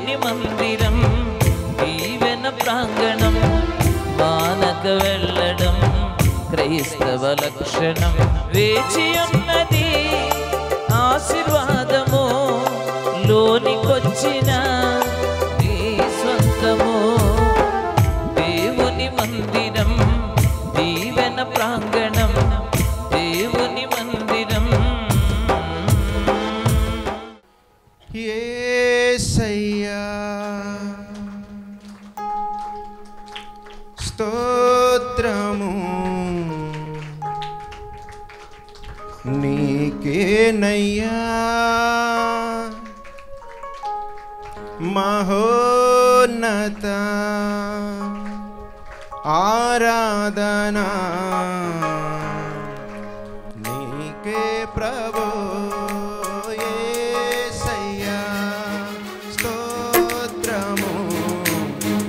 దేవుని మందిరం దీవెన ప్రాంగణం మానక వెళ్ళడం క్రైస్తవ లక్షణం వేచి ఉన్నది ఆశీర్వాదము లోనికొచ్చిన నీ సొంతము దేవుని మందిరం దీవెన ప్రాంగణం దేవుని మందిరం యేసయ్యా స్తోత్రము నీకేనయ్యా మహోన్నత ఆరాధనా నీకే ప్రభు యేసయ్యా స్తోత్రము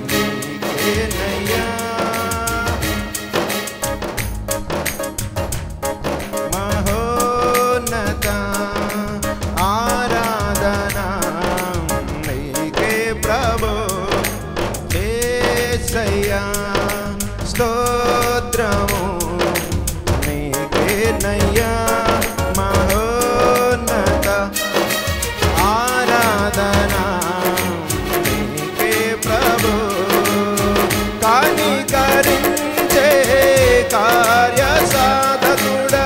నీకేనయ్యా మహోన్నత ఆరాధనా నీకే ప్రభు యేసయ్యా స్తోత్రము నీకేనయ్యా మహోన్నత ఆరాధనా నీకే ప్రభు కనికరించే కార్య సాధకుడా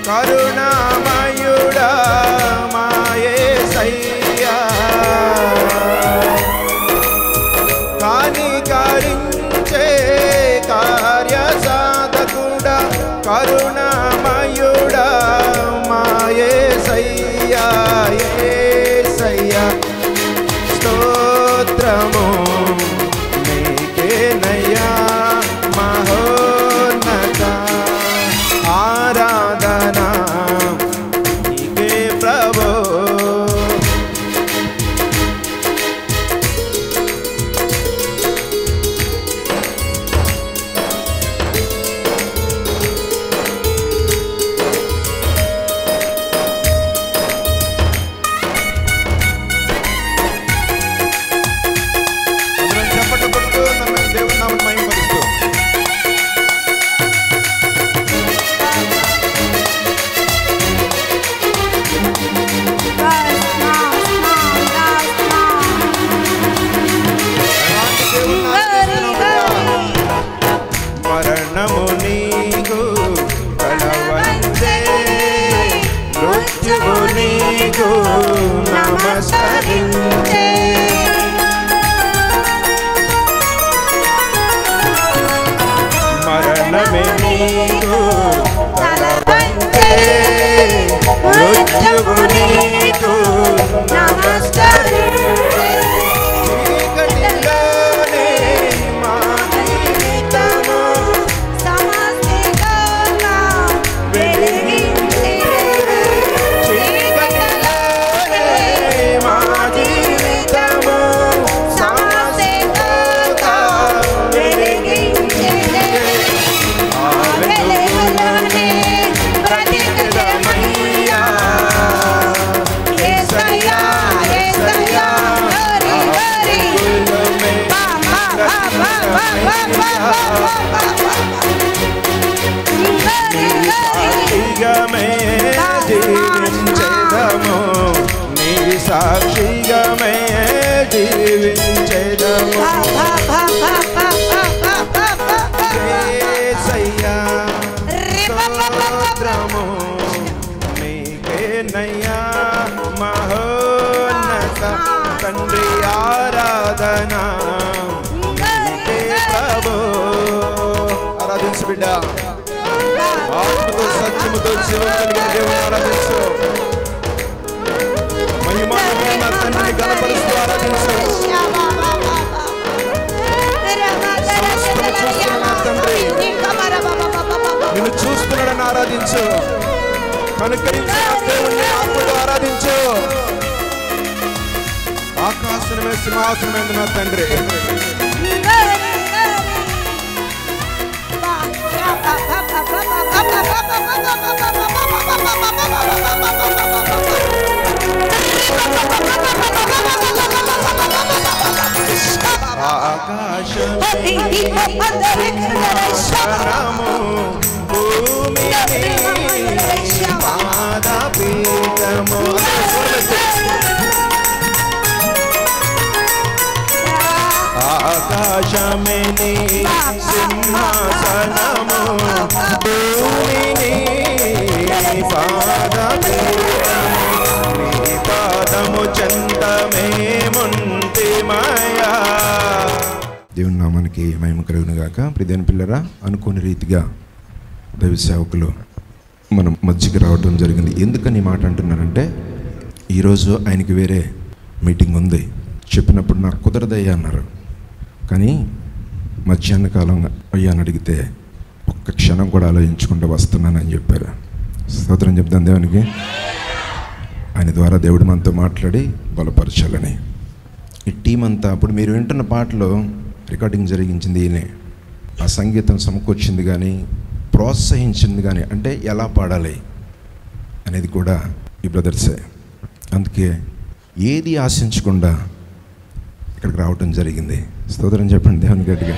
కరుణామయుడా మా యేసయ్యా కనికరించే కార్య సాధకుడా కరుణామయుడా మా యేసయ్యా యేసయ్యా స్తోత్రము నీకేనయ్యా మహోన్నత ఆరాధనా నీకే ప్రభు మరణము నీకు కలవంచే మృత్యువు నీకు నమస్కరించే మరణమే నీకు కలవంచే మృత్యువు నీకు నమస్కరించే సాక్షిగమే జీవించెదము నీ సాక్షిగమే జీవించెదము యేసయ్యా స్తోత్రము నీకేనయ్యా మహోన్నత తండ్రి ఆరాధనా నీకే ప్రభు ఆరాధించు బిడ్డ ఆత్మతో సత్యముతో జీవం కలిగిన దేవుని ఆరాధించు మహిమాన్వితమైన తండ్రిని గణపరుస్తూ ఆరాధించు సమస్తము చూస్తున్న తండ్రి నిన్ను చూస్తున్నాడని ఆరాధించు కనుకరించిన దేవుణ్ణి ఆత్మతో ఆరాధించు ఆకాశమే సింహాసనమైన నా తండ్రి సింహాసనము భూమిని పాదపీఠము. ఆకాశమే నీ సింహాసనము భూమిని పాదపీఠము. నీ పాదము చెంతమేముంటిమయా. దేవుని నామానికి మహిమ కలుగును గాక. ప్రియమైన పిల్లరా, అనుకోని రీతిగా దైవ సేవకులు మనం మధ్యకి రావడం జరిగింది. ఎందుకని మాట అంటున్నారంటే, ఈరోజు ఆయనకి వేరే మీటింగ్ ఉంది. చెప్పినప్పుడు నాకు కుదరదయ్యా అన్నారు. కానీ మధ్యాహ్న కాలం అయ్యా అని అడిగితే ఒక్క క్షణం కూడా ఆలోచించకుండా వస్తున్నానని చెప్పారు. స్తోత్రం చెప్తాను దేవునికి. ఆయన ద్వారా దేవుడు మనతో మాట్లాడి బలపరచాలని. ఈ టీం అంతా అప్పుడు మీరు వింటున్న పాటలో రికార్డింగ్ జరిగించింది ఈయనే. ఆ సంగీతం సమకూర్చింది కానీ, ప్రోత్సహించింది కానీ, అంటే ఎలా పాడాలి అనేది కూడా ఈ బ్రదర్సే. అందుకే ఏది ఆశించకుండా ఇక్కడికి రావటం జరిగింది. స్తోత్రం చెప్పండి దేవుని గట్టిగా.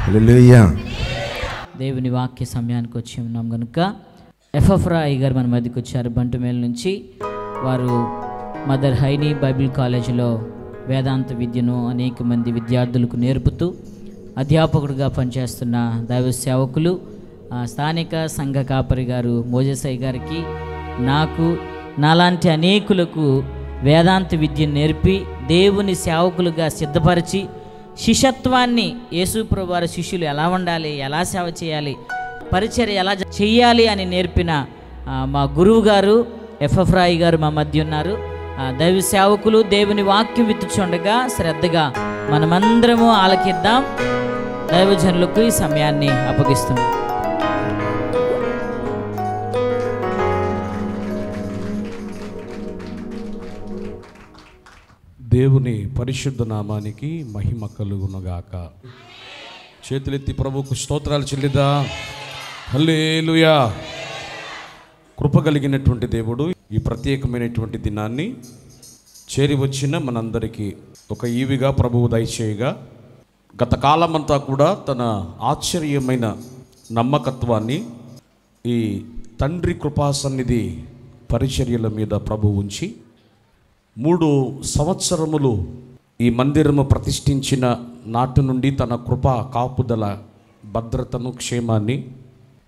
హల్లెలూయా. దేవుని వాక్య సమయానికి వచ్చి ఉన్నాం కనుక ఎఫ్ఎఫ్రా గారు మన మధ్యకి వచ్చారు బంటుమేల్ నుంచి. వారు మదర్ హైనీ బైబిల్ కాలేజీలో వేదాంత విద్యను అనేక మంది విద్యార్థులకు నేర్పుతూ అధ్యాపకుడిగా పనిచేస్తున్న దైవ సేవకులు, స్థానిక సంఘ కాపరి గారు మోజేసయ్య గారికి, నాకు నాలాంటి అనేకులకు వేదాంత విద్యను నేర్పి దేవుని సేవకులుగా సిద్ధపరిచి శిష్యత్వాన్ని, యేసుప్రభువు వారి శిష్యులు ఎలా ఉండాలి, ఎలా సేవ చేయాలి, పరిచర్య ఎలా చెయ్యాలి అని నేర్పిన మా గురువు గారు ఎఫ్ఎఫ్రా గారు మా మధ్య ఉన్నారు. దైవ సేవకులు దేవుని వాక్యం విత్తుచుండగా శ్రద్ధగా మనమందరము ఆలకిద్దాం. దైవజనులకు ఈ సమయాన్ని అప్పగిస్తున్నాం. దేవుని పరిశుద్ధ నామానికి మహిమ కలుగునుగాక. చేతులెత్తి ప్రభువుకు స్తోత్రాలు చెల్లిదా. హల్లెలూయా. కృప కలిగినటువంటి దేవుడు ఈ ప్రత్యేకమైనటువంటి దినాన్ని చేరి వచ్చిన మనందరికీ ఒక ఈవిగా ప్రభువు దయచేయగా, గత కాలమంతా కూడా తన ఆశ్చర్యమైన నమ్మకత్వాన్ని ఈ తండ్రి కృపా సన్నిధి పరిచర్యల మీద ప్రభువు ఉంచి 3 సంవత్సరములు ఈ మందిరము ప్రతిష్ఠించిన నాటి నుండి తన కృప కాపుదల భద్రతను క్షేమాన్ని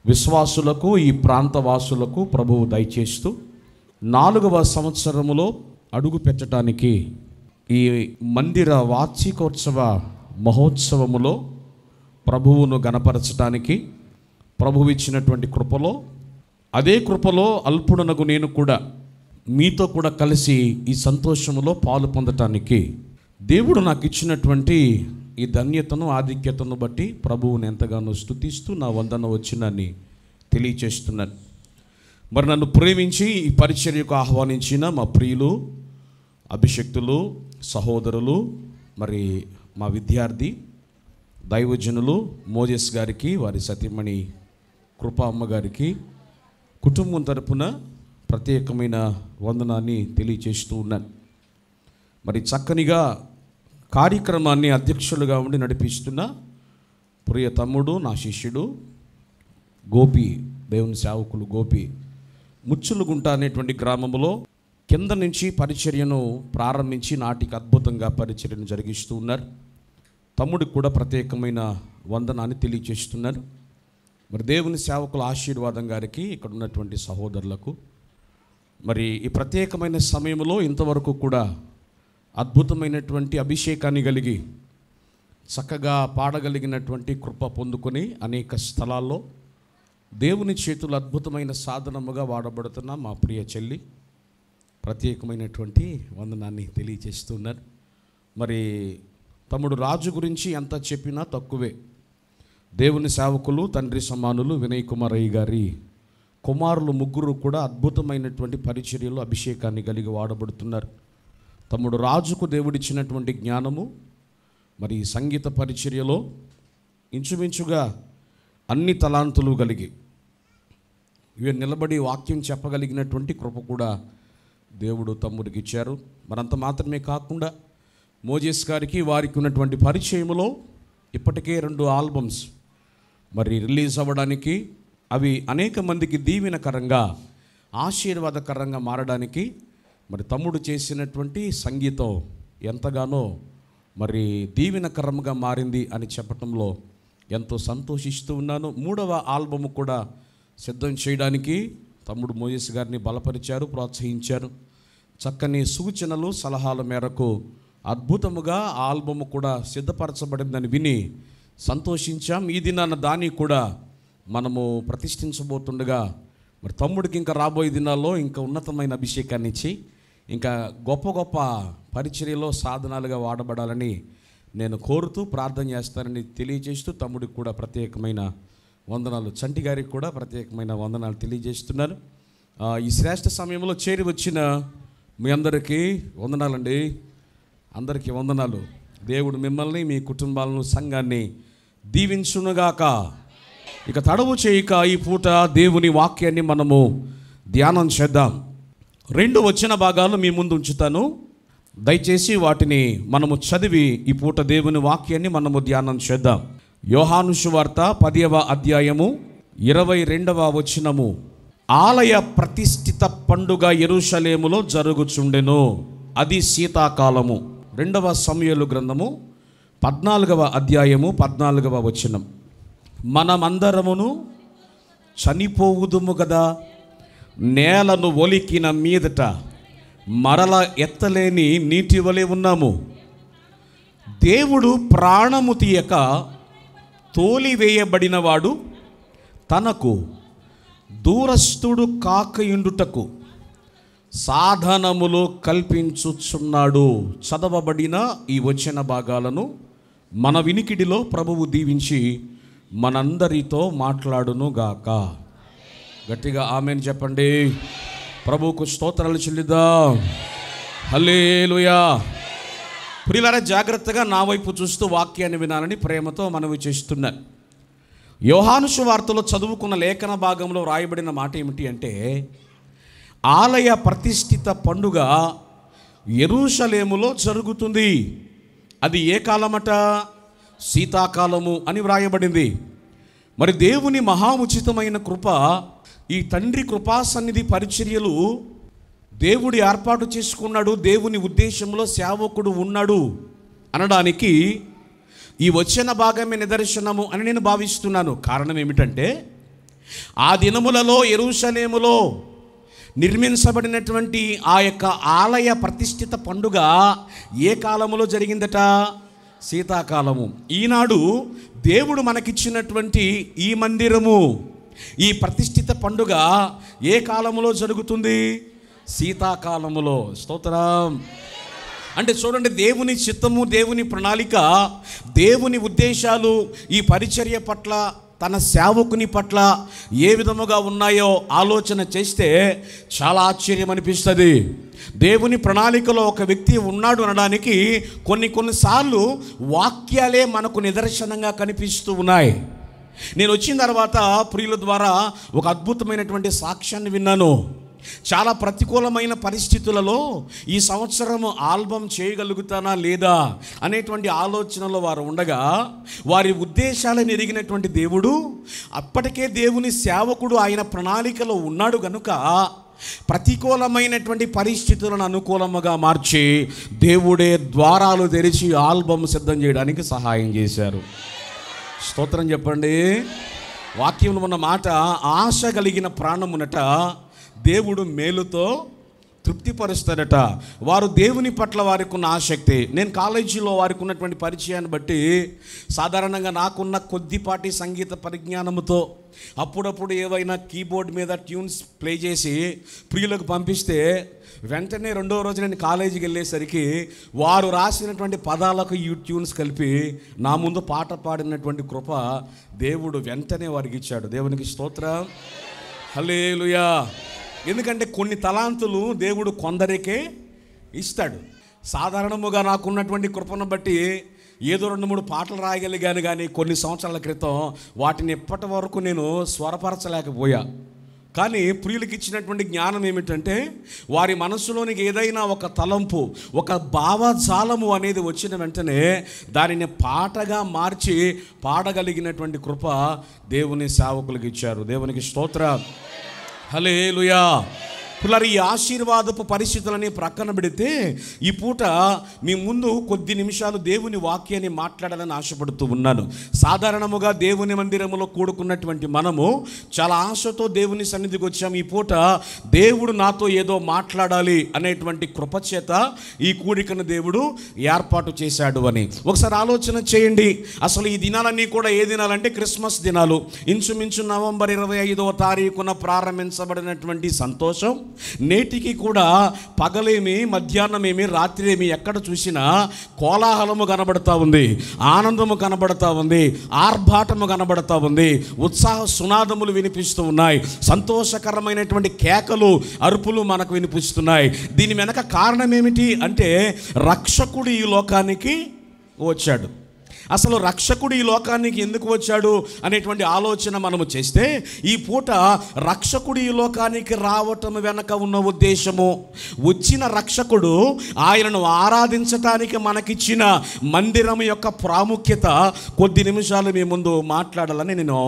విశ్వాసులకు ఈ ప్రాంతవాసులకు ప్రభువు దయచేస్తూ 4వ సంవత్సరములో అడుగు పెట్టడానికి ఈ మందిర వార్షికోత్సవ మహోత్సవములో ప్రభువును గణపరచడానికి ప్రభువు ఇచ్చినటువంటి కృపలో, అదే కృపలో అల్పుడనగు నేను కూడా మీతో కూడా కలిసి ఈ సంతోషములో పాలు పొందటానికి దేవుడు నాకు ఇచ్చినటువంటి ఈ ధన్యతను ఆధిక్యతను బట్టి ప్రభువుని ఎంతగానో స్తుతిస్తూ నా వందన వచ్చినని తెలియచేస్తున్నాను. మరి నన్ను ప్రేమించి ఈ పరిచర్యకు ఆహ్వానించిన మా ప్రియులు, అభిషక్తులు, సహోదరులు, మరి మా విద్యార్థి దైవజనులు మోజెస్ గారికి, వారి సతీమణి కృపా అమ్మగారికి కుటుంబం తరపున ప్రత్యేకమైన వందనాన్ని తెలియచేస్తూ ఉన్నాను. మరి చక్కనిగా కార్యక్రమాన్ని అధ్యక్షులుగా ఉండి నడిపిస్తున్న ప్రియ తమ్ముడు, నా శిష్యుడు గోపి, దేవుని సేవకులు గోపి, ముచ్చులుగుంట అనేటువంటి గ్రామంలో కింద నుంచి పరిచర్యను ప్రారంభించి నాటికి అద్భుతంగా పరిచర్యను జరిగిస్తూ ఉన్నారు. తమ్ముడికి కూడా ప్రత్యేకమైన వందనాన్ని తెలియచేస్తున్నారు. మరి దేవుని సేవకుల ఆశీర్వాదం గారికి, ఇక్కడ ఉన్నటువంటి సహోదరులకు, మరి ఈ ప్రత్యేకమైన సమయంలో ఇంతవరకు కూడా అద్భుతమైనటువంటి అభిషేకాన్ని కలిగి చక్కగా పాడగలిగినటువంటి కృప పొందుకొని అనేక స్థలాల్లో దేవుని చేతులు అద్భుతమైన సాధనముగా వాడబడుతున్న మా ప్రియ చెల్లి ప్రత్యేకమైనటువంటి వందనాన్ని తెలియచేస్తున్నారు. మరి తమ్ముడు రాజు గురించి ఎంత చెప్పినా తక్కువే. దేవుని సేవకులు, తండ్రి సమానులు వినయ్ కుమార్ అయ్య గారి కుమారులు 3 కూడా అద్భుతమైనటువంటి పరిచర్యలు అభిషేకాన్ని కలిగి వాడబడుతున్నారు. తమ్ముడు రాజుకు దేవుడిచ్చినటువంటి జ్ఞానము, మరి సంగీత పరిచర్యలో ఇంచుమించుగా అన్ని తలాంతులు కలిగి ఇవి నిలబడి వాక్యం చెప్పగలిగినటువంటి కృప కూడా దేవుడు తమ్ముడికి ఇచ్చారు. మరంత మాత్రమే కాకుండా మోజెస్ గారికి వారికి ఉన్నటువంటి పరిచయములో ఇప్పటికే 2 ఆల్బమ్స్ మరి రిలీజ్ అవ్వడానికి, అవి అనేక మందికి దీవెనకరంగా ఆశీర్వాదకరంగా మారడానికి మరి తమ్ముడు చేసినటువంటి సంగీతం ఎంతగానో మరి దీవెనకరంగా మారింది అని చెప్పటంలో ఎంతో సంతోషిస్తూ ఉన్నాను. 3వ ఆల్బమ్ కూడా సిద్ధం చేయడానికి తమ్ముడు మోయస్ గారిని బలపరిచారు, ప్రోత్సహించారు. చక్కని సూచనలు సలహాల మేరకు అద్భుతముగా ఆ ఆల్బమ్ కూడా సిద్ధపరచబడిందని విని సంతోషించాం. ఈ దినాన దాన్ని కూడా మనము ప్రతిష్ఠించబోతుండగా మరి తమ్ముడికి ఇంకా రాబోయే దినాల్లో ఇంకా ఉన్నతమైన అభిషేకాన్ని ఇచ్చి ఇంకా గొప్ప గొప్ప పరిచర్యలో సాధనాలుగా వాడబడాలని నేను కోరుతూ ప్రార్థన చేస్తానని తెలియజేస్తూ తమ్ముడికి కూడా ప్రత్యేకమైన వందనాలు, చంటి గారికి కూడా ప్రత్యేకమైన వందనాలు తెలియజేస్తున్నాను. ఈ శ్రేష్ఠ సమయంలో చేరి వచ్చిన మీ అందరికీ వందనాలండి. అందరికీ వందనాలు. దేవుడు మిమ్మల్ని, మీ కుటుంబాలను, సంఘాన్ని దీవించునుగాక. ఇక తడవు చేయక ఈ పూట దేవుని వాక్యాన్ని మనము ధ్యానం చేద్దాం. 2 వచన భాగాలు మీ ముందు ఉంచుతాను. దయచేసి వాటిని మనము చదివి ఈ పూట దేవుని వాక్యాన్ని మనము ధ్యానం చేద్దాం. యోహాను సువార్త 10వ అధ్యాయము 22వ వచనము. ఆలయ ప్రతిష్ఠిత పండుగ యెరూషలేములో జరుగుచుండెను, అది శీతాకాలము. 2వ సమూయేలు గ్రంథము 14వ అధ్యాయము 14వ వచనం. మనమందరమును చనిపోవుదుము కదా, నేలను ఒలికిన మీదట మరల ఎత్తలేని నీటి వలె ఉన్నాము. దేవుడు ప్రాణము తీయక తోలివేయబడినవాడు తనకు దూరస్థుడు కాకయుండుటకు సాధనములు కల్పించుచున్నాడు. చదవబడిన ఈ వచన భాగాలను మన వినికిడిలో ప్రభువు దీవించి మనందరితో మాట్లాడును గాక. గట్టిగా ఆమేన్ చెప్పండి. ప్రభువుకు స్తోత్రాలు చెల్లిద్దాం. హల్లెలూయా. ప్రియులారా, జాగ్రత్తగా నా వైపు చూస్తూ వాక్యాన్ని వినాలని ప్రేమతో మనవి చేస్తున్నాను. యోహాను సువార్తలో చదువుకున్న లేఖన భాగంలో రాయబడిన మాట ఏమిటి అంటే, ఆలయ ప్రతిష్ఠిత పండుగ యెరూషలేములో జరుగుతుంది. అది ఏ కాలమట? శీతాకాలము అని వ్రాయబడింది. మరి దేవుని మహా ఉచితమైన కృప, ఈ తండ్రి కృపా సన్నిధి పరిచర్యలు దేవుడు ఏర్పాటు చేసుకున్నాడు, దేవుని ఉద్దేశంలో సేవకుడు ఉన్నాడు అనడానికి ఈ వచన భాగమే నిదర్శనము అని నేను భావిస్తున్నాను. కారణం ఏమిటంటే, ఆ దినములలో యెరూషలేములో నిర్మించబడినటువంటి ఆ యొక్క ఆలయ ప్రతిష్ఠిత పండుగ ఏ కాలములో జరిగిందట? శీతాకాలము. ఈనాడు దేవుడు మనకిచ్చినటువంటి ఈ మందిరము, ఈ ప్రతిష్ఠిత పండుగ ఏ కాలములో జరుగుతుంది? శీతాకాలములో. స్తోత్రం. అంటే చూడండి, దేవుని చిత్తము, దేవుని ప్రణాళిక, దేవుని ఉద్దేశాలు ఈ పరిచర్య పట్ల, తన సేవకుని పట్ల ఏ విధముగా ఉన్నాయో ఆలోచన చేస్తే చాలా ఆశ్చర్యం అనిపిస్తుంది. దేవుని ప్రణాళికలో ఒక వ్యక్తి ఉన్నాడు అనడానికి కొన్నిసార్లు వాక్యాలే మనకు నిదర్శనంగా కనిపిస్తూ ఉన్నాయి. నేను వచ్చిన తర్వాత ప్రియుల ద్వారా ఒక అద్భుతమైనటువంటి సాక్ష్యాన్ని విన్నాను. చాలా ప్రతికూలమైన పరిస్థితులలో ఈ సంవత్సరం ఆల్బమ్ చేయగలుగుతానా లేదా అనేటువంటి ఆలోచనలో వారు ఉండగా, వారి ఉద్దేశాలను ఎరిగినటువంటి దేవుడు, అప్పటికే దేవుని సేవకుడు ఆయన ప్రణాళికలో ఉన్నాడు గనుక ప్రతికూలమైనటువంటి పరిస్థితులను అనుకూలముగా మార్చి దేవుడే ద్వారాలు తెరిచి ఆల్బమ్ సిద్ధం చేయడానికి సహాయం చేశారు. స్తోత్రం చెప్పండి. వాక్యంలో ఉన్న మాట, ఆశ కలిగిన ప్రాణమునట దేవుడు మేలుతో తృప్తిపరుస్తాడట. వారు దేవుని పట్ల వారికి ఉన్న ఆసక్తి, నేను కాలేజీలో వారికి ఉన్నటువంటి పరిచయాన్ని బట్టి సాధారణంగా నాకున్న కొద్దిపాటి సంగీత పరిజ్ఞానముతో అప్పుడప్పుడు ఏవైనా కీబోర్డ్ మీద ట్యూన్స్ ప్లే చేసి ప్రియులకు పంపిస్తే వెంటనే 2వ రోజు నేను కాలేజీకి వెళ్ళేసరికి వారు రాసినటువంటి పదాలకు ఈ ట్యూన్స్ కలిపి నా ముందు పాట పాడినటువంటి కృప దేవుడు వెంటనే వారికి ఇచ్చాడు. దేవునికి స్తోత్రం. హల్లెలూయా. ఎందుకంటే కొన్ని తలాంతులు దేవుడు కొందరికే ఇస్తాడు. సాధారణముగా నాకున్నటువంటి కృపను బట్టి ఏదో 2-3 పాటలు రాయగలిగాను, కానీ కొన్ని సంవత్సరాల క్రితం వాటిని ఇప్పటి వరకు నేను స్వరపరచలేకపోయా. కానీ ప్రియులకు ఇచ్చినటువంటి జ్ఞానం ఏమిటంటే వారి మనసులోనికి ఏదైనా ఒక తలంపు, ఒక భావజాలము అనేది వచ్చిన వెంటనే దానిని పాటగా మార్చి పాడగలిగినటువంటి కృప దేవుని సేవకులకు ఇచ్చారు. దేవునికి స్తోత్రం. హల్లెలూయా. పిల్లలు, ఈ ఆశీర్వాదపు పరిస్థితులని ప్రక్కన పెడితే ఈ పూట మీ ముందు కొద్ది నిమిషాలు దేవుని వాక్యాన్ని మాట్లాడాలని ఆశపడుతూ ఉన్నాను. సాధారణముగా దేవుని మందిరములో కూడుకున్నటువంటి మనము చాలా ఆశతో దేవుని సన్నిధికి వచ్చాము. ఈ పూట దేవుడు నాతో ఏదో మాట్లాడాలి అనేటువంటి కృపచేత ఈ కూడికను దేవుడు ఏర్పాటు చేశాడు అని ఒకసారి ఆలోచన చేయండి. అసలు ఈ దినాలన్నీ కూడా ఏ దినాలంటే క్రిస్మస్ దినాలు. ఇంచుమించు నవంబర్ 25వ తారీఖున ప్రారంభించబడినటువంటి సంతోషం నేటికి కూడా పగలేమి, మధ్యాహ్నమేమి, రాత్రి ఏమి ఎక్కడ చూసినా కోలాహలము కనబడతా ఉంది, ఆనందము కనబడతా ఉంది, ఆర్భాటము కనబడతా ఉంది, ఉత్సాహ సునాదములు వినిపిస్తూ ఉన్నాయి, సంతోషకరమైనటువంటి కేకలు, అరుపులు మనకు వినిపిస్తున్నాయి. దీని వెనక కారణం ఏమిటి అంటే రక్షకుడు ఈ లోకానికి వచ్చాడు. అసలు రక్షకుడు ఈ లోకానికి ఎందుకు వచ్చాడు అనేటువంటి ఆలోచన మనము చేస్తే ఈ పూట రక్షకుడు ఈ లోకానికి రావటం వెనక ఉన్న ఉద్దేశము, వచ్చిన రక్షకుడు ఆయనను ఆరాధించటానికి మనకిచ్చిన మందిరం యొక్క ప్రాముఖ్యత కొద్ది నిమిషాలు మీ ముందు మాట్లాడాలని నేను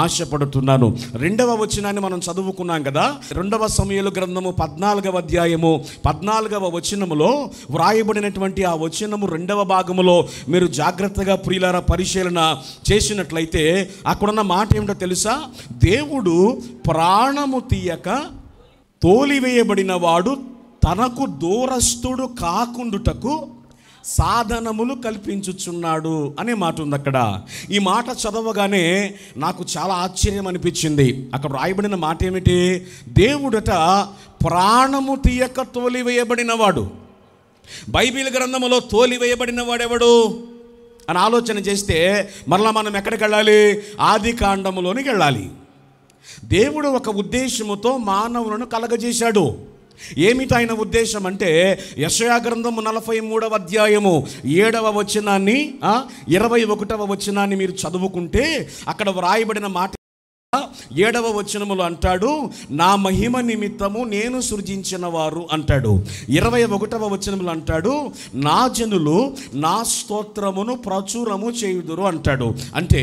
ఆశపడుతున్నాను. 2వ వచనాన్ని మనం చదువుకున్నాం కదా. 2వ సమూయేలు గ్రంథము 14వ అధ్యాయము 14వ వచనములో వ్రాయబడినటువంటి ఆ వచనము 2వ భాగములో మీరు జాగ్రత్తగా ప్రియులారా పరిశీలన చేసినట్లయితే అక్కడున్న మాట ఏమిటో తెలుసా? దేవుడు ప్రాణము తీయక తోలివేయబడిన వాడు తనకు దూరస్తుడు కాకుండుటకు సాధనములు కల్పించుచున్నాడు అనే మాట ఉంది అక్కడ. ఈ మాట చదవగానే నాకు చాలా ఆశ్చర్యం అనిపించింది. అక్కడ రాయబడిన మాట ఏమిటి? దేవుడట ప్రాణము తీయక తోలివేయబడినవాడు. బైబిల్ గ్రంథములో తోలివేయబడిన వాడెవడు అని ఆలోచన చేస్తే మరలా మనం ఎక్కడికి వెళ్ళాలి? ఆది కాండములోనికి వెళ్ళాలి. దేవుడు ఒక ఉద్దేశముతో మానవులను కలగజేశాడు. ఏమిటి ఆయన ఉద్దేశం అంటే యెషయా గ్రంథము 43వ అధ్యాయము 7వ వచనాన్ని 21వ వచనాన్ని మీరు చదువుకుంటే అక్కడ వ్రాయబడిన మాట 7వ వచనములో అంటాడు, నా మహిమ నిమిత్తము నేను సృజించిన వారు అంటాడు. 21వ వచనములో అంటాడు, నా జనులు నా స్తోత్రమును ప్రచురము చేయుదురు అంటాడు. అంటే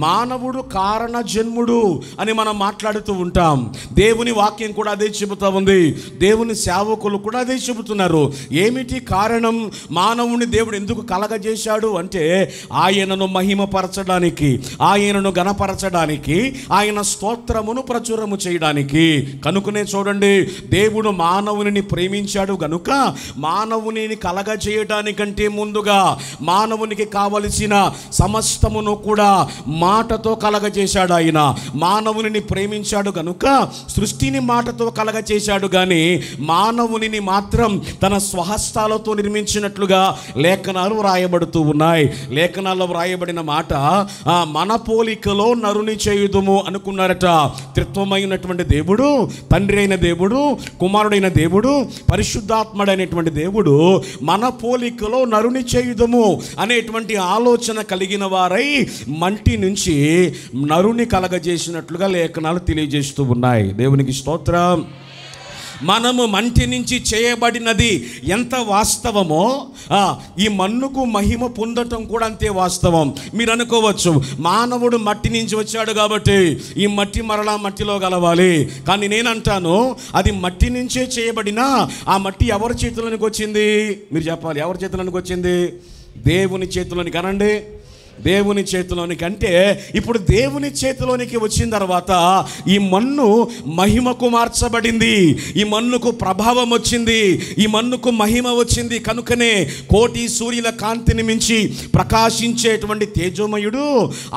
మానవుడు కారణ జన్ముడు అని మనం మాట్లాడుతూ ఉంటాం. దేవుని వాక్యం కూడా అదే చెబుతా ఉంది. దేవుని సేవకులు కూడా అదే చెబుతున్నారు. ఏమిటి కారణం? మానవుని దేవుడు ఎందుకు కలగజేశాడు అంటే ఆయనను మహిమపరచడానికి, ఆయనను గణపరచడానికి, ఆయన స్తోత్రమును ప్రచురము చేయడానికి. కనుకనే చూడండి, దేవుడు మానవుని ప్రేమించాడు గనుక మానవుని కలగజేయడానికంటే ముందుగా మానవునికి కావలసిన సమస్తమును కూడా మాటతో కలగజేశాడు. ఆయన మానవుని ప్రేమించాడు గనుక సృష్టిని మాటతో కలగజేశాడు. కానీ మానవుని మాత్రం తన స్వహస్తాలతో నిర్మించినట్లుగా లేఖనాలు వ్రాయబడుతూ ఉన్నాయి. లేఖనాల్లో వ్రాయబడిన మాట, మన పోలికలో నరుని చేయుదుము అనుకున్నారట. త్రిత్వమైనటువంటి దేవుడు, తండ్రి అయిన దేవుడు, కుమారుడైన దేవుడు, పరిశుద్ధాత్ముడైనటువంటి దేవుడు మన పోలికలో నరుని చేయుదుము అనేటువంటి ఆలోచన కలిగిన వారై మంటి నుంచి నరుని కలగజేసినట్లుగా లేఖనాలు తెలియజేస్తూ ఉన్నాయి. దేవునికి స్తోత్రం. మనము మంటి నుంచి చేయబడినది ఎంత వాస్తవమో ఈ మన్నుకు మహిమ పొందటం కూడా అంతే వాస్తవం. మీరు అనుకోవచ్చు, మానవుడు మట్టి నుంచి వచ్చాడు కాబట్టి ఈ మట్టి మరలా మట్టిలో కలవాలి. కానీ నేనంటాను, అది మట్టి నుంచే చేయబడినా ఆ మట్టి ఎవరి చేతిలోనికి వచ్చింది? మీరు చెప్పాలి, ఎవరి చేతిలోనికి వచ్చింది? దేవుని చేతిలోనికి. అనండి, దేవుని చేతిలోనికి. అంటే ఇప్పుడు దేవుని చేతిలోనికి వచ్చిన తర్వాత ఈ మన్ను మహిమకు మార్చబడింది, ఈ మన్నుకు ప్రభావం వచ్చింది, ఈ మన్నుకు మహిమ వచ్చింది. కనుకనే కోటి సూర్యుల కాంతిని మించి ప్రకాశించేటువంటి తేజోమయుడు,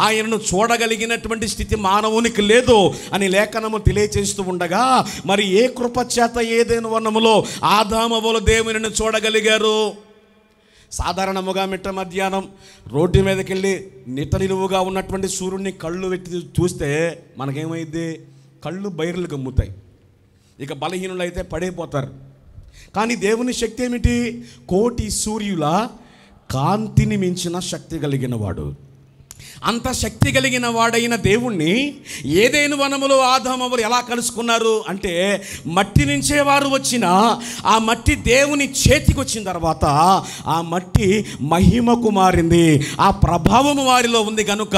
ఆయనను చూడగలిగినటువంటి స్థితి మానవునికి లేదు అని లేఖనము తెలియచేస్తూ ఉండగా, మరి ఏ కృప చేత ఏదైనా వనములో ఆదామవులు దేవునిని చూడగలిగారు? సాధారణముగా మిట్ట మధ్యాహ్నం రోడ్డు మీదకి వెళ్ళి నిలువుగా ఉన్నటువంటి సూర్యుడిని కళ్ళు పెట్టి చూస్తే మనకేమైంది? కళ్ళు బైర్లు గమ్ముతాయి, ఇక బలహీనులు అయితే పడైపోతారు. కానీ దేవుని శక్తి ఏమిటి? కోటి సూర్యుల కాంతిని మించిన శక్తి కలిగిన వాడు. అంత శక్తి కలిగిన వాడైన దేవుణ్ణి ఏదైనా వనములో ఆదామవ్వలు ఎలా కలుసుకున్నారు అంటే, మట్టి నుంచే వారు వచ్చిన ఆ మట్టి దేవుని చేతికి వచ్చిన తర్వాత ఆ మట్టి మహిమకు మారింది. ఆ ప్రభావము వారిలో ఉంది కనుక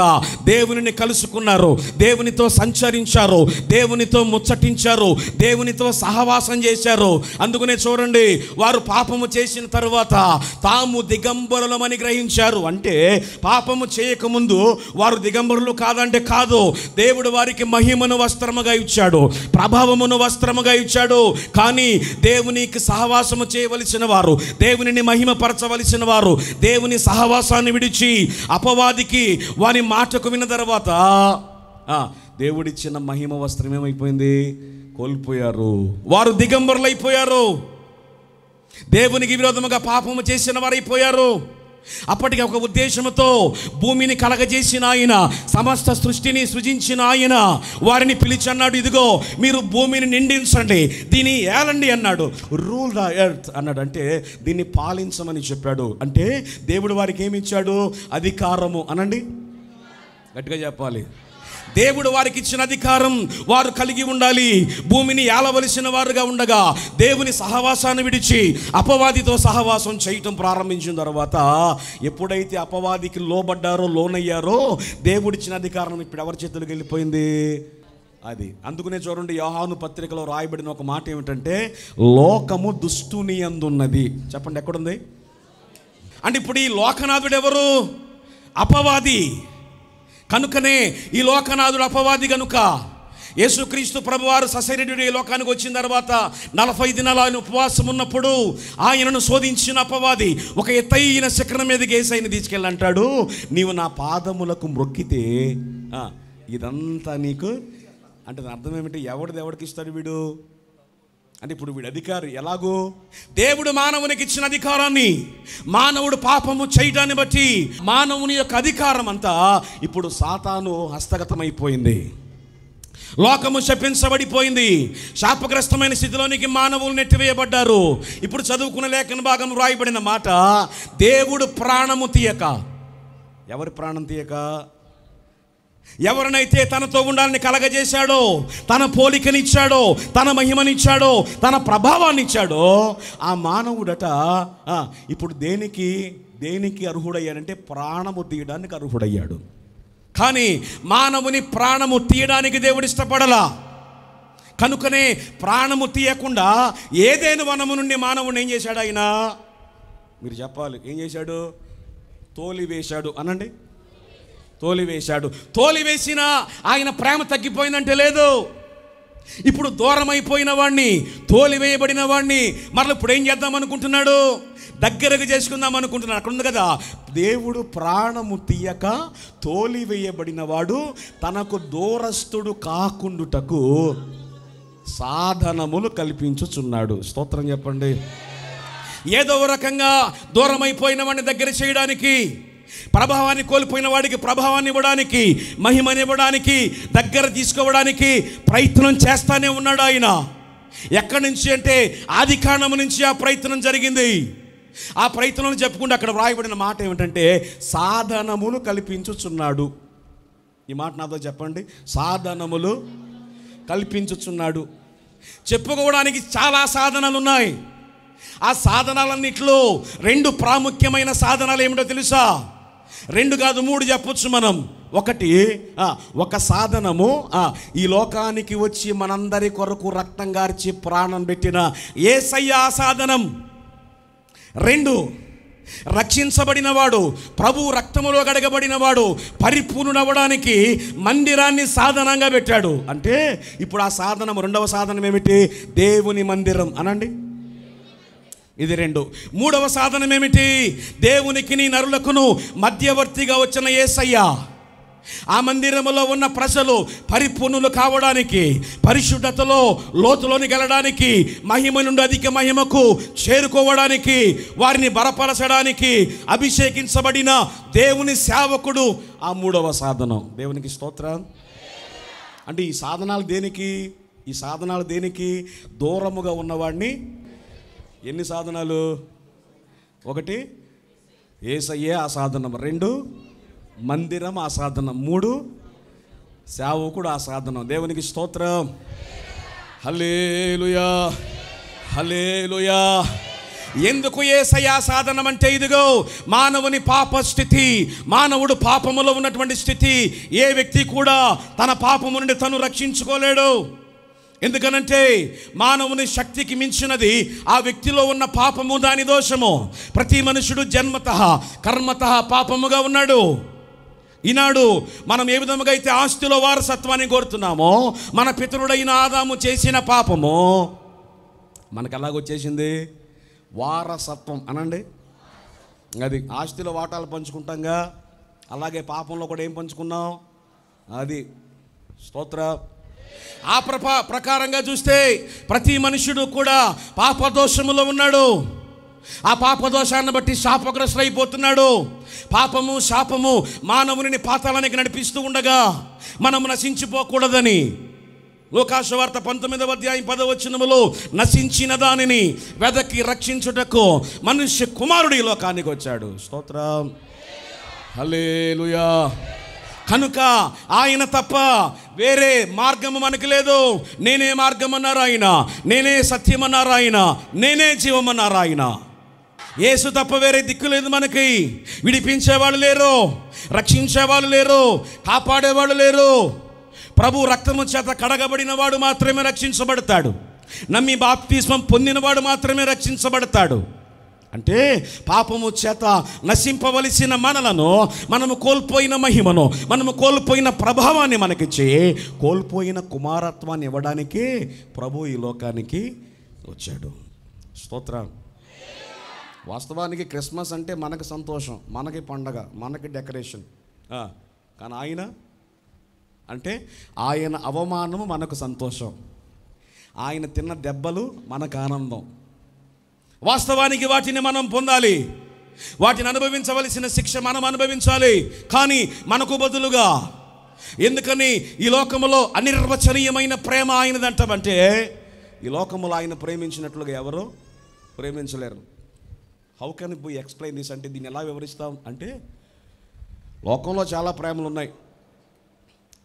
దేవునిని కలుసుకున్నారు, దేవునితో సంచరించారు, దేవునితో ముచ్చటించారు, దేవునితో సహవాసం చేశారు. అందుకనే చూడండి, వారు పాపము చేసిన తర్వాత తాము దిగంబరులమని గ్రహించారు. అంటే పాపము చేయకముందు వారు దిగంబరులు కాదంటే కాదు. దేవుడు వారికి మహిమను వస్త్రముగా ఇచ్చాడు, ప్రభావమును వస్త్రముగా ఇచ్చాడు. కానీ దేవునికి సహవాసము చేయవలసిన వారు, దేవునిని మహిమపరచవలసిన వారు దేవుని సహవాసాన్ని విడిచి అపవాదికి వాని మాటకు విన్న తర్వాత దేవుడిచ్చిన మహిమ వస్త్రం ఏమైపోయింది? కోల్పోయారు. వారు దిగంబరులైపోయారు, దేవునికి విరోధముగా పాపము చేసిన వారైపోయారు. అప్పటికి ఒక ఉద్దేశంతో భూమిని కలగజేసిన ఆయన, సమస్త సృష్టిని సృజించిన ఆయన వారిని పిలిచి అన్నాడు, ఇదిగో మీరు భూమిని నిండించండి, దీన్ని ఏలండి అన్నాడు. రూల్ ద ఎర్త్ అన్నాడు. అంటే దీన్ని పాలించమని చెప్పాడు. అంటే దేవుడు వారికి ఏమి ఇచ్చాడు? అధికారము. అనండి, గట్టిగా చెప్పాలి. దేవుడు వారికి ఇచ్చిన అధికారం వారు కలిగి ఉండాలి. భూమిని ఏలవలసిన వారుగా ఉండగా దేవుని సహవాసాన్ని విడిచి అపవాదితో సహవాసం చేయటం ప్రారంభించిన తర్వాత, ఎప్పుడైతే అపవాదికి లోబడ్డారో, లోనయ్యారో, దేవుడిచ్చిన అధికారం ఇప్పుడు ఎవరి చేతులకు వెళ్ళిపోయింది? అది. అందుకనే చూడండి, యోహాను పత్రికలో రాయబడిన ఒక మాట ఏమిటంటే, లోకము దుష్టుని యందున్నది. చెప్పండి, ఎక్కడుంది? అంటే ఇప్పుడు ఈ లోకనాథుడు ఎవరు? అపవాది. కనుకనే ఈ లోకనాథుడు అపవాది. కనుక యేసుక్రీస్తు ప్రభువారు సశరీరుడు ఈ లోకానికి వచ్చిన తర్వాత 40 దినాలు ఆయన ఉపవాసం ఉన్నప్పుడు ఆయనను శోధించిన అపవాది ఒక ఎత్తైన శిఖరం మీదకి యేసయ్యను తీసుకెళ్ళి అంటాడు, నీవు నా పాదములకు మ్రొక్కితే ఇదంతా నీకు. అంటే దాని అర్థం ఏమిటి? ఎవడికి ఇస్తాడు వీడు? అంటే ఇప్పుడు వీడు అధికారి. ఎలాగో దేవుడు మానవునికి ఇచ్చిన అధికారాన్ని, మానవుడు పాపము చేయడాన్ని బట్టి మానవుని యొక్క అధికారం అంతా ఇప్పుడు సాతాను హస్తగతమైపోయింది. లోకము శపించబడిపోయింది. శాపగ్రస్తమైన స్థితిలోనికి మానవులు నెట్టివేయబడ్డారు. ఇప్పుడు చదువుకున్న లేఖన భాగం రాయబడిన మాట, దేవుడు ప్రాణము తీయక. ఎవరి ప్రాణం తీయక? ఎవరినైతే తనతో ఉండాలని కలగజేశాడో, తన పోలికనిచ్చాడో, తన మహిమనిచ్చాడో, తన ప్రభావాన్ని ఇచ్చాడో, ఆ మానవుడట ఇప్పుడు దేనికి అర్హుడయ్యాడంటే ప్రాణము తీయడానికి అర్హుడయ్యాడు. కానీ మానవుని ప్రాణము తీయడానికి దేవుడు ఇష్టపడలా. కనుకనే ప్రాణము తీయకుండా ఏదైనా వనము నుండి మానవుని ఏం చేశాడు? ఆయన, మీరు చెప్పాలి, ఏం చేశాడు? తోలివేశాడు. అనండి, తోలివేశాడు. తోలివేసిన ఆయన ప్రేమ తగ్గిపోయిందంటే లేదు. ఇప్పుడు దూరం అయిపోయిన వాడిని, తోలివేయబడిన వాడిని మరలా ఇప్పుడు ఏం చేద్దాం అనుకుంటున్నాడు? దగ్గరకు చేసుకుందాం అనుకుంటున్నాడు. అక్కడ ఉంది కదా, దేవుడు ప్రాణము తీయక తోలివేయబడిన వాడు తనకు దూరస్తుడు కాకుండుటకు సాధనములు కల్పించుచున్నాడు. స్తోత్రం చెప్పండి. ఏదో రకంగా దూరం అయిపోయిన వాడిని దగ్గర చేయడానికి, ప్రభావాన్ని కోల్పోయిన వాడికి ప్రభావాన్ని ఇవ్వడానికి, మహిమని ఇవ్వడానికి, దగ్గర తీసుకోవడానికి ప్రయత్నం చేస్తానే ఉన్నాడు ఆయన. ఎక్కడి నుంచి అంటే ఆది కాండము నుంచి ఆ ప్రయత్నం జరిగింది. ఆ ప్రయత్నం చెప్పుకుంటే అక్కడ వ్రాయబడిన మాట ఏమిటంటే, సాధనములు కల్పించుచున్నాడు. ఈ మాట నాతో చెప్పండి, సాధనములు కల్పించుచున్నాడు. చెప్పుకోవడానికి చాలా సాధనాలు ఉన్నాయి. ఆ సాధనాలన్నిట్లో 2 ప్రాముఖ్యమైన సాధనాలు ఏమిటో తెలుసా? 2 కాదు 3 చెప్పొచ్చు మనం. ఒకటి, ఒక సాధనము ఈ లోకానికి వచ్చి మనందరి కొరకు రక్తం గార్చి ప్రాణం పెట్టిన యేసయ్య ఆ సాధనం. 2, రక్షించబడినవాడు, ప్రభు రక్తములో గడగబడినవాడు పరిపూర్ణుడవడానికి మందిరాన్ని సాధనంగా పెట్టాడు. అంటే ఇప్పుడు ఆ సాధనం, 2వ సాధనం ఏమిటి? దేవుని మందిరం. అనండి, ఇది 2. 3వ సాధనం ఏమిటి? దేవునికి నీ నరులకును మధ్యవర్తిగా వచ్చిన యేసయ్య. ఆ మందిరములో ఉన్న ప్రజలు పరిపూర్ణులు కావడానికి, పరిశుద్ధతలో లోతులోని గెలడానికి, మహిమ నుండి అధిక మహిమకు చేరుకోవడానికి, వారిని బలపరచడానికి అభిషేకించబడిన దేవుని సేవకుడు ఆ 3వ సాధనం. దేవునికి స్తోత్రం. అంటే ఈ సాధనాలు దేనికి? దూరముగా ఉన్నవాడిని. ఎన్ని సాధనాలు? 1 యేసయ్యే ఆ సాధనం. 2 మందిరం ఆ సాధనం, 3 సేవకుడు ఆ సాధనం. దేవునికి స్తోత్రం. హల్లెలూయా, హల్లెలూయా. ఎందుకు యేసయ్య సాధనం అంటే ఇదిగో మానవుని పాప స్థితి, మానవుడు పాపములో ఉన్నటువంటి స్థితి. ఏ వ్యక్తి కూడా తన పాపము నుండి తను రక్షించుకోలేడు. ఎందుకనంటే మానవుని శక్తికి మించినది ఆ వ్యక్తిలో ఉన్న పాపము, దాని దోషము. ప్రతి మనుషుడు జన్మతః కర్మతః పాపముగా ఉన్నాడు. ఈనాడు మనం ఏ విధముగా అయితే ఆస్తిలో వారసత్వాన్ని కోరుతున్నామో, మన పితరుడైన ఆదాము చేసిన పాపము మనకు ఎలాగొచ్చేసింది? వారసత్వం అనండి. అది ఆస్తిలో వాటాలు పంచుకుంటాంగా, అలాగే పాపంలో కూడా ఏం పంచుకున్నాం? అది స్తోత్ర. ఆ ప్రకారంగా చూస్తే ప్రతి మనుషుడు కూడా పాపదోషములో ఉన్నాడు. ఆ పాపదోషాన్ని బట్టి శాపగ్రస్తుడైపోతున్నాడు. పాపము శాపము మానవుని పాతాళానికి నడిపిస్తూ ఉండగా మనం నశించిపోకూడదని లోకాసువార్త 19వ అధ్యాయం 10వ వచనములో నశించిన దానిని వెదకి రక్షించుటకు మనుష్య కుమారుడు ఈ లోకానికి వచ్చాడు. స్తోత్రం, హల్లెలూయా. కనుక ఆయన తప్ప వేరే మార్గము మనకు లేదు. నేనే మార్గం అన్నారు ఆయన, నేనే సత్యం అన్నారు ఆయన, నేనే జీవం అన్నారు ఆయన. యేసు తప్ప వేరే దిక్కు లేదు మనకి. విడిపించేవాళ్ళు లేరు, రక్షించేవాళ్ళు లేరు, కాపాడేవాళ్ళు లేరు. ప్రభు రక్తము చేత కడగబడిన వాడు మాత్రమే రక్షించబడతాడు. నమ్మి బాప్తిస్మం పొందినవాడు మాత్రమే రక్షించబడతాడు. అంటే పాపము చేత నశింపవలసిన మనలను, మనము కోల్పోయిన మహిమను, మనము కోల్పోయిన ప్రభావాన్ని మనకిచ్చి కోల్పోయిన కుమారత్వాన్ని ఇవ్వడానికి ప్రభు ఈ లోకానికి వచ్చాడు. స్తోత్రం. వాస్తవానికి క్రిస్మస్ అంటే మనకు సంతోషం, మనకి పండగ, మనకి డెకరేషన్. కానీ ఆయన అంటే ఆయన అవమానము మనకు సంతోషం, ఆయన తిన్న దెబ్బలు మనకు ఆనందం. వాస్తవానికి వాటిని మనం పొందాలి, వాటిని అనుభవించవలసిన శిక్ష మనం అనుభవించాలి. కానీ మనకు బదులుగా, ఎందుకని ఈ లోకములో అనిర్వచనీయమైన ప్రేమ ఆయనదంటామంటే, ఈ లోకములో ఆయన ప్రేమించినట్లుగా ఎవరు ప్రేమించలేరు. How can be explain this అంటే, దీన్ని ఎలా వివరిస్తాం అంటే, లోకంలో చాలా ప్రేమలు ఉన్నాయి.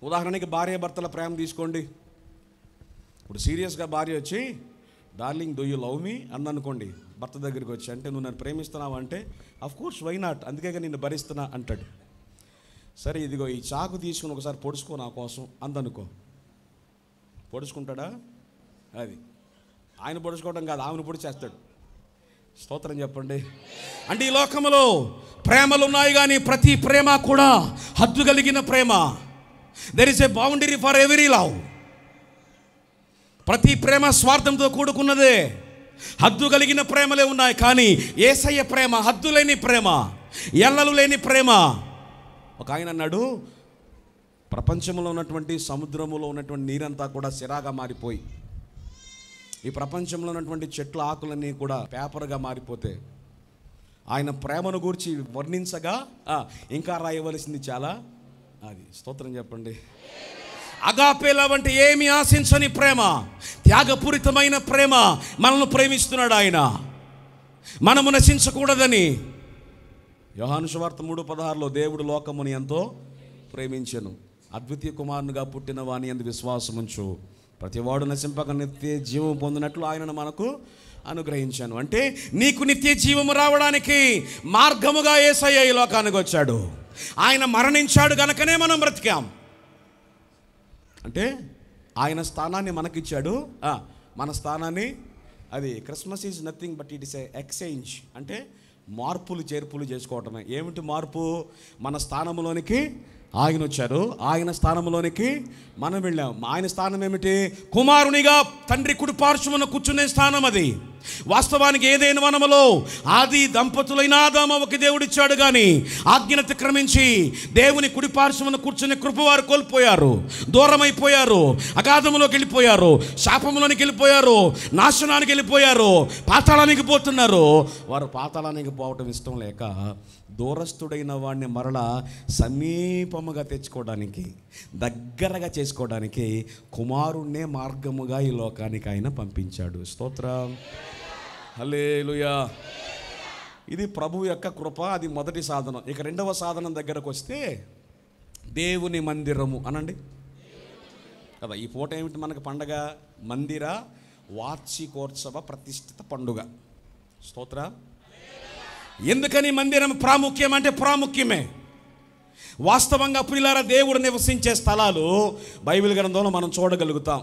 ఉదాహరణకి భార్య భర్తల ప్రేమ తీసుకోండి. ఇప్పుడు సీరియస్గా భార్య వచ్చి darling do you love me అందనుకోండి, భర్త దగ్గరికి వచ్చి, అంటే నువ్వు నన్ను ప్రేమిస్తున్నావు అంటే, అఫ్ కోర్స్ వై నాట్, అందుకే నిన్ను భరిస్తున్నా అంటాడు. సరే ఇదిగో ఈ చాకు తీసుకుని ఒకసారి పొడుచుకో నా కోసం అందనుకో, పొడుచుకుంటాడా? అది ఆయన పొడుచుకోవడం కాదు, ఆమెను పొడిచేస్తాడు. స్తోత్రం చెప్పండి. అంటే ఈ లోకంలో ప్రేమలు ఉన్నాయి, కానీ ప్రతి ప్రేమ కూడా హద్దు కలిగిన ప్రేమ. There is a boundary for every love. ప్రతి ప్రేమ స్వార్థంతో కూడుకున్నదే. హద్దు కలిగిన ప్రేమలే ఉన్నాయి, కానీ యేసయ్య ప్రేమ హద్దు లేని ప్రేమ, ఎల్లలు లేని ప్రేమ. ఒక ఆయన అన్నాడు, ప్రపంచంలో ఉన్నటువంటి సముద్రములో ఉన్నటువంటి నీరంతా కూడా సిరాగా మారిపోయి, ఈ ప్రపంచంలో ఉన్నటువంటి చెట్ల ఆకులన్నీ కూడా పేపర్గా మారిపోతే, ఆయన ప్రేమను గూర్చి వర్ణించగా ఇంకా రాయవలసింది చాలా. అది స్తోత్రం చెప్పండి. అగాపే లవ్ అంటే ఏమి ఆశించని ప్రేమ, త్యాగపూరితమైన ప్రేమ. మనల్ని ప్రేమిస్తున్నాడు ఆయన, మనము నశించకూడదని. యోహాను సువార్త 3:16లో దేవుడు లోకముని ఎంతో ప్రేమించెను, అద్వితీయ కుమారునిగా పుట్టిన వాని యందు విశ్వాసముంచు ప్రతివాడు నశింపక నిత్య జీవం పొందినట్లు ఆయనను మనకు అనుగ్రహించాను. అంటే నీకు నిత్య జీవము రావడానికి మార్గముగా యేసయ్య ఈ లోకానికి వచ్చాడు. ఆయన మరణించాడు గనుకనే మనం బ్రతికాం. అంటే ఆయన స్థానాన్ని మనకిచ్చాడు, మన స్థానాన్ని. అది Christmas is nothing but it is a exchange. అంటే మార్పులు చేర్పులు చేసుకోవటమే. ఏమిటి మార్పు? మన స్థానంలోనికి ఆయన వచ్చారు, ఆయన స్థానంలోనికి మనం వెళ్ళాం. ఆయన స్థానం ఏమిటి? కుమారునిగా తండ్రి కుడి పార్శ్వమున కూర్చునే స్థానం. అది వాస్తవానికి ఏదైనా వనములో ఆది దంపతులైన ఆదామవ్వకి దేవుడిచ్చాడు, కానీ ఆజ్ఞను అతిక్రమించి దేవుని కుడి పార్శ్వమున కూర్చునే కృప వారు కోల్పోయారు, దూరమైపోయారు, అగాధములోకి వెళ్ళిపోయారు, శాపములోనికి వెళ్ళిపోయారు, నాశనానికి వెళ్ళిపోయారు, పాతాళానికి పోతున్నారు. వారు పాతాళానికి పోవటం ఇష్టం లేక దూరస్తుడైన వాడిని మరలా సమీపముగా తెచ్చుకోవడానికి, దగ్గరగా చేసుకోవడానికి కుమారుణ్ణే మార్గముగా ఈ లోకానికి ఆయన పంపించాడు. స్తోత్రం, హల్లెలూయా. ఇది ప్రభు యొక్క కృప, అది మొదటి సాధనం. ఇక రెండవ సాధనం దగ్గరకు వస్తే దేవుని మందిరము అనండి కదా. ఈ పూట ఏమిటి మనకు పండగ? మందిర వార్షికోత్సవ ప్రతిష్ఠిత పండుగ. స్తోత్ర. ఎందుకని మందిరం ప్రాముఖ్యం అంటే ప్రాముఖ్యమే. వాస్తవంగా ప్రియులారా, దేవుడు నివసించే స్థలాలు బైబిల్ గ్రంథంలో మనం చూడగలుగుతాం.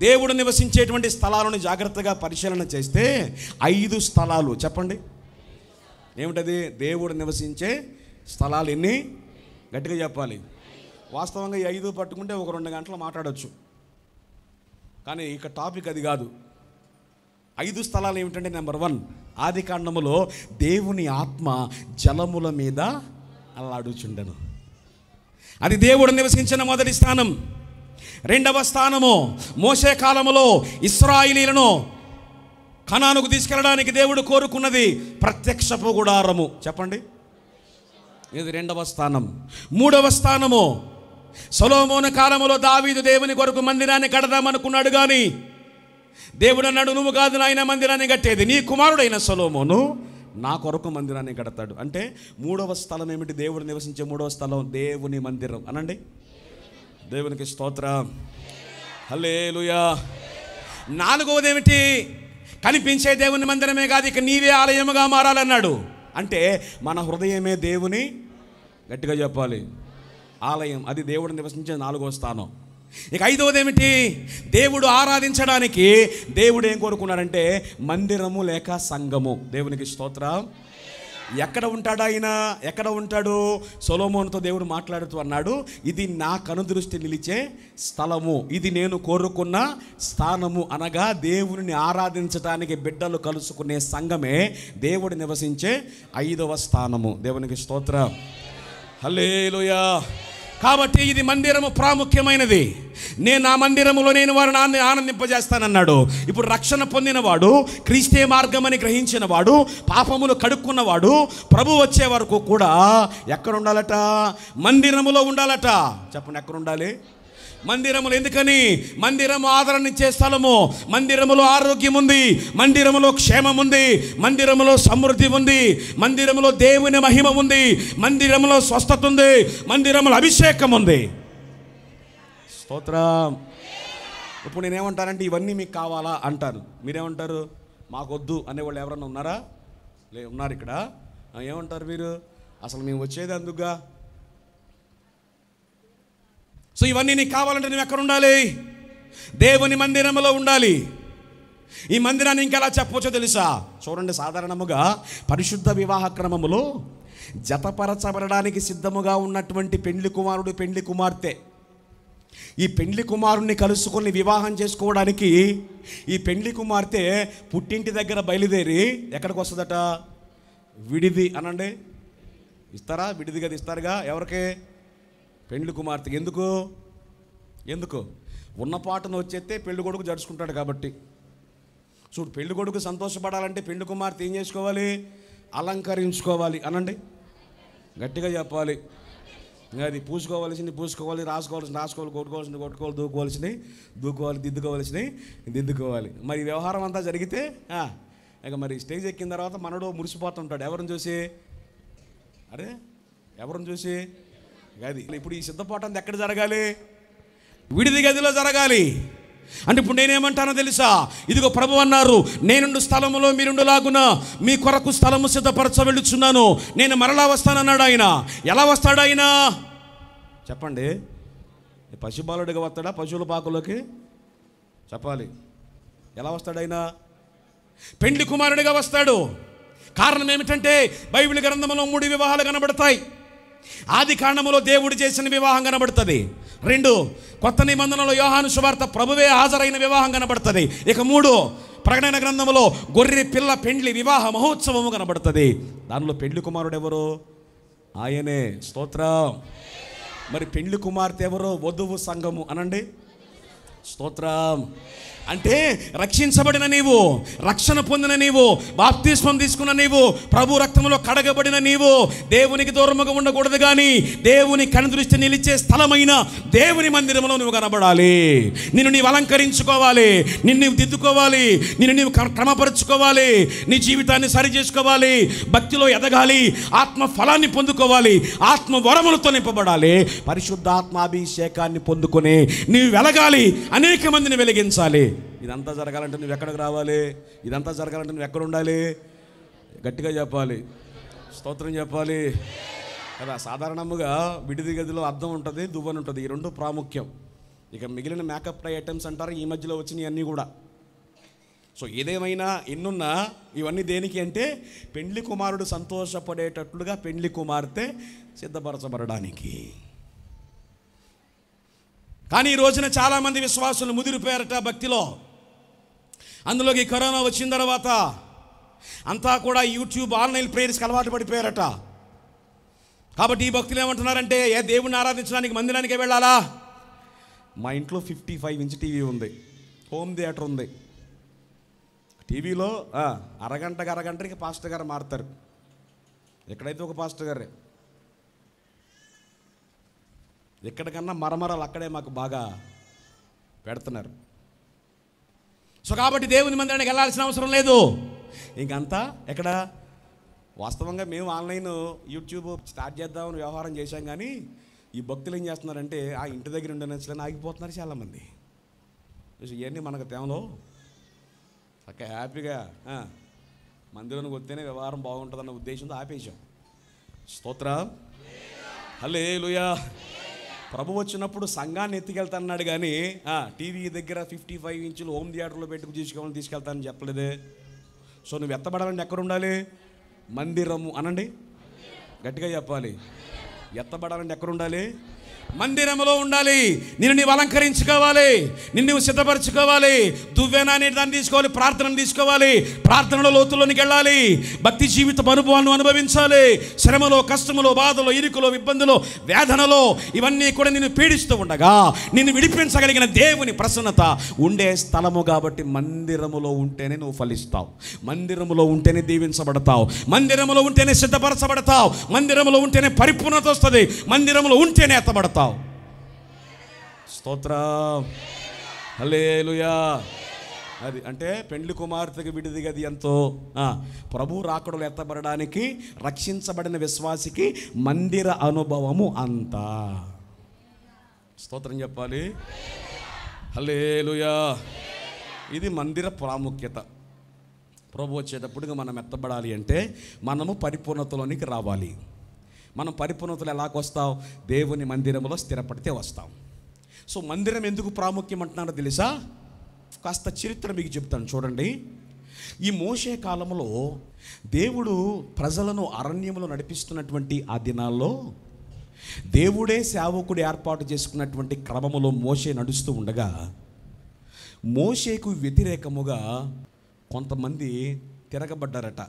దేవుడు నివసించేటువంటి స్థలాలను జాగ్రత్తగా పరిశీలన చేస్తే 5 స్థలాలు. చెప్పండి ఏమిటది? దేవుడు నివసించే స్థలాలు ఎన్ని? గట్టిగా చెప్పాలి. వాస్తవంగా ఈ 5 పట్టుకుంటే ఒక 2 గంటలు మాట్లాడవచ్చు, కానీ ఇక టాపిక్ అది కాదు. 5 స్థలాలు ఏమిటంటే, నెంబర్ 1, ఆదికాండములో దేవుని ఆత్మ జలముల మీద అల్లాడుచుండెను. అది దేవుడు నివసించిన మొదటి స్థానం. రెండవ స్థానము, మోషే కాలములో ఇశ్రాయేలీయులను కనానుకు తీసుకెళ్ళడానికి దేవుడు కోరుకున్నది ప్రత్యక్షపు గుడారము. చెప్పండి, ఇది రెండవ స్థానం. మూడవ స్థానము, సొలొమోను కాలములో దావీదు దేవుని కొరకు మందిరాన్ని కడదామనుకున్నాడు, కానీ దేవుడు అన్నాడు, నువ్వు కాదు నాయన మందిరాన్ని కట్టేది, నీ కుమారుడైన సొలొమోను నా కొరకు మందిరాన్ని కడతాడు. అంటే మూడవ స్థలం ఏమిటి? దేవుడు నివసించే మూడవ స్థలం దేవుని మందిరం అనండి. దేవునికి స్తోత్రం, హల్లెలూయా. నాలుగవది ఏమిటి? కనిపించే దేవుని మందిరమే కాదు, ఇక నీవే ఆలయముగా మారాలన్నాడు. అంటే మన హృదయమే దేవుని, గట్టిగా చెప్పాలి, ఆలయం. అది దేవుడు నివసించే 4వ స్థానం. ఇక 5వది ఏమిటి? దేవుడు ఆరాధించడానికి దేవుడు ఏం కోరుకున్నాడంటే మందిరము లేక సంఘము. దేవునికి స్తోత్రం. ఎక్కడ ఉంటాడు ఆయన? ఎక్కడ ఉంటాడు? సొలొమోనుతో దేవుడు మాట్లాడుతూ అన్నాడు, ఇది నా కనుదృష్టి నిలిచే స్థలము, ఇది నేను కోరుకున్న స్థానము. అనగా దేవుని ఆరాధించడానికి బిడ్డలు కలుసుకునే సంఘమే దేవుడు నివసించే 5వ స్థానము. దేవునికి స్తోత్రం, హల్లెలూయా. కాబట్టి ఇది మందిరము ప్రాముఖ్యమైనది. నేను నా మందిరములో నేను వారిని ఆనందింపజేస్తానన్నాడు. ఇప్పుడు రక్షణ పొందినవాడు, క్రీస్తే మార్గమని గ్రహించిన వాడు, పాపములు కడుక్కున్నవాడు ప్రభు వచ్చే వరకు కూడా ఎక్కడ ఉండాలట? మందిరములో ఉండాలట. చెప్పండి, ఎక్కడ ఉండాలి? మందిరములు. ఎందుకని? మందిరము ఆదరణిచ్చే స్థలము, మందిరములో ఆరోగ్యం ఉంది, మందిరములో క్షేమం ఉంది, మందిరములో సమృద్ధి ఉంది, మందిరములో దేవుని మహిమ ఉంది, మందిరములో స్వస్థత ఉంది, మందిరములో అభిషేకం ఉంది. స్తోత్రం. ఇప్పుడు నేనేమంటానంటే ఇవన్నీ మీకు కావాలా అంటాను. మీరేమంటారు? మాకొద్దు అనేవాళ్ళు ఎవరన్నా ఉన్నారా? ఉన్నారు ఇక్కడ. ఏమంటారు మీరు? అసలు మేము వచ్చేది అందుకుగా. సో ఇవన్నీ నీకు కావాలంటే నువ్వు ఎక్కడ ఉండాలి? దేవుని మందిరంలో ఉండాలి. ఈ మందిరాన్ని ఇంకెలా చెప్పవచ్చో తెలుసా? చూడండి, సాధారణముగా పరిశుద్ధ వివాహ క్రమములో జతపరచబడడానికి సిద్ధముగా ఉన్నటువంటి పెండ్లి కుమారుడు, పెండ్లి కుమార్తె, ఈ పెండ్లి కుమారుణ్ణి కలుసుకొని వివాహం చేసుకోవడానికి ఈ పెండ్లి కుమార్తె పుట్టింటి దగ్గర బయలుదేరి ఎక్కడికి వస్తుందట? విడిది అనండి. ఇస్తారా? విడిది కదా ఇస్తారుగా. ఎవరికి? పెండ్లి కుమార్తెకి. ఎందుకు? ఉన్న పాటను వచ్చేస్తే పెళ్లి కొడుకు జడుచుకుంటాడు కాబట్టి. చూడు, పెళ్లి కొడుకు సంతోషపడాలంటే పెళ్లి కుమార్తె ఏం చేసుకోవాలి? అలంకరించుకోవాలి అనండి. గట్టిగా చెప్పాలి. అది పూసుకోవాల్సింది పూసుకోవాలి, రాసుకోవాలి, కొట్టుకోవాలి, దూకోవాలి, దిద్దుకోవాలి. మరి వ్యవహారం అంతా జరిగితే ఇక మరి స్టేజ్ ఎక్కిన తర్వాత మనడు మురిసిపోతుంటాడు. ఎవరిని చూసి? అరే ఎవరిని చూసి? గది. ఇప్పుడు ఈ సిద్ధపాటు అంతా ఎక్కడ జరగాలి? విడిది గదిలో జరగాలి. అంటే ఇప్పుడు నేనేమంటానో తెలుసా? ఇదిగో ప్రభు అన్నారు, నేనుండు స్థలములో మీరుండులాగున మీ కొరకు స్థలము సిద్ధపరచ వెళ్ళుచున్నాను, నేను మరలా వస్తానన్నాడు ఆయన. ఎలా వస్తాడు ఆయన? చెప్పండి. పశుబాలుడిగా వస్తాడా? పశువుల పాకులోకి చెప్పాలి. ఎలా వస్తాడు ఆయన? పెండ్లి కుమారుడిగా వస్తాడు. కారణం ఏమిటంటే బైబిల్ గ్రంథంలో 3 వివాహాలు కనబడతాయి. ఆది కాండములో దేవుడు చేసిన వివాహం కనబడుతుంది. 2, కొత్త నిబంధనలో యోహాను సువార్త ప్రభువే హాజరైన వివాహం కనబడుతుంది. ఇక 3, ప్రకటన గ్రంథములో గొర్రె పిల్ల పెండ్లి వివాహ మహోత్సవము కనబడుతుంది. దానిలో పెండ్లి కుమారుడు ఎవరు? ఆయనే. స్తోత్రం. మరి పెండ్లి కుమార్తె ఎవరు? వధువు సంఘము అనండి. స్తోత్రం. అంటే రక్షించబడిన నీవు, రక్షణ పొందిన నీవు, బాప్తిస్మం తీసుకున్న నీవు, ప్రభు రక్తంలో కడగబడిన నీవు దేవునికి దూరముగా ఉండకూడదు, కానీ దేవుని కనుదృష్టి నిలిచే స్థలమైన దేవుని మందిరంలో నువ్వు కనబడాలి. నిన్ను నీవు అలంకరించుకోవాలి, నిన్ను నీవు దిద్దుకోవాలి, నిన్ను నీవు క్రమపరుచుకోవాలి, నీ జీవితాన్ని సరి చేసుకోవాలి, భక్తిలో ఎదగాలి, ఆత్మ ఫలాన్ని పొందుకోవాలి, ఆత్మ వరములతో నింపబడాలి, పరిశుద్ధాత్మాభిషేకాన్ని పొందుకొని నీవు వెలగాలి, అనేక మందిని వెలిగించాలి. ఇదంతా జరగాలంటే నువ్వు ఎక్కడికి రావాలి? ఇదంతా జరగాలంటే నువ్వు ఎక్కడ ఉండాలి? గట్టిగా చెప్పాలి, స్తోత్రం చెప్పాలి కదా. సాధారణంగా విడిది గదిలో అద్దం ఉంటుంది, దువ్వని ఉంటుంది, ఈ రెండు ప్రాముఖ్యం. ఇక మిగిలిన మేకప్ ఐటమ్స్ అంటారు ఈ మధ్యలో వచ్చినాయి అన్నీ కూడా. సో ఏదేమైనా ఎన్నున్నా ఇవన్నీ దేనికి అంటే పెండ్లి కుమారుడు సంతోషపడేటట్లుగా పెండ్లి కుమార్తె సిద్ధపరచబడడానికి. కానీ ఈ రోజున చాలామంది విశ్వాసులు ముదిరిపోయారట భక్తిలో. అందులోకి కరోనా వచ్చిన తర్వాత అంతా కూడా యూట్యూబ్ ఆన్లైన్ ప్రేయర్స్కి అలవాటు పడిపోయారట. కాబట్టి ఈ భక్తులు ఏమంటున్నారంటే, ఏ దేవుణ్ణి ఆరాధించడానికి మందిరానికే వెళ్ళాలా? మా ఇంట్లో 55 ఇంచ్ టీవీ ఉంది, హోమ్ థియేటర్ ఉంది. టీవీలో అరగంటకి పాస్టర్ గారు మారుతారు. ఎక్కడైతే ఒక పాస్టర్ గారే, ఎక్కడికన్నా మరమరాలు అక్కడే మాకు బాగా పెడుతున్నారు. సో కాబట్టి దేవుని మందిరానికి వెళ్ళాల్సిన అవసరం లేదు. ఇంకంతా ఎక్కడ? వాస్తవంగా మేము ఆన్లైన్ యూట్యూబ్ స్టార్ట్ చేద్దామని వ్యవహారం చేశాం, కానీ ఈ భక్తులు ఏం చేస్తున్నారంటే ఆ ఇంటి దగ్గర ఉండనచ్చలని ఆగిపోతున్నారు చాలామంది. ఇవన్నీ మనకు తేమలో చక్క హ్యాపీగా మందిరానికి వస్తేనే వ్యవహారం బాగుంటుందన్న ఉద్దేశంతో ఆపేశాం. స్తోత్రం, హల్లెలూయా. ప్రభు వచ్చినప్పుడు సంఘాన్ని ఎత్తుకెళ్తానన్నాడు, కానీ టీవీ దగ్గర 55 ఇంచులు హోమ్ థియేటర్లో పెట్టుకు తీసుకెళ్తానని చెప్పలేదే. సో నువ్వు ఎత్తబడాలంటే ఎక్కడ ఉండాలి? మందిరము అనండి, గట్టిగా చెప్పాలి. ఎత్తబడాలంటే ఎక్కడ ఉండాలి? మందిరములో ఉండాలి. నిన్ను నీవు అలంకరించుకోవాలి, నిన్ను నీవు సిద్ధపరచుకోవాలి, దువ్వెన అనే దాన్ని తీసుకోవాలి, ప్రార్థనను తీసుకోవాలి, ప్రార్థనలో లోతుల్లోనికి వెళ్ళాలి, భక్తి జీవిత అనుభవాలను అనుభవించాలి. శ్రమలో, కష్టములో, బాధలో, ఇరుకులో, ఇబ్బందులో, వేదనలో ఇవన్నీ కూడా నిన్ను పీడిస్తూ ఉండగా నిన్ను విడిపించగలిగిన దేవుని ప్రసన్నత ఉండే స్థలము. కాబట్టి మందిరములో ఉంటేనే నువ్వు ఫలిస్తావు, మందిరములో ఉంటేనే దీవించబడతావు, మందిరములో ఉంటేనే సిద్ధపరచబడతావు, మందిరములో ఉంటేనే పరిపూర్ణత వస్తుంది, మందిరములో ఉంటేనే ఎత్తబడతావు. స్తోత్రం, హల్లెలూయా. అది అంటే పెండ్లి కుమార్తెకి విడిది గది ఎంతో, ప్రభు రాకడలో ఎత్తబడడానికి రక్షించబడిన విశ్వాసికి మందిర అనుభవము అంతా. స్తోత్రం చెప్పాలి, హల్లెలూయా. ఇది మందిర ప్రాముఖ్యత. ప్రభు వచ్చేటప్పుడుగా మనం ఎత్తబడాలి అంటే మనము పరిపూర్ణతలోనికి రావాలి. మనం పరిపూర్ణతలు ఎలాగొస్తాం? దేవుని మందిరంలో స్థిరపడితే వస్తాం. సో మందిరం ఎందుకు ప్రాముఖ్యం అంటున్నారో తెలుసా? కాస్త చరిత్ర మీకు చెప్తాను చూడండి. ఈ మోషే కాలంలో దేవుడు ప్రజలను అరణ్యంలో నడిపిస్తున్నటువంటి ఆ దినాల్లో దేవుడే సేవకుడు ఏర్పాటు చేసుకున్నటువంటి క్రమములో మోషే నడుస్తూ ఉండగా మోషేకు వ్యతిరేకముగా కొంతమంది తిరగబడ్డారట.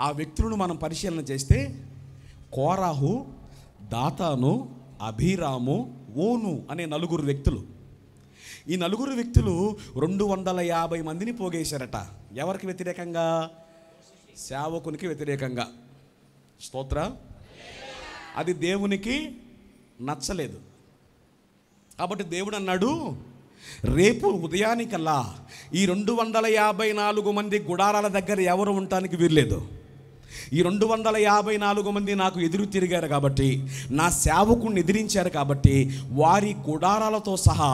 ఆ వ్యక్తులను మనం పరిశీలన చేస్తే కోరాహు, దాతాను, అభిరాము, ఓను అనే 4 వ్యక్తులు. ఈ 4 వ్యక్తులు 250 మందిని పోగేశారట. ఎవరికి వ్యతిరేకంగా? సేవకునికి వ్యతిరేకంగా. స్తోత్ర. అది దేవునికి నచ్చలేదు. కాబట్టి దేవుడు అన్నాడు, రేపు ఉదయానికల్లా ఈ 254 మంది గుడారాల దగ్గర ఎవరు ఉండటానికి వీల్లేదు. ఈ 254 మంది నాకు ఎదురు తిరిగారు కాబట్టి, నా సేవకుని ఎదిరించారు కాబట్టి, వారి గుడారాలతో సహా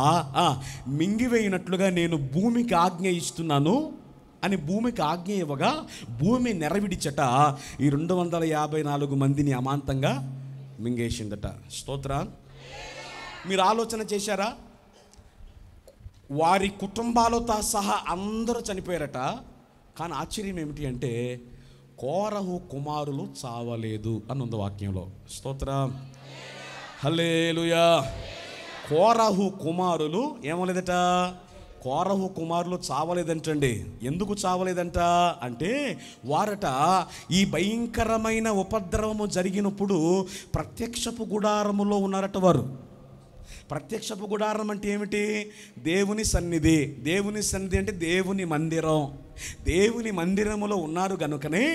మింగివేయినట్లుగా నేను భూమికి ఆజ్ఞ ఇస్తున్నాను అని భూమికి ఆజ్ఞ ఇవ్వగా భూమి నెరవిడిచట ఈ 254 మందిని అమాంతంగా మింగేసిందట. స్తోత్ర. మీరు ఆలోచన చేశారా? వారి కుటుంబాలతో సహా అందరూ చనిపోయారట. కానీ ఆశ్చర్యం ఏమిటి అంటే కోరహు కుమారులు చావలేదు అని ఉంది వాక్యంలో. స్తోత్రం, హల్లెలూయా. కోరహు కుమారులు ఏమలేదట? కోరహు కుమారులు చావలేదంటండి. ఎందుకు చావలేదంట అంటే వారట ఈ భయంకరమైన ఉపద్రవము జరిగినప్పుడు ప్రత్యక్షపు గుడారములో ఉన్నారట. వారు ప్రత్యక్షపు గుడారం అంటే ఏమిటి? దేవుని సన్నిధి. దేవుని సన్నిధి అంటే దేవుని మందిరం. దేవుని మందిరములో ఉన్నారు గనుకనే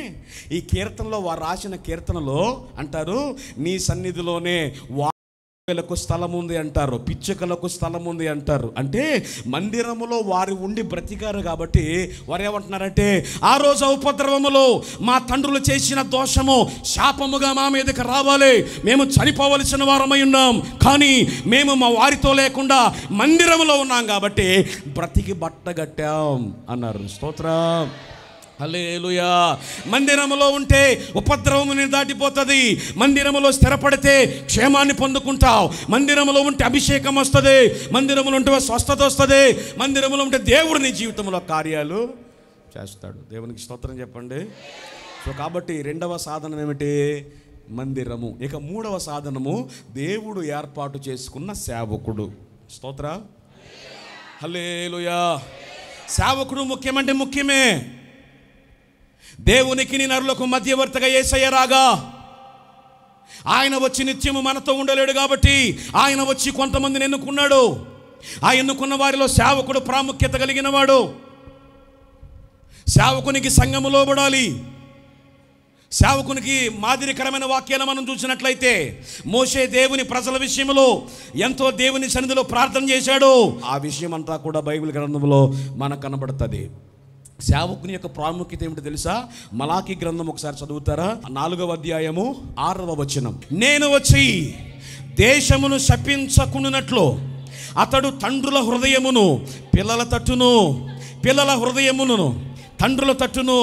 ఈ కీర్తనలో వారు రాసిన కీర్తనలో అంటారు, నీ సన్నిధిలోనే వారికి స్థలం ఉంది అంటారు, పిచ్చుకలకు స్థలం ఉంది అంటారు. అంటే మందిరములో వారు ఉండి బ్రతికారు కాబట్టి వారు ఏమంటున్నారంటే, ఆ రోజు ఉపద్రవములో మా తండ్రులు చేసిన దోషము శాపముగా మా మీదకి రావాలి, మేము చనిపోవలసిన వారమై ఉన్నాం, కానీ మేము మా వారితో లేకుండా మందిరములో ఉన్నాం కాబట్టి బ్రతికి బట్టగట్టాం అన్నారు. స్తోత్రం, హల్లెలూయా. మందిరములో ఉంటే ఉపద్రవముని దాటిపోతుంది, మందిరములో స్థిరపడితే క్షేమాన్ని పొందుకుంటావు, మందిరములో ఉంటే అభిషేకం వస్తుంది, మందిరములో ఉంటే స్వస్థత వస్తుంది, మందిరములో ఉంటే దేవుడు నీ జీవితంలో కార్యాలు చేస్తాడు. దేవునికి స్తోత్రం చెప్పండి. సో కాబట్టి రెండవ సాధనం ఏమిటి? మందిరము. ఇక మూడవ సాధనము దేవుడు ఏర్పాటు చేసుకున్న సేవకుడు. స్తోత్ర, హల్లెలూయా. సేవకుడు ముఖ్యమంటే ముఖ్యమే. దేవునికి నీ నరులకు మధ్యవర్తిగా యేసయ్య రాగా ఆయన వచ్చి నిత్యము మనతో ఉండలేడు కాబట్టి ఆయన వచ్చి కొంతమందిని ఎన్నుకున్నాడు. ఆ ఎన్నుకున్న వారిలో సేవకుడు ప్రాముఖ్యత కలిగిన వాడు. సేవకునికి సంఘము లోబడాలి. సేవకునికి మాదిరికరమైన వాక్యాలను మనం చూసినట్లయితే మోషే దేవుని ప్రజల విషయంలో ఎంతో దేవుని సన్నిధిలో ప్రార్థన చేశాడు. ఆ విషయం అంతా కూడా బైబిల్ గ్రంథంలో మనకు కనబడుతుంది. సేవకుని యొక్క ప్రాముఖ్యత ఏమిటో తెలుసా? మలాకి గ్రంథం ఒకసారి చదువుతారా? 4వ అధ్యాయము 6వ వచనం. నేను వచ్చి దేశమును శపించకున్నట్లు అతడు తండ్రుల హృదయమును పిల్లల తట్టును, పిల్లల హృదయమును తండ్రుల తట్టును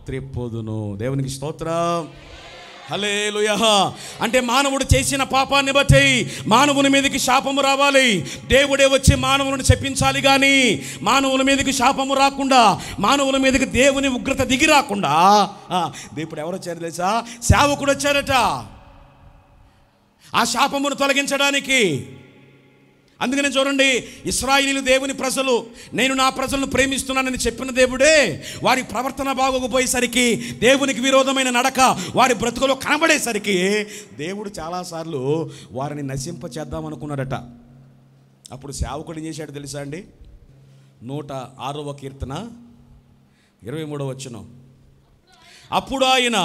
త్రిప్పొదును. దేవునికి స్తోత్రం, హల్లెలూయా. అంటే మానవుడు చేసిన పాపాన్ని బట్టి మానవుని మీదకి శాపము రావాలి. దేవుడే వచ్చి మానవులను శపించాలి, కానీ మానవుల మీదకి శాపము రాకుండా, మానవుల మీదకి దేవుని ఉగ్రత దిగి రాకుండా ఇప్పుడు ఎవరు వచ్చారు తెలుసా? సేవకుడు వచ్చారట ఆ శాపమును తొలగించడానికి. అందుకనే చూడండి, ఇశ్రాయేలీయులు దేవుని ప్రజలు, నేను నా ప్రజలను ప్రేమిస్తున్నానని చెప్పిన దేవుడే వారి ప్రవర్తన బాగోకపోయేసరికి, దేవునికి విరోధమైన నడక వారి బ్రతుకులో కనబడేసరికి దేవుడు చాలాసార్లు వారిని నశింపచేద్దామనుకున్నాడట. అప్పుడు సేవకుడు ఏం చేశాడు తెలుసా అండి? 106వ కీర్తన 23వ వచనం. అప్పుడు ఆయన,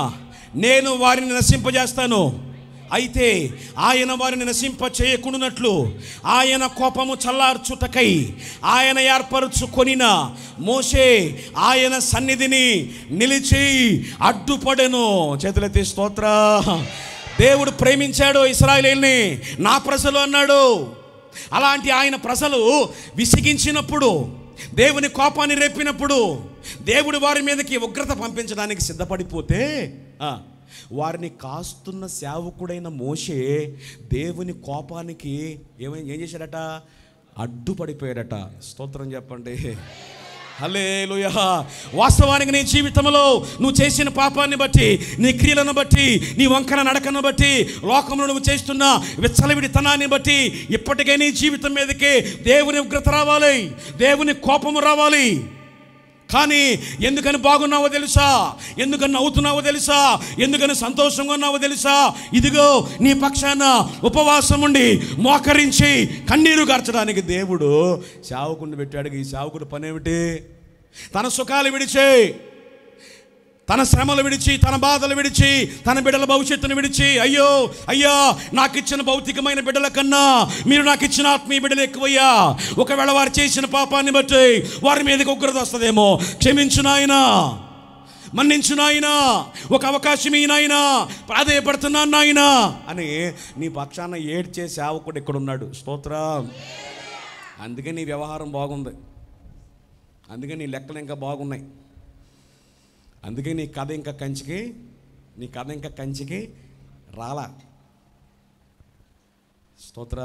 నేను వారిని నశింపజేస్తాను, అయితే ఆయన వారిని నశింప చేయకుండానట్లు ఆయన కోపము చల్లార్చుటకై ఆయన ఏర్పరచుకొనిన మోషే ఆయన సన్నిధిని నిలిచి అడ్డుపడెను. చేతులెత్తి స్తోత్ర. దేవుడు ప్రేమించాడు ఇశ్రాయేలీయుల్ని, నా ప్రజలు అన్నాడు. అలాంటి ఆయన ప్రజలు విసిగించినప్పుడు, దేవుని కోపాన్ని రేపినప్పుడు, దేవుడు వారి మీదకి ఉగ్రత పంపించడానికి సిద్ధపడిపోతే వారిని కాస్తున్న సేవకుడైన మోషే దేవుని కోపానికి ఏం చేశాడట? అడ్డుపడిపోయాడట. స్తోత్రం చెప్పండి, హల్లెలూయా. వాస్తవానికి నీ జీవితంలో నువ్వు చేసిన పాపాన్ని బట్టి, నీ క్రియలను బట్టి, నీ వంకర నడకను బట్టి, లోకంలో నువ్వు చేస్తున్న విచ్చలవిడితనాన్ని బట్టి ఇప్పటికే నీ జీవితం మీదకి దేవుని ఉగ్రత రావాలి, దేవుని కోపము రావాలి. కానీ ఎందుకని బాగున్నావో తెలుసా? ఎందుకని నవ్వుతున్నావో తెలుసా? ఎందుకని సంతోషంగా ఉన్నావో తెలుసా? ఇదిగో నీ పక్షాన ఉపవాసం ఉండి మోకరించి కన్నీరు గార్చడానికి దేవుడు సేవకుడిని పెట్టాడు. ఈ సేవకుడు పని ఏమిటి? తన సుఖాలు విడిచి, తన శ్రమలు విడిచి, తన బాధలు విడిచి, తన బిడ్డల భవిష్యత్తును విడిచి, అయ్యో అయ్యా నాకు ఇచ్చిన భౌతికమైన బిడ్డల కన్నా మీరు నాకు ఇచ్చిన ఆత్మీయ బిడ్డలు ఎక్కువయ్యా, ఒకవేళ వారు చేసిన పాపాన్ని బట్టి వారి మీదకి ఉగ్రత వస్తుందేమో, క్షమించు నాయనా, మన్నించు నాయనా, ఒక అవకాశం ఈ నాయనా, ప్రాధేయపడుతున్నాను నాయనా అని నీ పక్షాన ఏడ్చే సేవకుడు ఇక్కడ ఉన్నాడు. స్తోత్రం. అందుకే నీ వ్యవహారం బాగుంది, అందుకే నీ లెక్కలు ఇంకా బాగున్నాయి, అందుకే నీ కథ ఇంకా కంచికి రాలా. స్తోత్ర.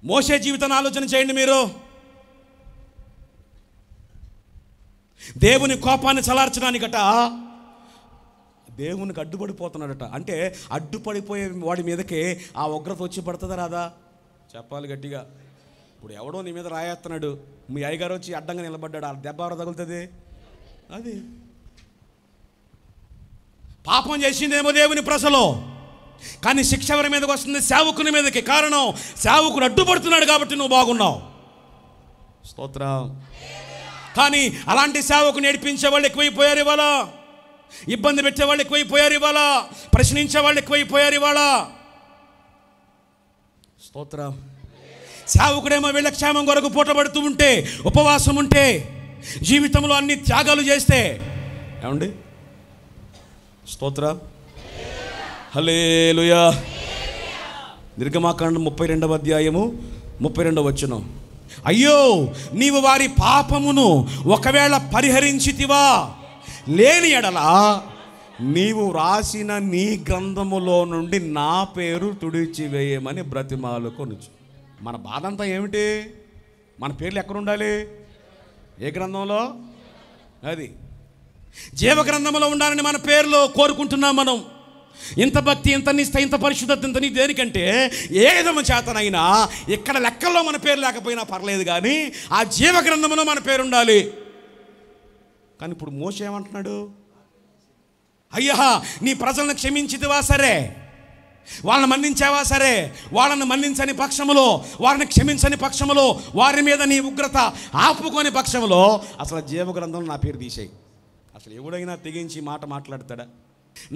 మోషే జీవితాన్ని ఆలోచన చేయండి మీరు. దేవుని కోపాన్ని చలార్చడానికట దేవునికి అడ్డుపడిపోతున్నాడట. అంటే అడ్డుపడిపోయే వాడి మీదకి ఆ ఉగ్రత వచ్చి పడుతుందా రాదా? చెప్పాలి గట్టిగా. ఇప్పుడు ఎవడో నీ మీద రాయేస్తున్నాడు, మీ అయ్యగారు వచ్చి అడ్డంగా నిలబడ్డాడు, ఆ దెబ్బ ఎవరు తగులుతుంది? అది పాపం చేసిందేమో దేవుని ప్రజలు, కానీ శిక్ష ఎవరి మీదకి వస్తుంది? సేవకుని మీదకి. కారణం, సేవకుడు అడ్డుపడుతున్నాడు కాబట్టి నువ్వు బాగున్నావు. స్తోత్రం. కానీ అలాంటి సేవకుని ఏడిపించే వాళ్ళు ఎక్కువైపోయారు ఇవాళ. ఇబ్బంది పెట్టే వాళ్ళు ఎక్కువైపోయారు ఇవాళ. ప్రశ్నించే వాళ్ళు ఎక్కువైపోయారు ఇవాళ. స్తోత్రం. సేవకుడేమో వీళ్ళ క్షేమం కొరకు పూటపడుతూ ఉంటే, ఉపవాసం ఉంటే, జీవితంలో అన్ని త్యాగాలు చేస్తే, ఏమండి? స్తోత్రం. హల్లెలూయా. నిర్గమాకాండం 32వ అధ్యాయము 32వ వచనం. అయ్యో, నీవు వారి పాపమును ఒకవేళ పరిహరించితివా, లేని ఎడల నీవు రాసిన నీ గ్రంథములో నుండి నా పేరు తుడిచివేయమని బ్రతిమాలుకొనుచు. మన బాధ అంతా ఏమిటి? మన పేర్లు ఎక్కడ ఉండాలి? ఏ గ్రంథంలో? అది జీవ గ్రంథంలో ఉండాలని మన పేర్లు కోరుకుంటున్నాం మనం. ఇంత భక్తి, ఇంత నిష్ఠ, ఇంత పరిశుద్ధత, ఇంత నీ దేనికంటే ఏ విధము చేతనైనా ఇక్కడ లెక్కల్లో మన పేరు లేకపోయినా పర్లేదు, కానీ ఆ జీవ గ్రంథంలో మన పేరు ఉండాలి. కానీ ఇప్పుడు మోషే ఏమంటున్నాడు? అయ్యా, నీ ప్రజలను క్షమించితివా సరే, వాళ్ళని మన్నించావా సరే, వాళ్ళని మన్నించని పక్షములో, వారిని క్షమించని పక్షములో, వారి మీద నీ ఉగ్రత ఆపుకొని పక్షములో అసలు జీవ గ్రంథంలో నా పేరు తీసేయి. అసలు ఎవడైనా తెగించి మాట మాట్లాడతాడా?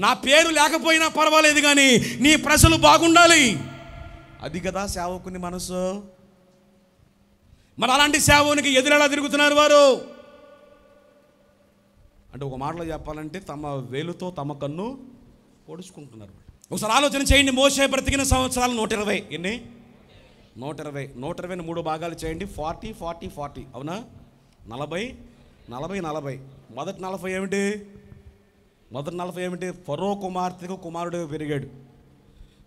నా పేరు లేకపోయినా పర్వాలేదు, కానీ నీ ప్రజలు బాగుండాలి. అది కదా సేవకుని మనసు. మరి అలాంటి సేవకునికి ఎదురెలా తిరుగుతున్నారు వారు? అంటే ఒక మాటలో చెప్పాలంటే తమ వేలుతో తమ కన్ను పొడుచుకుంటున్నారు. ఒకసారి ఆలోచన చేయండి. మోషే బ్రతికిన సంవత్సరాలు 120. ఎన్ని? 120. 120ని 3 భాగాలు చేయండి. 40 40 40. అవునా? 40 40 40. మొదటి 40 ఏమిటి? మొదటి 40 ఏమిటి? ఫరో కుమార్తెకు కుమారుడు పెరిగాడు.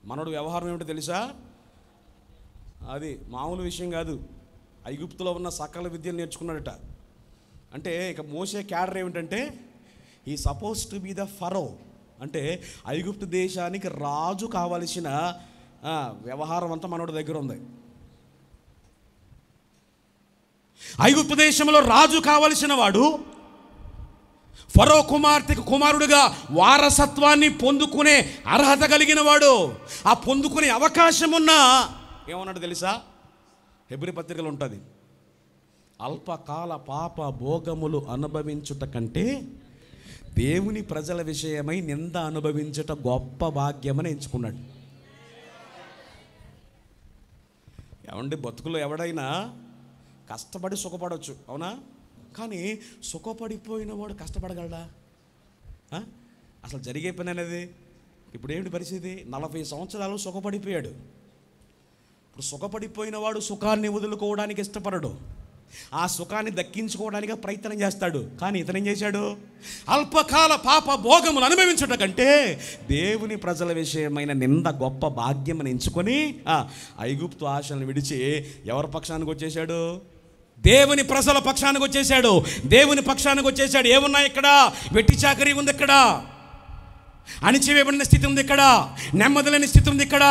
మనోడు వ్యవహారం ఏమిటో తెలుసా? అది మామూలు విషయం కాదు. ఐగుప్తులో ఉన్న సకల విద్యలు నేర్చుకున్నాడట. అంటే ఇక మోసే క్యాడర్ ఏమిటంటే, ఈ సపోజ్ టు బి ద ఫరో. అంటే ఐగుప్తు దేశానికి రాజు కావలసిన వ్యవహారం అంతా మనోడి దగ్గర ఉంది. ఐగుప్తు దేశంలో రాజు కావలసిన వాడు ఫరో కుమార్తెకు కుమారుడుగా వారసత్వాన్ని పొందుకునే అర్హత కలిగిన వాడు. ఆ పొందుకునే అవకాశం ఉన్నా ఏమన్నాడు తెలుసా? హెబ్రీ పత్రికలో ఉంటుంది, అల్పకాల పాప భోగములు అనుభవించుట కంటే దేవుని ప్రజల విషయమై నింద అనుభవించుట గొప్ప భాగ్యమని ఎంచుకున్నాడు. ఏమండి, బతుకులో ఎవడైనా కష్టపడి సుఖపడవచ్చు, అవునా? కానీ సుఖపడిపోయిన వాడు కష్టపడగలడా? అసలు జరిగే పని అనేది. ఇప్పుడు ఏమిటి పరిస్థితి? 40 సంవత్సరాలు సుఖపడిపోయాడు. ఇప్పుడు సుఖపడిపోయిన వాడు సుఖాన్ని వదులుకోవడానికి ఇష్టపడడు, ఆ సుఖాన్ని దక్కించుకోవడానికి ప్రయత్నం చేస్తాడు. కానీ ఇతను ఏం చేశాడు? అల్పకాల పాప భోగములు అనుభవించుట కంటే దేవుని ప్రజల విషయమైన నింద గొప్ప భాగ్యమని ఎంచుకొని ఐగుప్తు ఆశలను విడిచి ఎవరి పక్షానికి వచ్చేశాడు? దేవుని ప్రజల పక్షానికి వచ్చేశాడు. దేవుని పక్షానికి వచ్చేశాడు. ఏమున్నాయి ఇక్కడ? వెట్టి చాకరీ ఉంది ఇక్కడ, అణిచివేయబడిన స్థితి ఉంది ఇక్కడ, నెమ్మది లేని స్థితి ఉంది ఇక్కడ,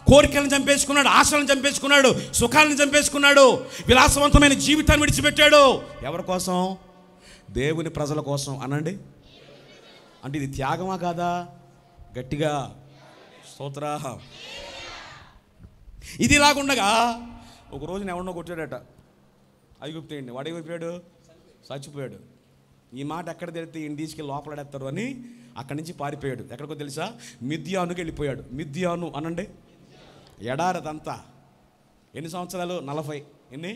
కోరికలను చంపేసుకున్నాడు, ఆశలను చంపేసుకున్నాడు, సుఖాలను చంపేసుకున్నాడు, విలాసవంతమైన జీవితాన్ని విడిచిపెట్టాడు. ఎవరి కోసం? దేవుని ప్రజల కోసం. అనండి, అంటే ఇది త్యాగమా కాదా? గట్టిగా స్తోత్ర. ఇది ఇలాగుండగా ఒక రోజున ఎవరినో కొట్టాడట ఐగుప్తేయండి. వాడు ఏమైపోయాడు? చచ్చిపోయాడు. ఈ మాట ఎక్కడ తెలిస్తే ఈయన తీసుకెళ్ళి లోపలడేస్తారు అని అక్కడి నుంచి పారిపోయాడు. ఎక్కడికో తెలుసా? మిద్యానుకి వెళ్ళిపోయాడు. మిద్యాను అనండి, ఎడారదంతా. ఎన్ని సంవత్సరాలు? 40. ఎన్ని?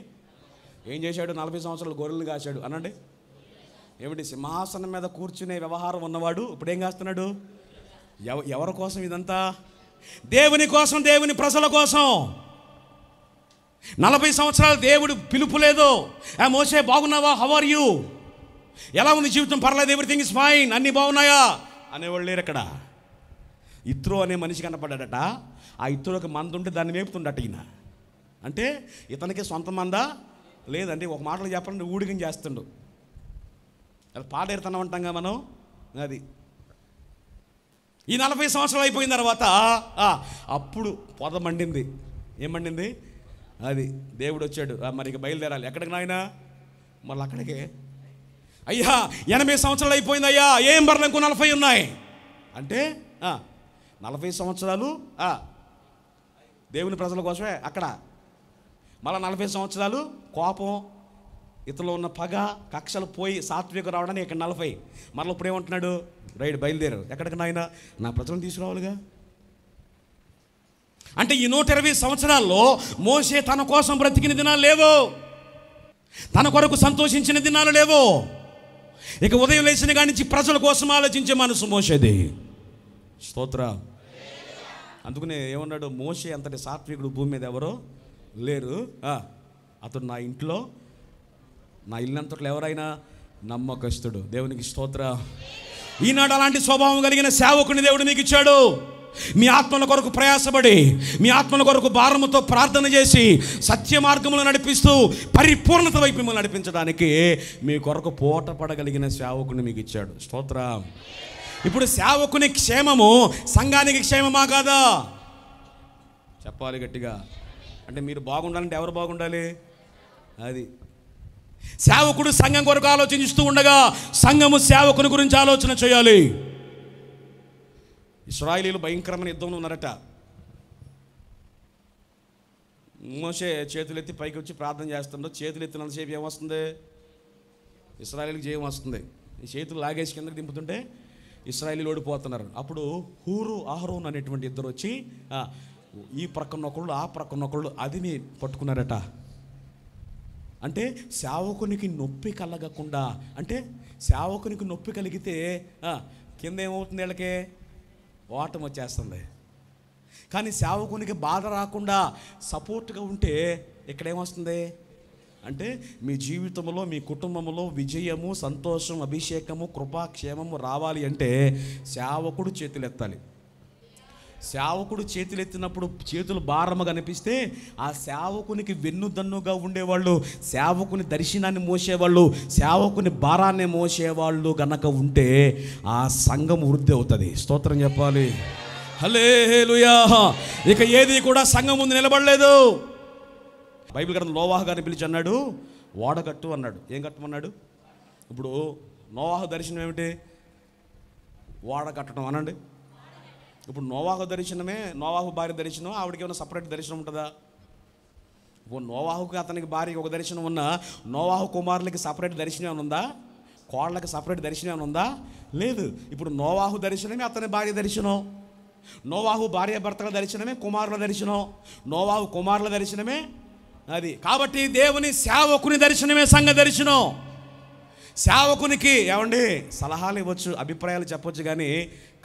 ఏం చేశాడు? 40 సంవత్సరాలు గొర్రెలు కాశాడు. అనండి, ఏమిటి? సింహాసనం మీద కూర్చునే వ్యవహారం ఉన్నవాడు ఇప్పుడు ఏం కాస్తున్నాడు? ఎవరి కోసం ఇదంతా? దేవుని కోసం, దేవుని ప్రజల కోసం. 40 సంవత్సరాలు దేవుడు పిలుపు లేదు. మోసే బాగున్నావా? How are you? ఎలా ఉంది జీవితం? పర్లేదు, ఎవ్రీథింగ్ ఇస్ ఫైన్, అన్నీ బాగున్నాయా అనేవాళ్ళు లేరు అక్కడ. ఇత్రో అనే మనిషి కనపడ్డాడట. ఆ ఇత్రోకి మంద ఉంటే దాన్ని మేపుతుండట ఈయన. అంటే ఇతనికి సొంత మందా లేదండి. ఒక మాటలు చెప్పాలంటే ఊడిగం చేస్తుండు. అది పాడేరుతనం అంటాంగా మనం. అది ఈ 40 సంవత్సరాలు అయిపోయిన తర్వాత అప్పుడు పొద మండింది. ఏం మండింది? అది దేవుడు వచ్చాడు. మరి ఇక బయలుదేరాలి. ఎక్కడికి నాయనా? మళ్ళీ అక్కడికే. అయ్యా 80 సంవత్సరాలు అయిపోయింది అయ్యా, ఏం బర్రెలకు 40 ఉన్నాయి అంటే 40 సంవత్సరాలు దేవుని ప్రజల కోసమే అక్కడ, మళ్ళీ 40 సంవత్సరాలు కోపం, ఇతరులో ఉన్న పగ కక్షలు పోయి సాత్విక రావడానికి ఇక్కడ 40. మళ్ళీ ఇప్పుడు ఏమంటున్నాడు? రైట్, బయలుదేరారు. ఎక్కడికి నాయన? నా ప్రజలను తీసుకురావాలిగా. అంటే ఈ 120 సంవత్సరాల్లో మోషే తన కోసం బ్రతికిన దినాలు లేవు, తన కొరకు సంతోషించిన దినాలు లేవు. ఇక ఉదయం లేచిన కాడి నుంచి ప్రజల కోసం ఆలోచించే మనసు మోషేది. స్తోత్ర. అందుకనే ఏమన్నాడు? మోషే అంతటి సాత్వికుడు భూమి మీద ఎవరో లేరు. అతడు నా ఇంట్లో, నా ఇల్లంతట్లో ఎవరైనా నమ్మకస్తుడు. దేవునికి స్తోత్ర. ఈనాడు అలాంటి స్వభావం కలిగిన సేవకుని దేవుడు మీకు ఇచ్చాడు. మీ ఆత్మల కొరకు ప్రయాసపడి, మీ ఆత్మల కొరకు భారముతో ప్రార్థన చేసి, సత్య మార్గములు నడిపిస్తూ పరిపూర్ణత వైపు మిమ్మల్ని నడిపించడానికి మీ కొరకు పోట పడగలిగిన సేవకుని మీకు ఇచ్చాడు. స్తోత్ర. ఇప్పుడు సేవకుని క్షేమము సంఘానికి క్షేమమా కాదా? చెప్పాలి గట్టిగా. అంటే మీరు బాగుండాలంటే ఎవరు బాగుండాలి? అది సేవకుడు సంఘం కొరకు ఆలోచిస్తూ ఉండగా సంఘము సేవకుని గురించి ఆలోచన చేయాలి. ఇశ్రాయేలీయులు భయంకరమైన యుద్ధంలో ఉన్నారట. మోషే చేతులెత్తి పైకి వచ్చి ప్రార్థన చేస్తుండో, చేతులు ఎత్తినంతసేపు ఏమొస్తుంది? ఇశ్రాయేలీకి జయం వస్తుంది. ఈ చేతులు లాగేసి కిందకి దింపుతుంటే ఇశ్రాయేలీలు ఓడిపోతున్నారు. అప్పుడు హూరు అహరోన్ అనేటువంటి ఇద్దరు వచ్చి ఈ ప్రక్కన ఒకళ్ళు ఆ ప్రక్కన ఒకళ్ళు అదిని పట్టుకున్నారట. అంటే సేవకునికి నొప్పి కలగకుండా, అంటే సేవకునికి నొప్పి కలిగితే కింద ఏమవుతుంది? వీళ్ళకి ఓటం వచ్చేస్తుంది. కానీ సేవకునికి బాధ రాకుండా సపోర్ట్గా ఉంటే ఇక్కడేమొస్తుంది? అంటే మీ జీవితంలో, మీ కుటుంబంలో విజయము, సంతోషం, అభిషేకము, కృపాక్షేమము రావాలి అంటే సేవకుడు చేతులెత్తాలి. సేవకుడు చేతులెత్తినప్పుడు చేతులు భారముగా అనిపిస్తే ఆ సేవకునికి వెన్నుదన్నుగా ఉండేవాళ్ళు, సేవకుని దర్శనాన్ని మోసేవాళ్ళు, సేవకుని భారాన్ని మోసేవాళ్ళు గనక ఉంటే ఆ సంఘం వృద్ధి అవుతుంది. స్తోత్రం చెప్పాలి. హల్లెలూయా. ఇక ఏది కూడా సంఘం ముందు నిలబడలేదు. బైబిల్ గ్రంథం నోవాహు గారిని పిలిచి అన్నాడు, ఓడ కట్టు అన్నాడు. ఏం కట్టమన్నాడు? ఇప్పుడు నోవాహు దర్శనం ఏమిటి? ఓడ కట్టడం అనండి. ఇప్పుడు నోవాహు దర్శనమే, నోవాహు భార్య దర్శనం, ఆవిడకి ఏమైనా సపరేట్ దర్శనం ఉంటుందా? ఇప్పుడు నోవాహుకి అతనికి భార్యకి ఒక దర్శనం ఉన్నా నోవాహు కుమారులకి సపరేట్ దర్శనం ఏమైనా ఉందా? కోళ్ళకి సపరేట్ దర్శనం ఏమైనా ఉందా? లేదు. ఇప్పుడు నోవాహు దర్శనమే అతని భార్య దర్శనం, నోవాహు భార్య భర్తల దర్శనమే కుమారుల దర్శనం, నోవాహు కుమారుల దర్శనమే అది. కాబట్టి దేవుని సేవకుని దర్శనమే సంఘ దర్శనం. సేవకునికి ఏమండి సలహాలు ఇవ్వచ్చు, అభిప్రాయాలు చెప్పొచ్చు, కానీ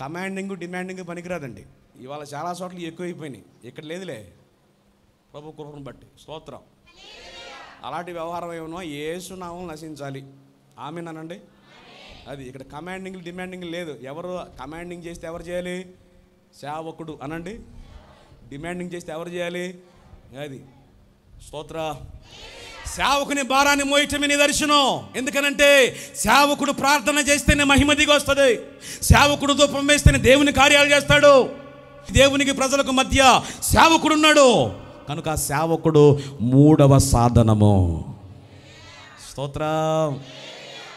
కమాండింగ్ డిమాండింగ్ పనికిరాదండి. ఇవాళ చాలా చోట్ల ఎక్కువైపోయినాయి, ఇక్కడ లేదులే ప్రభు కృపను బట్టి. స్తోత్రం. అలాంటి వ్యవహారం ఏమో యేసు నామం నశించాలి. ఆమేనండి. అది ఇక్కడ కమాండింగ్ డిమాండింగ్ లేదు. ఎవరు కమాండింగ్ చేస్తే ఎవరు చేయాలి? సేవకుడు అనండి. డిమాండింగ్ చేస్తే ఎవరు చేయాలి? అది. స్తోత్ర. సేవకుని భారాన్ని మోయటమే నీ దర్శనం. ఎందుకనంటే సేవకుడు ప్రార్థన చేస్తేనే మహిమ దిగి వస్తుంది. సేవకుడు ధూపం వేస్తేనే దేవుని కార్యాలు చేస్తాడు. దేవునికి ప్రజలకు మధ్య సేవకుడు ఉన్నాడు కనుక ఆ సేవకుడు 3వ సాధనము. స్తోత్రం.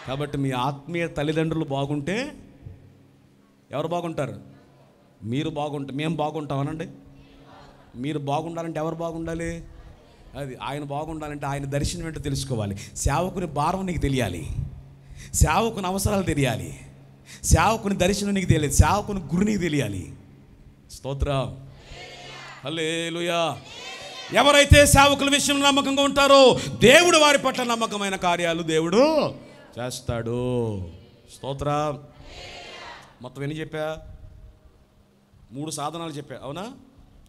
కాబట్టి మీ ఆత్మీయ తల్లిదండ్రులు బాగుంటే ఎవరు బాగుంటారు? మీరు బాగుంటారు. మేము బాగుంటాం అనండి. మీరు బాగుండాలంటే ఎవరు బాగుండాలి? అది ఆయన బాగుండాలంటే ఆయన దర్శనం ఏంటో తెలుసుకోవాలి. సేవకుని భారం నీకు తెలియాలి, సేవకుని అవసరాలు తెలియాలి, సేవకుని దర్శనం నీకు తెలియాలి, సేవకుని గురు నీకు తెలియాలి. స్తోత్రం. హల్లెలూయా. ఎవరైతే సేవకుల విషయంలో నమ్మకంగా ఉంటారో దేవుడు వారి పట్ల నమ్మకమైన కార్యాలు దేవుడు చేస్తాడు. స్తోత్రం. మొత్తం ఎన్ని చెప్పా? 3 సాధనాలు చెప్పా, అవునా?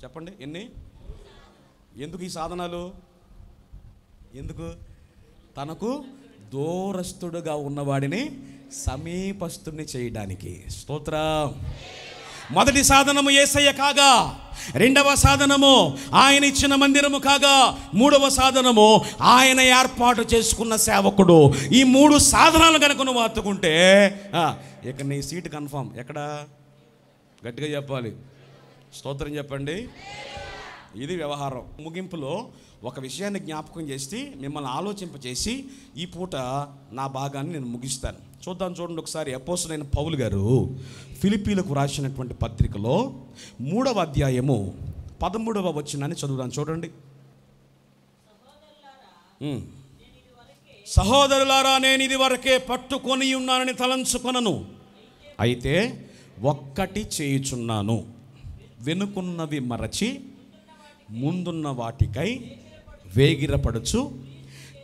చెప్పండి ఎన్ని? ఎందుకు ఈ సాధనాలు? ఎందుకు? తనకు దూరస్తుడుగా ఉన్నవాడిని సమీపస్తుడిని చేయడానికి. స్తోత్రం. మొదటి సాధనము యేసయ్య కాగా, 2వ సాధనము ఆయన ఇచ్చిన మందిరము కాగా, 3వ సాధనము ఆయన ఏర్పాటు చేసుకున్న సేవకుడు. ఈ 3 సాధనాలు కనుక నువ్వు అత్తుకుంటే ఇక నీ సీటు కన్ఫామ్. ఎక్కడ? గట్టిగా చెప్పాలి. స్తోత్రం చెప్పండి. ఇది వ్యవహారం. ముగింపులో ఒక విషయాన్ని జ్ఞాపకం చేసి మిమ్మల్ని ఆలోచింపచేసి ఈ పూట నా భాగాన్ని నేను ముగిస్తాను. చూడండి ఒకసారి. అపోస్తలుడైన పౌలు గారు ఫిలిప్పీలకు రాసినటువంటి పత్రికలో 3వ అధ్యాయము 13వ వచనాన్ని చదువుదాం. చూడండి. సహోదరులారా, నేను ఇది వరకే పట్టుకొని ఉన్నానని తలంచుకొనను, అయితే ఒక్కటి చేయుచున్నాను, వెనుకున్నవి మరచి ముందున్న వాటికై వేగిరపడుచు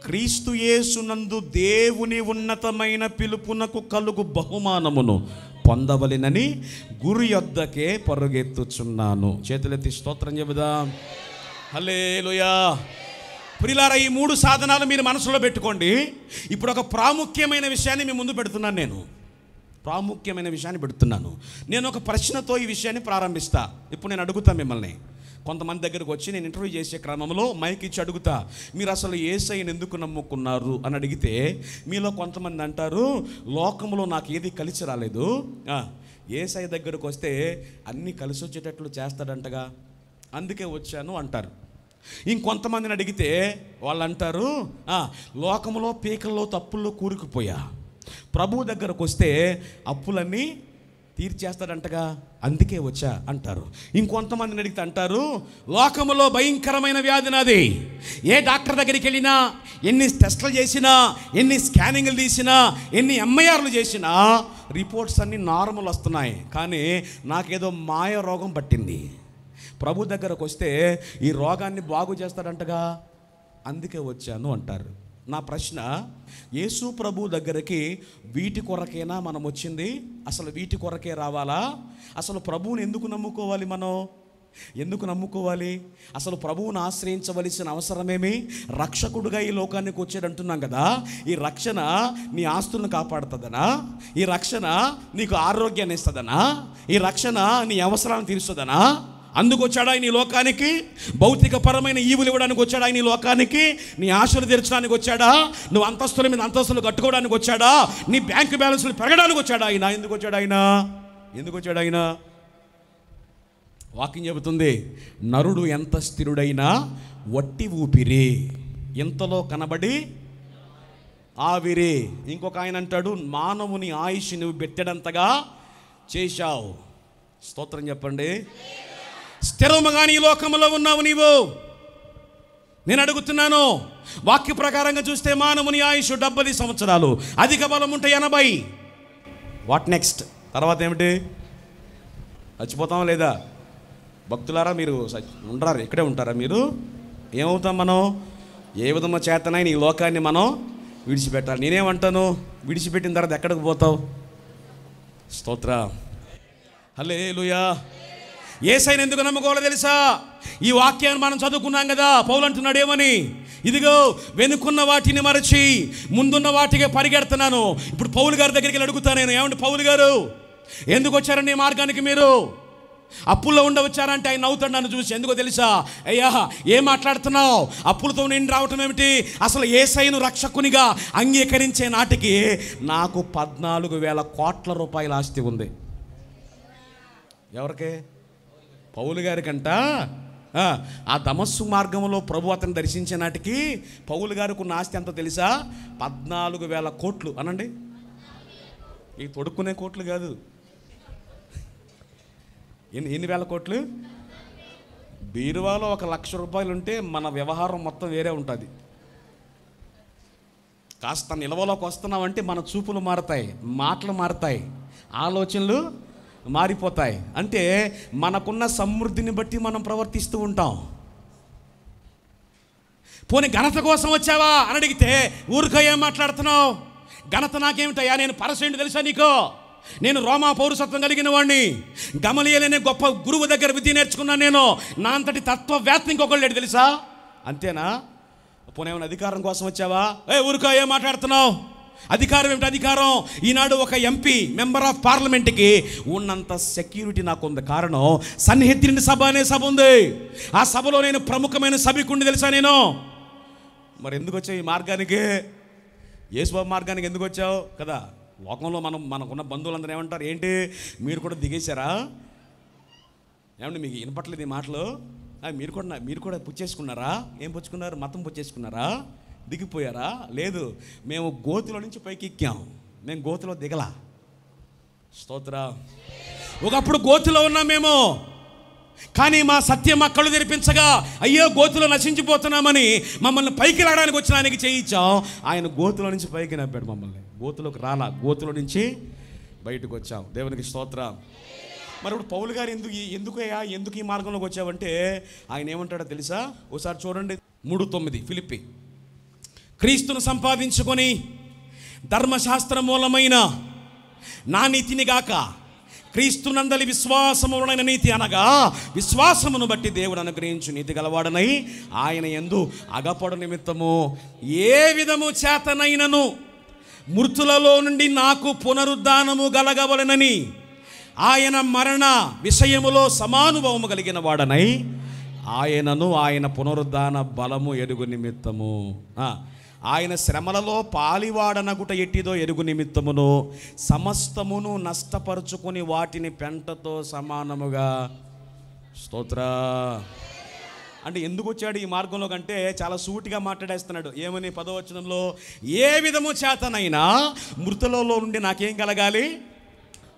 క్రీస్తు యేసునందు దేవుని ఉన్నతమైన పిలుపునకు కలుగు బహుమానమును పొందవలెనని గురి యొద్దకే పరుగెత్తుచున్నాను. చేతులెత్తి స్తోత్రం చెబుదాం. హల్లెలూయా. ప్రియులారా, ఈ 3 సాధనాలు మీరు మనసులో పెట్టుకోండి. ఇప్పుడు ఒక ప్రాముఖ్యమైన విషయాన్ని మీ ముందు పెడుతున్నాను. ప్రాముఖ్యమైన విషయాన్ని పెడుతున్నాను. నేను ఒక ప్రశ్నతో ఈ విషయాన్ని ప్రారంభిస్తా. ఇప్పుడు నేను అడుగుతా మిమ్మల్ని. కొంతమంది దగ్గరకు వచ్చి నేను ఇంటర్వ్యూ చేసే క్రమంలో మైక్ ఇచ్చి అడుగుతా, మీరు అసలు యేసయ్యను ఎందుకు నమ్ముకున్నారు అని అడిగితే మీలో కొంతమంది అంటారు, లోకంలో నాకు ఏది కలిసి రాలేదు, యేసయ్య దగ్గరకు వస్తే అన్నీ కలిసి వచ్చేటట్లు చేస్తాడంటగా, అందుకే వచ్చాను అంటారు. ఇంకొంతమందిని అడిగితే వాళ్ళు అంటారు, లోకంలో పీకల్లో తప్పుల్లో కూరుకుపోయా, ప్రభువు దగ్గరకు వస్తే అప్పులన్నీ తీర్చేస్తాడంటగా, అందుకే వచ్చా అంటారు. ఇంకొంతమందిని అడిగితే అంటారు, లోకములో భయంకరమైన వ్యాధి నాది, ఏ డాక్టర్ దగ్గరికి వెళ్ళినా, ఎన్ని టెస్టులు చేసినా, ఎన్ని స్కానింగ్లు తీసినా, ఎన్ని ఎంఐఆర్లు చేసినా రిపోర్ట్స్ అన్నీ నార్మల్ వస్తున్నాయి, కానీ నాకేదో మాయ రోగం పట్టింది, ప్రభు దగ్గరకు వస్తే ఈ రోగాన్ని బాగు చేస్తాడంటగా, అందుకే వచ్చాను అంటారు. నా ప్రశ్న, యేసు ప్రభు దగ్గరికి వీటి కొరకేనా మనం వచ్చింది? అసలు వీటి కొరకే రావాలా? అసలు ప్రభువుని ఎందుకు నమ్ముకోవాలి? మనం ఎందుకు నమ్ముకోవాలి? అసలు ప్రభువుని ఆశ్రయించవలసిన అవసరమేమి? రక్షకుడుగా ఈ లోకానికి వచ్చాడు అంటున్నాం కదా. ఈ రక్షణ నీ ఆస్తులను కాపాడుతుందనా? ఈ రక్షణ నీకు ఆరోగ్యాన్ని ఇస్తుందనా? ఈ రక్షణ నీ అవసరాలను తీరుస్తుందనా? అందుకు వచ్చాడు ఆయన ఈ లోకానికి? భౌతిక పరమైన ఈవులు ఇవ్వడానికి వచ్చాడు ఆయన ఈ లోకానికి? నీ ఆశలు తీర్చడానికి వచ్చాడా? నువ్వు అంతస్తుల మీద అంతస్తులు కట్టుకోవడానికి వచ్చాడా? నీ బ్యాంకు బ్యాలెన్స్లు పెరగడానికి వచ్చాడా ఆయన? ఎందుకు వచ్చాడు ఆయన? ఎందుకు వచ్చాడు ఆయన? వాక్యం చెబుతుంది, నరుడు ఎంత స్థిరుడైనా వట్టి ఊపిరి, ఇంతలో కనబడి ఆవిరి. ఇంకొక ఆయన అంటాడు, మానవుని ఆయుష్ నువ్వు పెట్టడంతగా చేశావు. స్తోత్రం చెప్పండి. స్థిరముగా నీ లోకంలో ఉన్నావు నీవు. నేను అడుగుతున్నాను, వాక్య ప్రకారంగా చూస్తే మానవుని ఆయుష్ 70 సంవత్సరాలు, అధిక బలం ఉంటే 80. What next? తర్వాత ఏమిటి? చచ్చిపోతాం లేదా? భక్తులారా, మీరు ఉంటారు, ఇక్కడే ఉంటారా మీరు? ఏమవుతాం మనం? ఏ విధంగా చేతనైనా ఈ లోకాన్ని మనం విడిచిపెట్టాలి. నేనేమంటాను, విడిచిపెట్టిన తర్వాత ఎక్కడికి పోతావు? స్తోత్ర. హల్లెలూయా. యేసయ్యను ఎందుకు నమ్ముకోవాలో తెలుసా? ఈ వాక్యాన్ని మనం చదువుకున్నాం కదా. పౌలు అంటున్నాడు ఏమని? ఇదిగో వెనుకున్న వాటిని మరచి ముందున్న వాటికి పరిగెడుతున్నాను. ఇప్పుడు పౌలు గారి దగ్గరికి వెళ్ళి అడుగుతాను నేను, ఏమంటే పౌలు గారు ఎందుకు వచ్చారండి ఈ మార్గానికి? మీరు అప్పుల్లో ఉండవచ్చారంటే ఆయన నవ్వుతాడు నన్ను చూసి. ఎందుకో తెలుసా? అయ్యా, ఏం మాట్లాడుతున్నావు? అప్పులతో నేను రావటం ఏమిటి? అసలు యేసయ్యను రక్షకునిగా అంగీకరించే నాటికి నాకు 14,000 కోట్ల రూపాయల ఆస్తి ఉంది. ఎవరికే? పౌలు గారికంట. ఆ దమస్సు మార్గంలో ప్రభు అతను దర్శించే నాటికి పౌలు గారికి ఉన్న ఆస్తి ఎంతో తెలుసా? 14,000 కోట్లు. అనండి, ఈ తొడుక్కునే కోట్లు కాదు. ఎన్ని వేల కోట్లు? బీరువాలో 1,00,000 రూపాయలు ఉంటే మన వ్యవహారం మొత్తం వేరే ఉంటుంది. కాస్త నిల్వలోకి వస్తున్నామంటే మన చూపులు మారుతాయి, మాటలు మారుతాయి, ఆలోచనలు మారిపోతాయి. అంటే మనకున్న సమృద్ధిని బట్టి మనం ప్రవర్తిస్తూ ఉంటాం. పోనీ ఘనత కోసం వచ్చావా అని అడిగితే ఊరికో ఏం మాట్లాడుతున్నావు? ఘనత నాకేమిటయ్యా? నేను పరసేయుడు తెలుసా నీకు? నేను రోమా పౌరసత్వం కలిగిన వాడిని, గమలీయలనే గొప్ప గురువు దగ్గర విద్య నేర్చుకున్నాను నేను. నా అంతటి తత్వవేత్త ఇంకొకళ్ళు లేడు తెలుసా? అంతేనా? పోనీ ఏమైనా అధికారం కోసం వచ్చావా? ఊరికో ఏం మాట్లాడుతున్నావు? అధికారం ఏమిటి? అధికారం ఈనాడు ఒక ఎంపీ, మెంబర్ ఆఫ్ పార్లమెంట్కి ఉన్నంత సెక్యూరిటీ నాకు ఉంది. కారణం, సన్నిహితుని సభ అనే సభ ఉంది. ఆ సభలో నేను ప్రముఖమైన సభ్యుడిని తెలుసా నేను. మరి ఎందుకు వచ్చావు ఈ మార్గానికి? యేసుబాబు మార్గానికి ఎందుకు వచ్చావు కదా? లోకంలో మనకున్న బంధువులందరూ ఏమంటారు? ఏంటి మీరు కూడా దిగేశారా? ఏమంటే మీకు వినపట్లేదు ఈ మాటలు? మీరు కూడా పుచ్చేసుకున్నారా? ఏం పుచ్చుకున్నారు? మతం పుచ్చేసుకున్నారా? దిగిపోయారా? లేదు, మేము గోతిలో నుంచి పైకి ఎక్కాం, మేము గోతిలో దిగలా. స్తోత్ర. ఒకప్పుడు గోతిలో ఉన్నామేమో, కానీ మా సత్యం మా కళ్ళు తెరిపించగా అయ్యో గోతిలో నశించిపోతున్నామని మమ్మల్ని పైకి రావడానికి వచ్చిన ఆయనకి చేయించాం. ఆయన గోతిలో నుంచి పైకి నప్పాడు మమ్మల్ని. గోతిలోకి రాలా, గోతిలో నుంచి బయటకు వచ్చాం. దేవునికి స్తోత్ర. మరి ఇప్పుడు పౌలు గారు ఎందుకు ఈ మార్గంలోకి వచ్చావంటే ఆయన ఏమంటాడో తెలుసా? ఒకసారి చూడండి 3:9 ఫిలిప్పి. క్రీస్తును సంపాదించుకొని ధర్మశాస్త్ర మూలమైన నా నీతిని గాక క్రీస్తునందలి విశ్వాసములైన నీతి అనగా విశ్వాసమును బట్టి దేవుడు అనుగ్రహించు నీతి గలవాడనై ఆయన యందు అగపడు నిమిత్తము ఏ విధము చేతనైనను మృతులలో నుండి నాకు పునరుద్ధానము గలగవలెనని ఆయన మరణ విషయములో సమానుభవము కలిగిన వాడనై ఆయనను ఆయన పునరుద్ధాన బలము ఎరుగు నిమిత్తము ఆయన శ్రమలలో పాలివాడనగుట ఎట్టిదో ఎరుగు నిమిత్తమును సమస్తమును నష్టపరుచుకొని వాటిని పెంటతో సమానముగా. స్తోత్ర. అంటే ఎందుకు వచ్చాడు ఈ మార్గంలో కంటే చాలా సూటిగా మాట్లాడేస్తున్నాడు. ఏమని 10వ వచనంలో, ఏ విధము చేతనైనా మృతులలో నుండి నాకేం కలగాలి?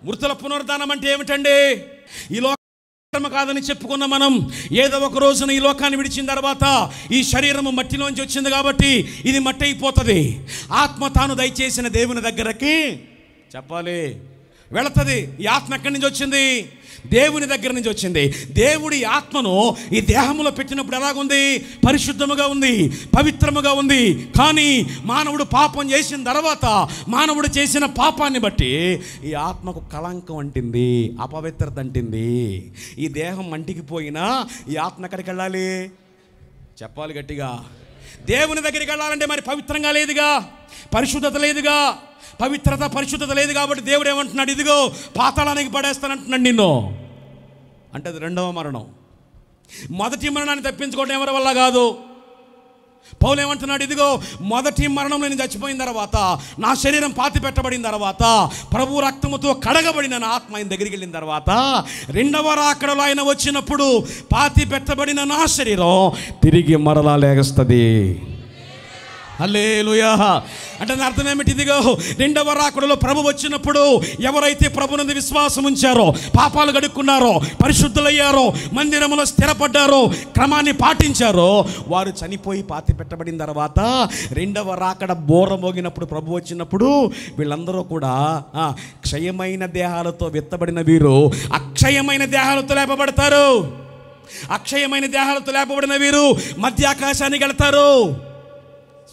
మృతుల పునరుద్ధానం అంటే ఏమిటండి? ఈ లోకం కాదని చెప్పుకున్న మనం ఏదో ఒక రోజున ఈ లోకాన్ని విడిచిన తర్వాత ఈ శరీరము మట్టిలోంచి వచ్చింది కాబట్టి ఇది మట్టి అయిపోతుంది. ఆత్మ తాను దయచేసిన దేవుని దగ్గరకి చెప్పాలి, వెళుతుంది. ఈ ఆత్మ ఎక్కడి నుంచి వచ్చింది? దేవుని దగ్గర నుంచి వచ్చింది. దేవుడి ఆత్మను ఈ దేహంలో పెట్టినప్పుడు ఎలాగుంది? పరిశుద్ధముగా ఉంది, పవిత్రముగా ఉంది. కానీ మానవుడు పాపం చేసిన తర్వాత మానవుడు చేసిన పాపాన్ని బట్టి ఈ ఆత్మకు కళంకం అంటింది, అపవిత్రత అంటింది. ఈ దేహం అంటికి పోయినా ఈ ఆత్మ ఎక్కడికి వెళ్ళాలి? చెప్పాలి గట్టిగా. దేవుని దగ్గరికి వెళ్ళాలంటే మరి పవిత్రంగా లేదుగా, పరిశుద్ధత లేదుగా. పరిశుద్ధత లేదు కాబట్టి దేవుడు ఏమంటున్నాడు? ఇదిగో పాతాళానికి పడేస్తానంటున్నాడు నిన్ను. అంటే అది రెండవ మరణం. మొదటి మరణాన్ని తప్పించుకోవడం ఎవరి వల్ల కాదు. పౌలు ఏమంటున్నాడు? ఇదిగో మొదటి మరణంలో నేను చచ్చిపోయిన తర్వాత, నా శరీరం పాతి పెట్టబడిన తర్వాత, ప్రభు రక్తముతో కడగబడిన నా ఆత్మ ఆయన దగ్గరికి వెళ్ళిన తర్వాత, రెండవ రాకడలో ఆయన వచ్చినప్పుడు పాతి పెట్టబడిన నా శరీరం తిరిగి మరలా లేగస్తుంది. హల్లెలూయా. అంటే దాని అర్థం ఏమిటి? ఇదిగో రెండవ రాకడలో ప్రభు వచ్చినప్పుడు ఎవరైతే ప్రభునందు విశ్వాసం ఉంచారో, పాపాలు గడుక్కున్నారో, పరిశుద్ధులయ్యారో, మందిరంలో స్థిరపడ్డారో, క్రమాన్ని పాటించారో, వారు చనిపోయి పాతి పెట్టబడిన తర్వాత రెండవ రాకడ బోర మోగినప్పుడు ప్రభు వచ్చినప్పుడు వీళ్ళందరూ కూడా క్షయమైన దేహాలతో విత్తబడిన వీరు అక్షయమైన దేహాలతో లేపబడతారు. అక్షయమైన దేహాలతో లేపబడిన వీరు మధ్యాకాశానికి వెళ్తారు.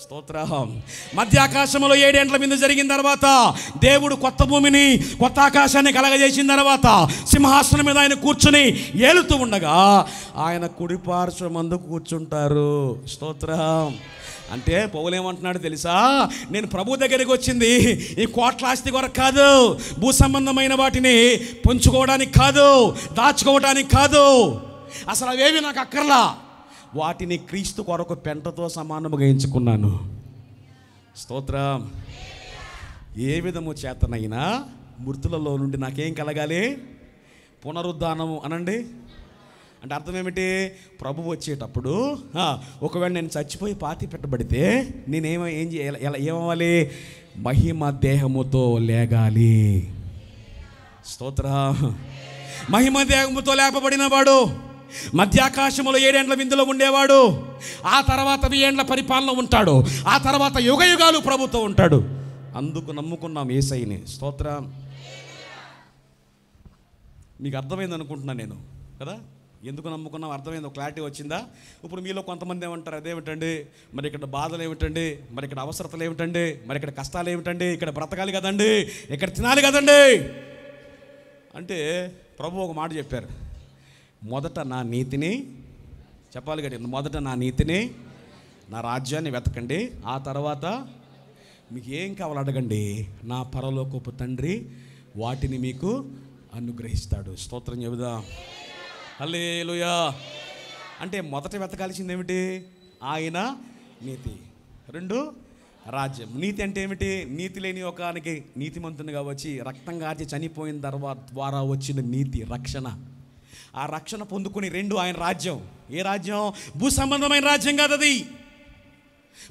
స్తోత్రం. మధ్యాకాశంలో 7 ఏండ్ల మీద జరిగిన తర్వాత దేవుడు కొత్త భూమిని, కొత్త ఆకాశాన్ని కలగజేసిన తర్వాత సింహాసనం మీద ఆయన కూర్చుని ఏలుతూ ఉండగా ఆయన కుడి పార్శ్వమందు కూర్చుంటారు. స్తోత్రం. అంటే పౌలు ఏమంటున్నాడు తెలుసా? నేను ప్రభు దగ్గరికి వచ్చింది ఈ కోట్లాస్తి కొరకు కాదు, భూ సంబంధమైన వాటిని పంచుకోవడానికి కాదు, దాచుకోవడానికి కాదు, అసలు అవేవి నాకు అక్కర్లా. వాటిని క్రీస్తు కొరకు పెంటతో సమానముగా ఎంచుకున్నాను. స్తోత్రం. ఏ విధము చేతనైనా మృతులలో నుండి నాకేం కలగాలి? పునరుద్ధానము అనండి. అంటే అర్థం ఏమిటి? ప్రభు వచ్చేటప్పుడు ఒకవేళ నేను చచ్చిపోయి పాతి పెట్టబడితే ఏం చేయాలి? ఏమవ్వాలి? మహిమ దేహముతో లేగాలి. స్తోత్రం. మహిమ దేహముతో లేపబడిన వాడు మధ్యాకాశములో 7 ఏండ్ల విందులో ఉండేవాడు. ఆ తర్వాత 1000 ఏండ్ల పరిపాలన ఉంటాడు. ఆ తర్వాత యుగ యుగాలు ప్రభుతో ఉంటాడు. అందుకు నమ్ముకున్నాం యేసయ్యని. స్తోత్రం. మీకు అర్థమైంది అనుకుంటున్నాను నేను కదా. ఎందుకు నమ్ముకున్నాం అర్థమైంది, క్లారిటీ వచ్చిందా? ఇప్పుడు మీలో కొంతమంది ఏమంటారు, అదేమిటండి మరి ఇక్కడ బాధలు ఏమిటండి, మరి ఇక్కడ అవసరతలు ఏమిటండి, మరి ఇక్కడ కష్టాలు ఏమిటండి, ఇక్కడ బ్రతకాలి కదండి, ఇక్కడ తినాలి కదండి అంటే ప్రభు ఒక మాట చెప్పారు, మొదట నా నీతిని చెప్పాలి కదా, మొదట నా నీతిని, నా రాజ్యాన్ని వెతకండి, ఆ తర్వాత మీకు ఏం కావాలో అడగండి, నా పరలోకపు తండ్రి వాటిని మీకు అనుగ్రహిస్తాడు. స్తోత్రం చెబుదాం. హల్లెలూయా. అంటే మొదట వెతకాల్సింది ఏమిటి? ఆయన నీతి. 2 రాజ్యం. నీతి అంటే ఏమిటి? నీతి లేని ఒకనికి నీతిమంతునిగా వచ్చి రక్తం గార్చి చనిపోయిన తర్వాత ద్వారా వచ్చిన నీతి రక్షణ. ఆ రక్షణ పొందుకుని 2 ఆయన రాజ్యం. ఏ రాజ్యం? భూ సంబంధమైన రాజ్యం కాదు, అది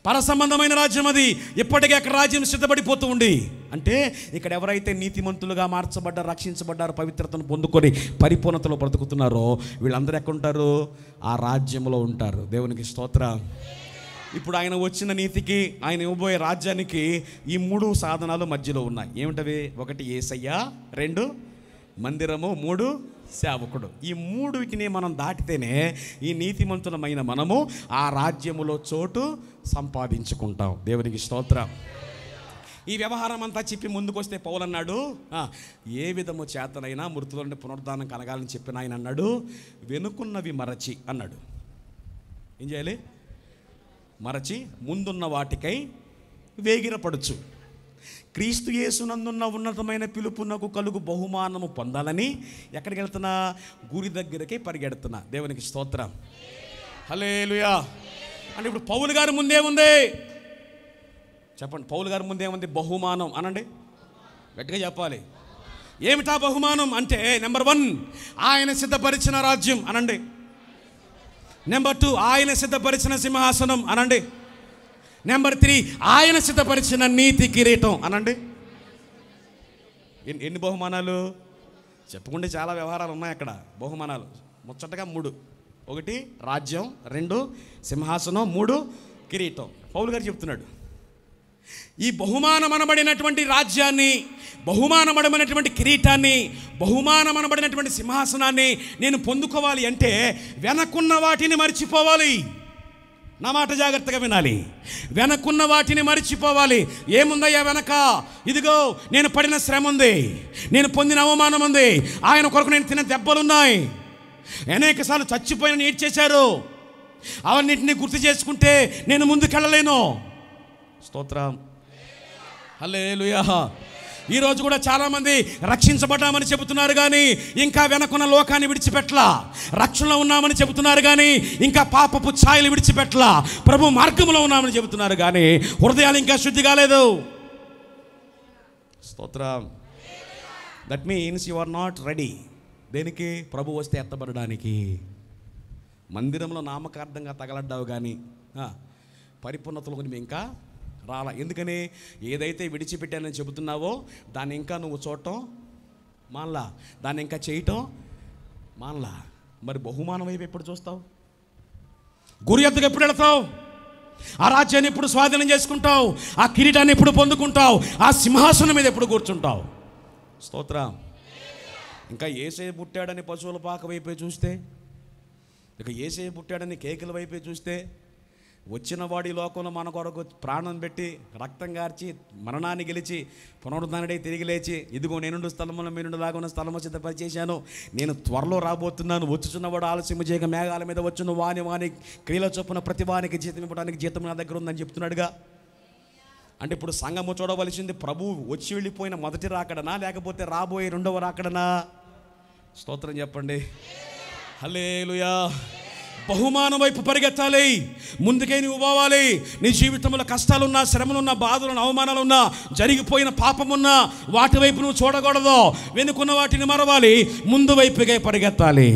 పర సంబంధమైన రాజ్యం. అది ఇప్పటికే అక్కడ రాజ్యం సిద్ధపడిపోతూ ఉంది. అంటే ఇక్కడ ఎవరైతే నీతిమంతులుగా మార్చబడ్డారు, రక్షించబడ్డారు, పవిత్రతను పొందుకొని పరిపూర్ణతలో బ్రతుకుతున్నారో వీళ్ళందరూ ఎక్కడుంటారు? ఆ రాజ్యంలో ఉంటారు. దేవునికి స్తోత్రం. ఇప్పుడు ఆయన వచ్చిన నీతికి, ఆయన ఇవ్వబోయే రాజ్యానికి ఈ 3 సాధనాలు మధ్యలో ఉన్నాయి. ఏమిటవి? 1 యేసయ్య, 2 మందిరము, 3 సేవకుడు. ఈ 3ని మనం దాటితేనే ఈ నీతిమంతులమైన మనము ఆ రాజ్యములో చోటు సంపాదించుకుంటాం. దేవునికి స్తోత్రం. ఈ వ్యవహారం అంతా చెప్పి ముందుకొస్తే పౌలు అన్నాడు, ఏ విధము చేతనైనా మృతుల నుండి పునరుద్ధానం కలగాలని చెప్పిన ఆయన అన్నాడు, వెనుకున్నవి మరచి అన్నాడు. ఏం చేయాలి? మరచి ముందున్న వాటికై వేగిరపడుచు, క్రీస్తు యేసునందున్న ఉన్నతమైన పిలుపునకు కలుగు బహుమానము పొందాలని ఎక్కడికి వెళ్తున్నా? గురి దగ్గరకి పరిగెడుతున్నా. దేవునికి స్తోత్రం. హల్లెలూయా. అంటే ఇప్పుడు పౌలు గారి ముందేముంది చెప్పండి? పౌలు గారి ముందేముంది? బహుమానం అనండి, గట్టిగా చెప్పాలి. ఏమిటా బహుమానం అంటే, నెంబర్ 1 ఆయన సిద్ధపరిచిన రాజ్యం అనండి. నెంబర్ 2 ఆయన సిద్ధపరిచిన సింహాసనం అనండి. నెంబర్ 3 ఆయన సిద్ధపరిచిన నీతి కిరీటం అనండి. ఎన్ని బహుమానాలు చెప్పుకుంటే చాలా వ్యవహారాలు ఉన్నాయి అక్కడ. బహుమానాలు ముచ్చటగా 3. 1 రాజ్యం, 2 సింహాసనం, 3 కిరీటం. పౌలు గారు చెప్తున్నాడు, ఈ బహుమానమనబడినటువంటి రాజ్యాన్ని, బహుమానమనబడినటువంటి కిరీటాన్ని, బహుమానమనబడినటువంటి సింహాసనాన్ని నేను పొందుకోవాలి అంటే వెనకున్న వాటిని మర్చిపోవాలి. నా మాట జాగ్రత్తగా వినాలి. వెనకున్న వాటిని మర్చిపోవాలి. ఏముందయ్యా వెనక? ఇదిగో నేను పడిన శ్రమ ఉంది, నేను పొందిన అవమానం ఉంది, ఆయన కొరకు నేను తిన్న దెబ్బలున్నాయి, అనేక సార్లు చచ్చిపోయిన ఏడ్చేశారు. అవన్నింటినీ గుర్తు చేసుకుంటే నేను ముందుకెళ్ళలేను. స్తోత్రం. హల్లెలూయా. ఈరోజు కూడా చాలామంది రక్షించబడ్డామని చెబుతున్నారు కానీ ఇంకా వెనకున్న లోకాన్ని విడిచిపెట్టలా. రక్షణలో ఉన్నామని చెబుతున్నారు కానీ ఇంకా పాపపు ఛాయలు విడిచిపెట్టలా. ప్రభు మార్గంలో ఉన్నామని చెబుతున్నారు కానీ హృదయాలు ఇంకా శుద్ధి కాలేదు. స్తోత్రం. That means you are not ready. దేనికి? ప్రభు వస్తే ఎత్తబడడానికి. మందిరంలో నామకార్థంగా తగలడ్డావు కానీ పరిపూర్ణతలో మేము ఇంకా రాలా. ఎందుకని? ఏదైతే విడిచిపెట్టానని చెబుతున్నావో దాన్ని ఇంకా నువ్వు చూడటం మానలా, దాన్ని ఇంకా చేయటం మానలా. మరి బహుమానం వైపు ఎప్పుడు చూస్తావు? గురి ఎత్తుకు ఎప్పుడు వెళతావు? ఆ రాజ్యాన్ని ఎప్పుడు స్వాధీనం చేసుకుంటావు? ఆ కిరీటాన్ని ఎప్పుడు పొందుకుంటావు? ఆ సింహాసనం మీద ఎప్పుడు కూర్చుంటావు? స్తోత్రం. ఇంకా యేసయ్య పుట్టాడని పశువుల పాక వైపే చూస్తే, ఇక యేసయ్య పుట్టాడని కేకుల వైపే చూస్తే, వచ్చిన వాడి లోకంలో మన కొరకు ప్రాణం పెట్టి రక్తం గార్చి మరణాన్ని గెలిచి పునరుద్ధానుడై తిరిగి లేచి, ఇదిగో నేనుండు స్థలములో మీరుండు లాగున్న స్థలము సిద్ధపరిచేశాను, నేను త్వరలో రాబోతున్నాను, వచ్చుచున్నవాడు ఆలస్యము చేయక మేఘాల మీద వచ్చును, వాని క్రియల చొప్పున ప్రతి వానికి జీతం ఇవ్వడానికి జీతం నా దగ్గర ఉందని చెప్తున్నాడుగా. అంటే ఇప్పుడు సంఘము చూడవలసింది ప్రభు వచ్చి వెళ్ళిపోయిన మొదటి రాకడనా, లేకపోతే రాబోయే 2వ రాకడనా? స్తోత్రం చెప్పండి. హల్లెలూయా. బహుమానం వైపు పరిగెత్తాలి. ముందుకే నువ్వు పోవాలి. నీ జీవితంలో కష్టాలున్నా, శ్రమలున్నా, బాధలున్నా, అవమానాలున్నా, జరిగిపోయిన పాపమున్నా వాటి వైపు నువ్వు చూడకూడదు. వెనుకున్న వాటిని మరవాలి, ముందు వైపుగా పరిగెత్తాలి.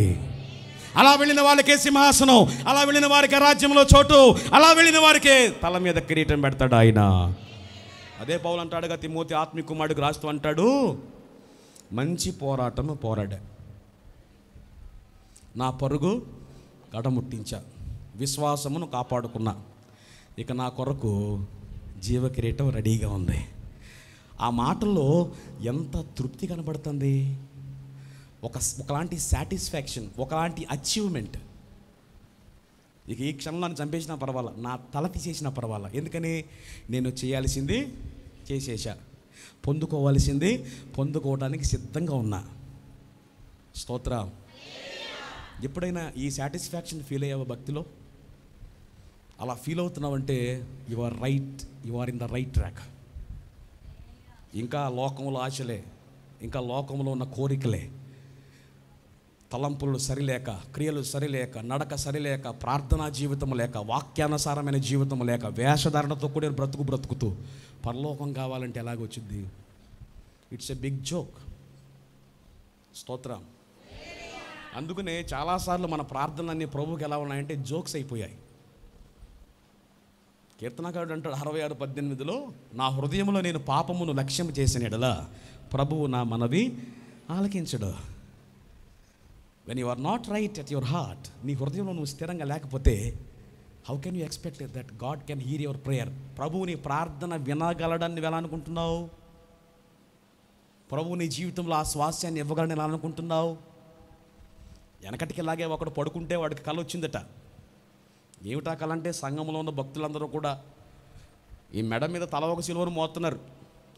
అలా వెళ్ళిన వాళ్ళకే సింహాసనం, అలా వెళ్ళిన వారికే రాజ్యంలో చోటు, అలా వెళ్ళిన వారికే తల మీద కిరీటం పెడతాడు ఆయన. అదే పౌలు అంటాడుగా తిమోతి ఆత్మీయ కుమారుడికి రాస్తూ అంటాడు, మంచి పోరాటము పోరాడా, నా పరుగు గడముట్టించా, విశ్వాసమును కాపాడుకున్నా, ఇక నా కొరకు జీవ కిరీటం రెడీగా ఉంది. ఆ మాటల్లో ఎంత తృప్తి కనబడుతుంది. ఒకలాంటి సాటిస్ఫాక్షన్, ఒకలాంటి అచీవ్మెంట్. ఇక ఈ క్షణంలో నన్ను చంపేసినా పర్వాలా, నా తల తీసేసినా పర్వాలా. ఎందుకని? నేను చేయాల్సింది చేసేసా, పొందుకోవాల్సింది పొందుకోవడానికి సిద్ధంగా ఉన్నా. స్తోత్రం. ఎప్పుడైనా ఈ సాటిస్ఫాక్షన్ ఫీల్ అయ్యావా భక్తిలో? అలా ఫీల్ అవుతున్నావంటే you are right, you are in the right track. ఇంకా లోకంలో ఆశలే, ఇంకా లోకంలో ఉన్న కోరికలే, తలంపులు సరిలేక, క్రియలు సరిలేక, నడక సరిలేక, ప్రార్థనా జీవితం లేక, వాక్యానుసారమైన జీవితం లేక, వేషధారణతో కూడిన బ్రతుకుతూ పరలోకం కావాలంటే ఎలాగొచ్చింది? It's a big joke. స్తోత్రం. అందుకనే చాలాసార్లు మన ప్రార్థనలన్నీ ప్రభువుకి ఎలా ఉన్నాయంటే జోక్స్ అయిపోయాయి. కీర్తనకారుడు అంటాడు 66:18, నా హృదయంలో నేను పాపమును లక్ష్యం చేసిన ఎడల ప్రభువు నా మనవి ఆలకించడు. When you are not right at your heart, నీ హృదయంలో నువ్వు స్థిరంగా లేకపోతే how can you expect that God can hear your prayer? ప్రభువు నీ ప్రార్థన వినగలడని ఎలా అనుకుంటున్నావు? ప్రభువు నీ జీవితంలో ఆ స్వాస్యాన్ని ఇవ్వగలని ఎలా అనుకుంటున్నావు? వెనకటికి ఇలాగే ఒకడు పడుకుంటే వాడికి కళ వచ్చిందట. ఏమిటా కళ అంటే, సంఘంలో ఉన్న భక్తులందరూ కూడా ఈ మెడ మీద తల ఒక సిలువను మోస్తున్నారు.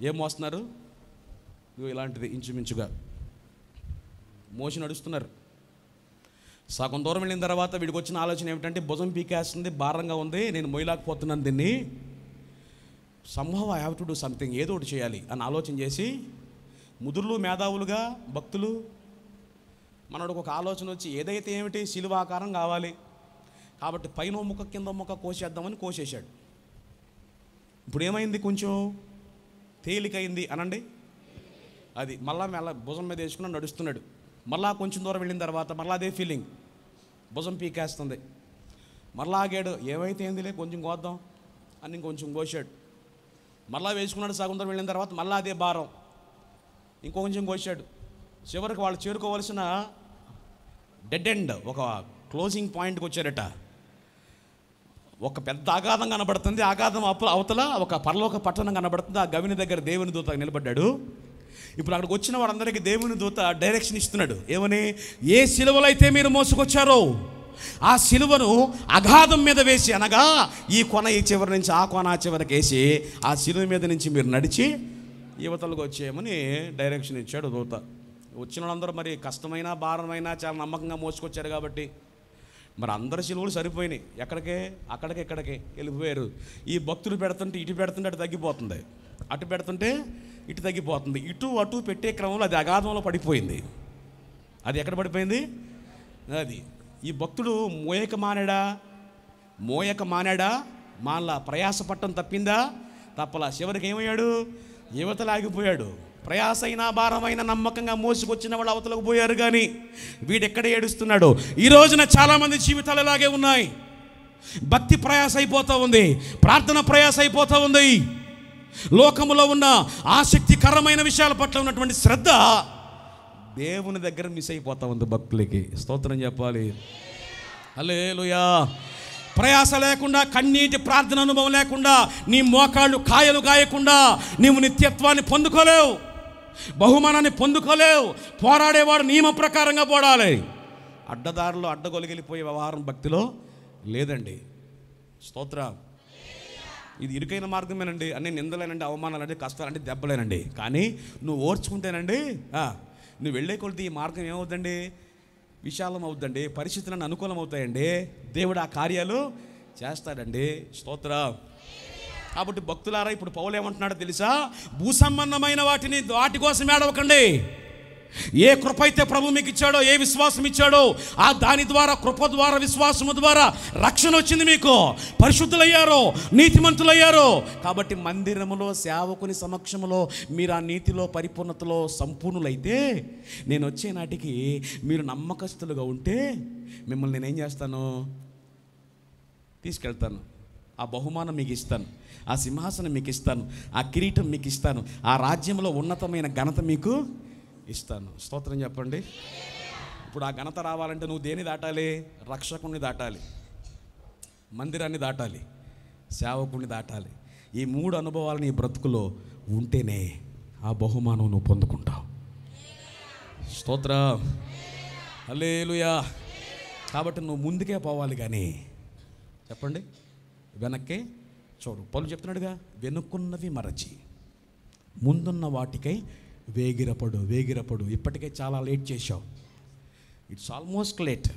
ఏం మోస్తున్నారు? ఇలాంటిది ఇంచుమించుగా మోసి నడుస్తున్నారు. సగం దూరం వెళ్ళిన తర్వాత వీడికి వచ్చిన ఆలోచన ఏమిటంటే, భుజం పీకేస్తుంది, భారంగా ఉంది, నేను మొయ్యలేకపోతున్నాను దీన్ని, Sambhav I have to do something, ఏదో ఒకటి చేయాలి అని ఆలోచన చేసి, ముదురులు మేధావులుగా భక్తులు మనోడికి ఒక ఆలోచన వచ్చి, ఏదైతే ఏమిటి శిలువాకారం కావాలి కాబట్టి పైన ముక్క కింద ముక్క కోసేద్దామని కోసేశాడు. ఇప్పుడు ఏమైంది? కొంచెం తేలికైంది అనండి. అది మళ్ళా భుజం మీద వేసుకుని నడుస్తున్నాడు. మళ్ళా కొంచెం దూరం వెళ్ళిన తర్వాత మళ్ళీ అదే ఫీలింగ్, భుజం పీకేస్తుంది. మళ్ళా ఆగాడు, ఏమైతే ఏందిలే కొంచెం కోద్దాం అని ఇంకొంచెం కోసాడు. మళ్ళా వేసుకున్నాడు. సగం దూరం వెళ్ళిన తర్వాత మళ్ళీ అదే భారం, ఇంకొంచెం కోసాడు. చివరికి వాళ్ళు చేరుకోవాల్సిన డెడ్ ఎండ్, ఒక క్లోజింగ్ పాయింట్కి వచ్చారట. ఒక పెద్ద అగాధం కనబడుతుంది, అగాధం అవతల ఒక పరలోక పట్టణం కనబడుతుంది. ఆ గవిని దగ్గర దేవుని దూత నిలబడ్డాడు. ఇప్పుడు అక్కడికి వచ్చిన వారందరికీ దేవుని దూత డైరెక్షన్ ఇస్తున్నాడు. ఏమని? ఏ సిలువలో అయితే మీరు మోసుకొచ్చారో ఆ సిలువను అగాధం మీద వేసి, అనగా ఈ కొన ఈ చివరి నుంచి ఆ కొన ఆ చివరికి వేసి, ఆ సిలువ మీద నుంచి మీరు నడిచి యువతలకు వచ్చేయమని డైరెక్షన్ ఇచ్చాడు దూత. వచ్చిన వాళ్ళందరూ మరి కష్టమైన భారమైన చాలా నమ్మకంగా మోసుకొచ్చారు కాబట్టి మరి అందరి సిలువలు సరిపోయినాయి. ఎక్కడికే అక్కడికి ఇక్కడికి వెళ్ళిపోయారు. ఈ భక్తులు పెడుతుంటే ఇటు పెడుతుంటే అటు తగ్గిపోతుంది, అటు పెడుతుంటే ఇటు తగ్గిపోతుంది. ఇటు అటు పెట్టే క్రమంలో అది అగాధంలో పడిపోయింది. అది ఎక్కడ పడిపోయింది? అది ఈ భక్తుడు మోయక మానాడా మానలా, ప్రయాసపట్టం తప్పిందా? తప్పలా. చివరికి ఏమయ్యాడు? యువతలాగిపోయాడు. ప్రయాసైనా భారమైన నమ్మకంగా మోసుకొచ్చిన వాళ్ళు అవతలకు పోయారు, కానీ వీడెక్కడ ఏడుస్తున్నాడు? ఈ రోజున చాలామంది జీవితాలు ఇలాగే ఉన్నాయి. భక్తి ప్రయాస అయిపోతూ ఉంది, ప్రార్థన ప్రయాస అయిపోతూ ఉంది. లోకములో ఉన్న ఆసక్తికరమైన విషయాల పట్ల ఉన్నటువంటి శ్రద్ధ దేవుని దగ్గర మిస్ అయిపోతూ ఉంది. భక్తులకి స్తోత్రం చెప్పాలి. హల్లెలూయా. ప్రయాస లేకుండా, కన్నీటి ప్రార్థన అనుభవం లేకుండా, నీ మోకాళ్ళు కాయలు గాయకుండా నీవు నిత్యత్వాన్ని పొందుకోలేవు, బహుమానాన్ని పొందుకోలేవు. పోరాడేవాడు నియమ ప్రకారంగా పోరాడాలి. అడ్డదారులు అడ్డగొలిగిలిపోయే వ్యవహారం భక్తిలో లేదండి. స్తోత్రం. ఇది ఇరుకైన మార్గమేనండి. అన్నీ నిందలేనండి, అవమానాలండి, కష్టాలండి, దెబ్బలేనండి. కానీ నువ్వు ఓర్చుకుంటేనండి, నువ్వు వెళ్ళే కొలిది ఈ మార్గం ఏమవుతుందండి? విశాలం అవుతుందండి. పరిస్థితులను అనుకూలం అవుతాయండి. దేవుడు ఆ కార్యాలు చేస్తాడండి. స్తోత్రం. కాబట్టి భక్తులారా, ఇప్పుడు పౌలు ఏమంటున్నాడో తెలుసా? భూసంబంధమైన వాటి కోసం ఏడవకండి. ఏ కృప అయితే ప్రభు మీకు ఇచ్చాడో, ఏ విశ్వాసం ఇచ్చాడో, ఆ దాని ద్వారా, కృప ద్వారా, విశ్వాసము ద్వారా రక్షణ వచ్చింది. మీకు పరిశుద్ధులయ్యారో, నీతిమంతులయ్యారో. కాబట్టి మందిరములో సేవకుని సమక్షంలో మీరు ఆ నీతిలో, పరిపూర్ణతలో సంపూర్ణులైతే, నేను వచ్చే నాటికి మీరు నమ్మకస్తులుగా ఉంటే మిమ్మల్ని నేనేం చేస్తాను? తీసుకెళ్తాను. ఆ బహుమానం మీకు ఇస్తాను, ఆ సింహాసనం మీకు ఇస్తాను, ఆ కిరీటం మీకు ఇస్తాను, ఆ రాజ్యంలో ఉన్నతమైన ఘనత మీకు ఇస్తాను. స్తోత్రం చెప్పండి. ఇప్పుడు ఆ ఘనత రావాలంటే నువ్వు దేన్ని దాటాలి? రక్షకుణ్ణి దాటాలి, మందిరాన్ని దాటాలి, సేవకుణ్ణి దాటాలి. ఈ 3 అనుభవాలు నీ బ్రతుకులో ఉంటేనే ఆ బహుమానం నువ్వు పొందుకుంటావు. స్తోత్రం. హల్లెలూయా. కాబట్టి నువ్వు ముందుకే పోవాలి, కానీ చెప్పండి వెనక్కే చూడు. పౌలు చెప్తున్నాడుగా, వెనుక్కున్నవి మరచి ముందున్న వాటికై వేగిరపడు. ఇప్పటికే చాలా లేట్ చేశావు. It's almost late.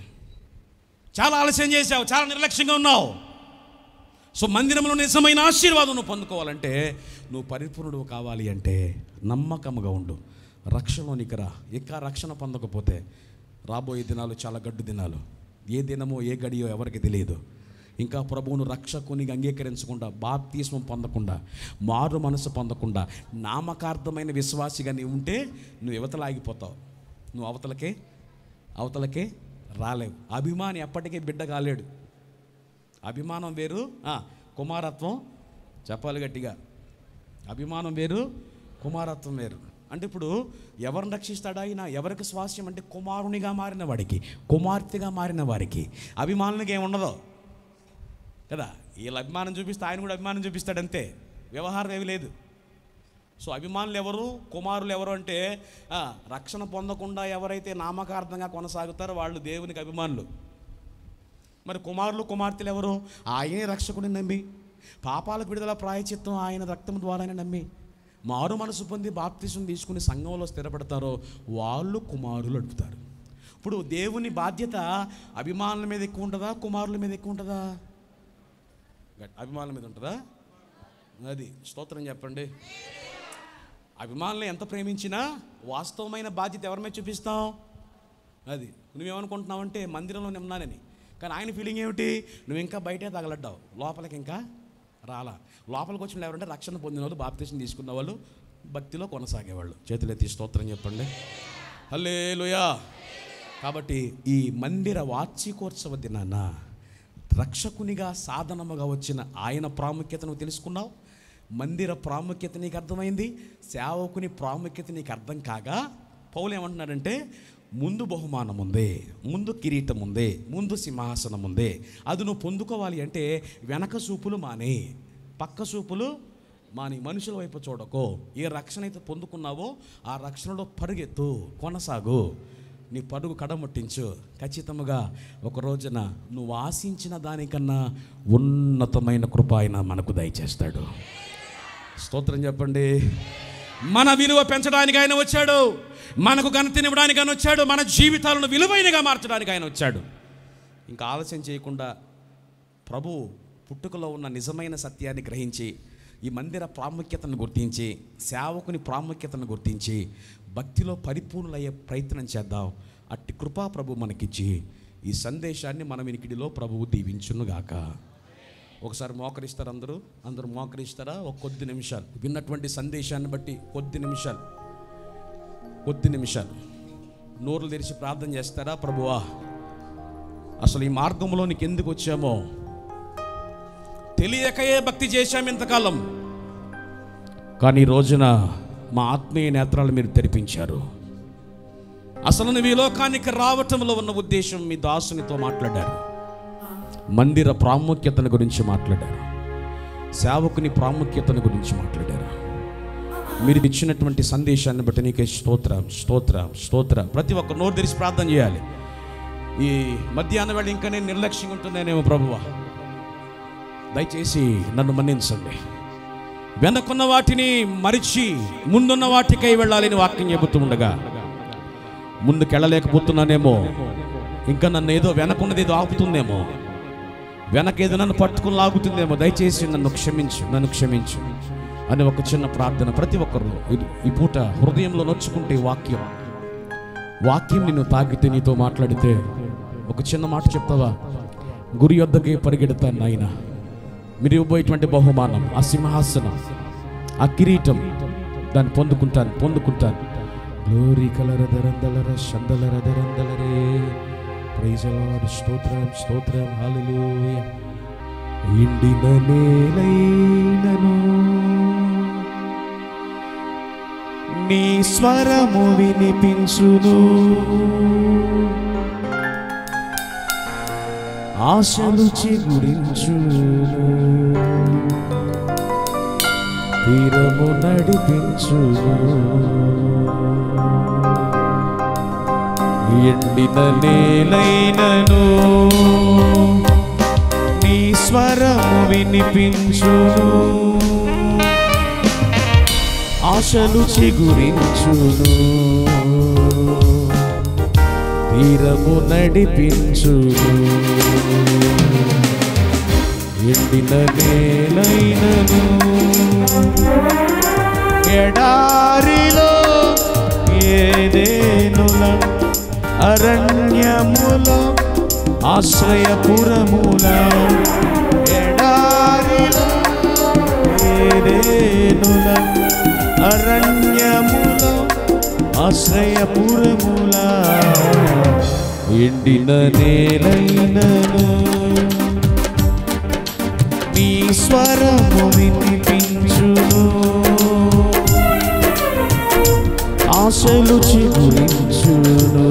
చాలా ఆలస్యం చేశావు, చాలా నిర్లక్ష్యంగా ఉన్నావు. సో మందిరంలో నిజమైన ఆశీర్వాదం నువ్వు పొందుకోవాలంటే, నువ్వు పరిపూర్ణుడు కావాలి అంటే నమ్మకముగా ఉండు. రక్షణలోనికి రా. ఇంకా రక్షణ పొందకపోతే రాబోయే దినాలు చాలా గడ్డు దినాలు. ఏ దినమో ఏ గడియో ఎవరికి తెలియదు. ఇంకా ప్రభువును రక్షకునిగా అంగీకరించకుండా, బాప్తిస్మం పొందకుండా, మారు మనసు పొందకుండా, నామకార్థమైన విశ్వాసిగా నీవు ఉంటే నువ్వు యువతలాగిపోతావు. నువ్వు అవతలకే అవతలకే రాలేవు. అభిమాని ఎప్పటికీ బిడ్డ కాలేడు. అభిమానం వేరు, కుమారత్వం చెప్పాలి గట్టిగా. అభిమానం వేరు, కుమారత్వం వేరు. అంటే ఇప్పుడు ఎవరిని రక్షిస్తాడు ఆయన? ఎవరికి స్వాస్యం అంటే కుమారునిగా మారిన వాడికి, కుమార్తెగా మారిన వారికి. అభిమానులకి ఏముండదు కదా. వీళ్ళ అభిమానం చూపిస్తే ఆయన కూడా అభిమానం చూపిస్తాడంతే, వ్యవహారం ఏమి లేదు. సో అభిమానులు ఎవరు, కుమారులు ఎవరు అంటే రక్షణ పొందకుండా ఎవరైతే నామకార్థంగా కొనసాగుతారో వాళ్ళు దేవునికి అభిమానులు. మరి కుమారులు కుమార్తెలు ఎవరు? ఆయనే రక్షకుడిని నమ్మి, పాపాలకు విడుదల ప్రాయశ్చిత్తం ఆయన రక్తం ద్వారానే నమ్మి మారు మనసు పొంది బాప్తిసం తీసుకుని సంఘంలో స్థిరపడతారో వాళ్ళు కుమారులు అడుగుతారు. ఇప్పుడు దేవుని బాధ్యత అభిమానుల మీద ఎక్కువ ఉంటుందా, కుమారుల మీద ఎక్కువ ఉంటుందా? అభిమానుల మీద ఉంటుందా? అది స్తోత్రం చెప్పండి. అభిమానులు ఎంత ప్రేమించినా వాస్తవమైన బాధ్యత ఎవరి మీద చూపిస్తాం? అది నువ్వేమనుకుంటున్నావు అంటే మందిరంలో ఉన్నానని, కానీ ఆయన ఫీలింగ్ ఏమిటి? నువ్వు ఇంకా బయటే తగలడ్డావు, లోపలికి ఇంకా రాలా. లోపలికి వచ్చిన ఎవరంటే రక్షణ పొందిన వాళ్ళు, బాప్తిసం తీసుకున్న వాళ్ళు, భక్తిలో కొనసాగేవాళ్ళు. చేతులెత్తి స్తోత్రం చెప్పండి. హల్లెలూయా. కాబట్టి ఈ మందిర వార్షికోత్సవ దినాన రక్షకునిగా సాధనముగా వచ్చిన ఆయన ప్రాముఖ్యతను తెలుసుకున్నావు. మందిర ప్రాముఖ్యత నీకు అర్థమైంది, సేవకుని ప్రాముఖ్యత నీకు అర్థం కాగా పౌలు ఏమంటున్నాడంటే ముందు బహుమానం ఉందే, ముందు కిరీటం ఉందే, ముందు సింహాసనం ఉందే. అది నువ్వు పొందుకోవాలి అంటే వెనక చూపులు మానే, పక్క చూపులు మాని, మనుషుల వైపు చూడకో. ఏ రక్షణ అయితే పొందుకున్నావో ఆ రక్షణలో పరుగెత్తు, కొనసాగు, నీ పరుగు కడముట్టించు. ఖచ్చితంగా ఒక రోజున నువ్వు ఆశించిన దానికన్నా ఉన్నతమైన కృప ఆయన మనకు దయచేస్తాడు. స్తోత్రం చెప్పండి. మన విలువ పెంచడానికి ఆయన వచ్చాడు, మనకు ఘనతనివ్వడానికి ఆయన వచ్చాడు, మన జీవితాలను విలువైనగా మార్చడానికి ఆయన వచ్చాడు. ఇంకా ఆలస్యం చేయకుండా ప్రభు పుట్టుకలో ఉన్న నిజమైన సత్యాన్ని గ్రహించి, ఈ మందిర ప్రాముఖ్యతను గుర్తించి, సేవకుని ప్రాముఖ్యతను గుర్తించి భక్తిలో పరిపూర్ణులయ్యే ప్రయత్నం చేద్దాం. అట్టి కృపా ప్రభు మనకిచ్చి ఈ సందేశాన్ని మన వినికిడిలో ప్రభువు దీవించునుగాక. ఒకసారి మోకరిస్తారు, అందరూ మోకరిస్తారా? ఒక కొద్ది నిమిషాలు విన్నటువంటి సందేశాన్ని బట్టి కొద్ది నిమిషాలు నోరులు తెరిచి ప్రార్థన చేస్తారా? ప్రభువా, అసలు ఈ మార్గంలో నీకు ఎందుకు వచ్చామో తెలియకయే భక్తి చేశాము ఇంతకాలం, కానీ ఈ రోజున మా ఆత్మీయ నేత్రాలు మీరు తెరిపించారు. అసలు నువ్వు ఈ లోకానికి రావటంలో ఉన్న ఉద్దేశం మీ దాసునితో మాట్లాడారు. మందిర ప్రాముఖ్యతను గురించి మాట్లాడారు, సేవకుని ప్రాముఖ్యతను గురించి మాట్లాడారు. మీరు ఇచ్చినటువంటి సందేశాన్ని బట్టి నీకే స్తోత్రం, స్తోత్రం, స్తోత్రం. ప్రతి ఒక్క నోరు తెరిచి ప్రార్థన చేయాలి. ఈ మధ్యాహ్నం వేళ ఇంకా నేను నిర్లక్ష్యంగా ఉంటున్నానేమో ప్రభువా, దయచేసి నన్ను మన్నించండి. వెనకున్న వాటిని మరిచి ముందున్న వాటికై వెళ్ళాలని వాక్యం చెబుతూ ఉండగా ముందుకెళ్ళలేకపోతున్నానేమో, ఇంకా నన్ను ఏదో వెనకున్నది ఏదో ఆపుతుందేమో, వెనకేదో నన్ను పట్టుకుని లాగుతుందేమో, దయచేసి నన్ను క్షమించు అని ఒక చిన్న ప్రార్థన ప్రతి ఒక్కరు ఈ పూట హృదయంలో నొచ్చుకుంటే వాక్యం నిన్ను తాకితే, నీతో మాట్లాడితే ఒక చిన్న మాట చెప్తావా? గురి యొద్దకి పరిగెడతాను నాయన, మీరు ఇవ్వబోయేటువంటి బహుమానం, ఆ సింహాసనం, ఆ కిరీటం, దాన్ని పొందుకుంటాను. గ్లోరీ కలరదరందలర శందలరదరందలరే. Praise the Lord. స్తోత్రం, హల్లెలూయా. ఎండిన నేలైనను నీ స్వరము వినిపించును, ఆశలు చిగురించును, తీరము నడిపించును. ఎండిన నేలైనను నీ స్వరము వినిపించును, ఆశలు చిగురించును, తీరము నడిపించును. ఎండిన నేలైనను ఎడారిలో ఏదేనుల అరణ్యములో ఆశ్రయపురముల, ఎడారిలో ఏదేనుల అరణ్యములో ఆశ్రయపురముల ఎండిన నేలైనను నీ స్వరము వినిపించును, ఆశలు చిగురించును,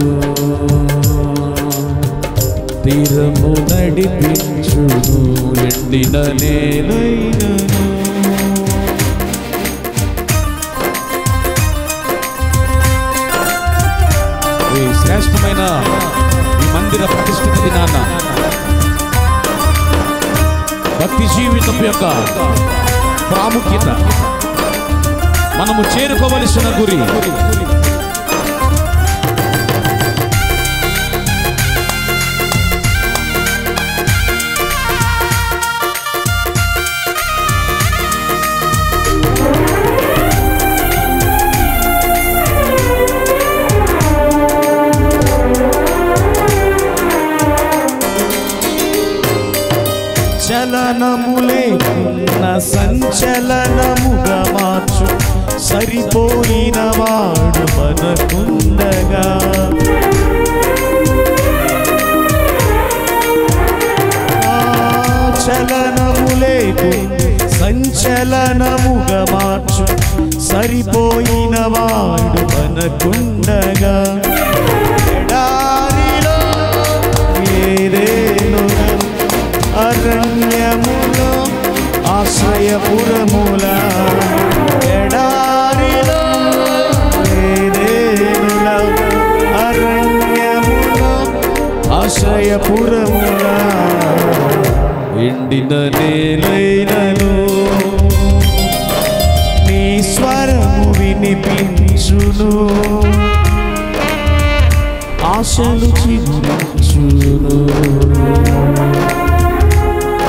తీరము నడిపించును. ఎండిన నేలైనను ఈ శ్రేష్టమైన ఈ మందిర ప్రతిష్ఠిత దినాన భక్తి జీవితం యొక్క ప్రాముఖ్యత, మనము చేరుకోవలసిన గురి, చలనములేకున్న సంచలనముగా మార్చు సరిపోయిన వాడు మనకుండగా. చలనములేకున్న సంచలనముగా మార్చు సరిపోయిన వాడు మనకుండగా. ఎడారిలో ఏదేను అరణ్యములో ఆశ్రయపురముల, ఎడారిలో ఏదేనుల అరణ్యములో ఆశ్రయపురముల, ఎండిన నేలైనను నీ స్వరము వినిపించును, ఆశలు చిగురించును,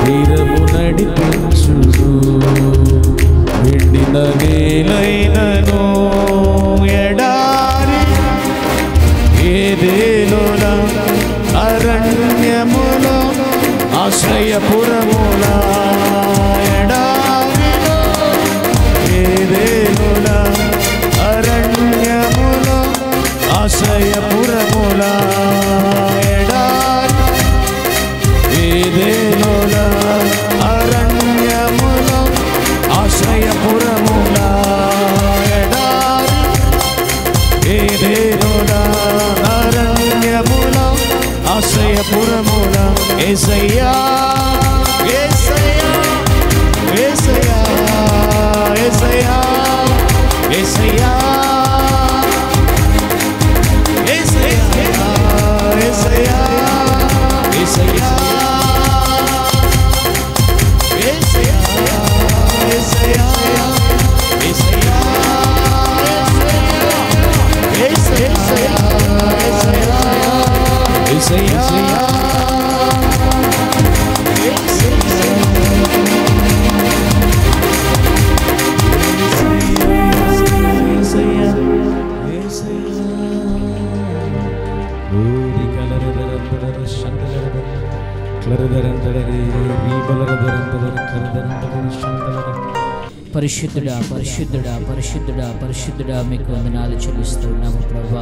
తీరము నడిపించును. ఎండిన నేలైనను ఎడారి ఏదేనుల అరణ్యములో ఆశ్రయపురముల, ఎడారిలో ఏదేనుల అరణ్యములో ఆశ్రయపురముల, ఎడారి ఏదేనుల అరణ్యములో ఆశ్రయపురముల, ఎడారి ఏదేనుల అరణ్యములో ఆశ్రయపురముల. యేసయ్యా యేసయ్యా యేసయ్యా యేసయ్యా యేసయ్యా యేసయ్యా యేసయ్యా యేసయ్యా పరిశుద్ధుడా పరిశుద్ధుడా పరిశుద్ధుడా పరిశుద్ధుడా మీకు వందనాలు చెల్లిస్తున్నాము ప్రభా.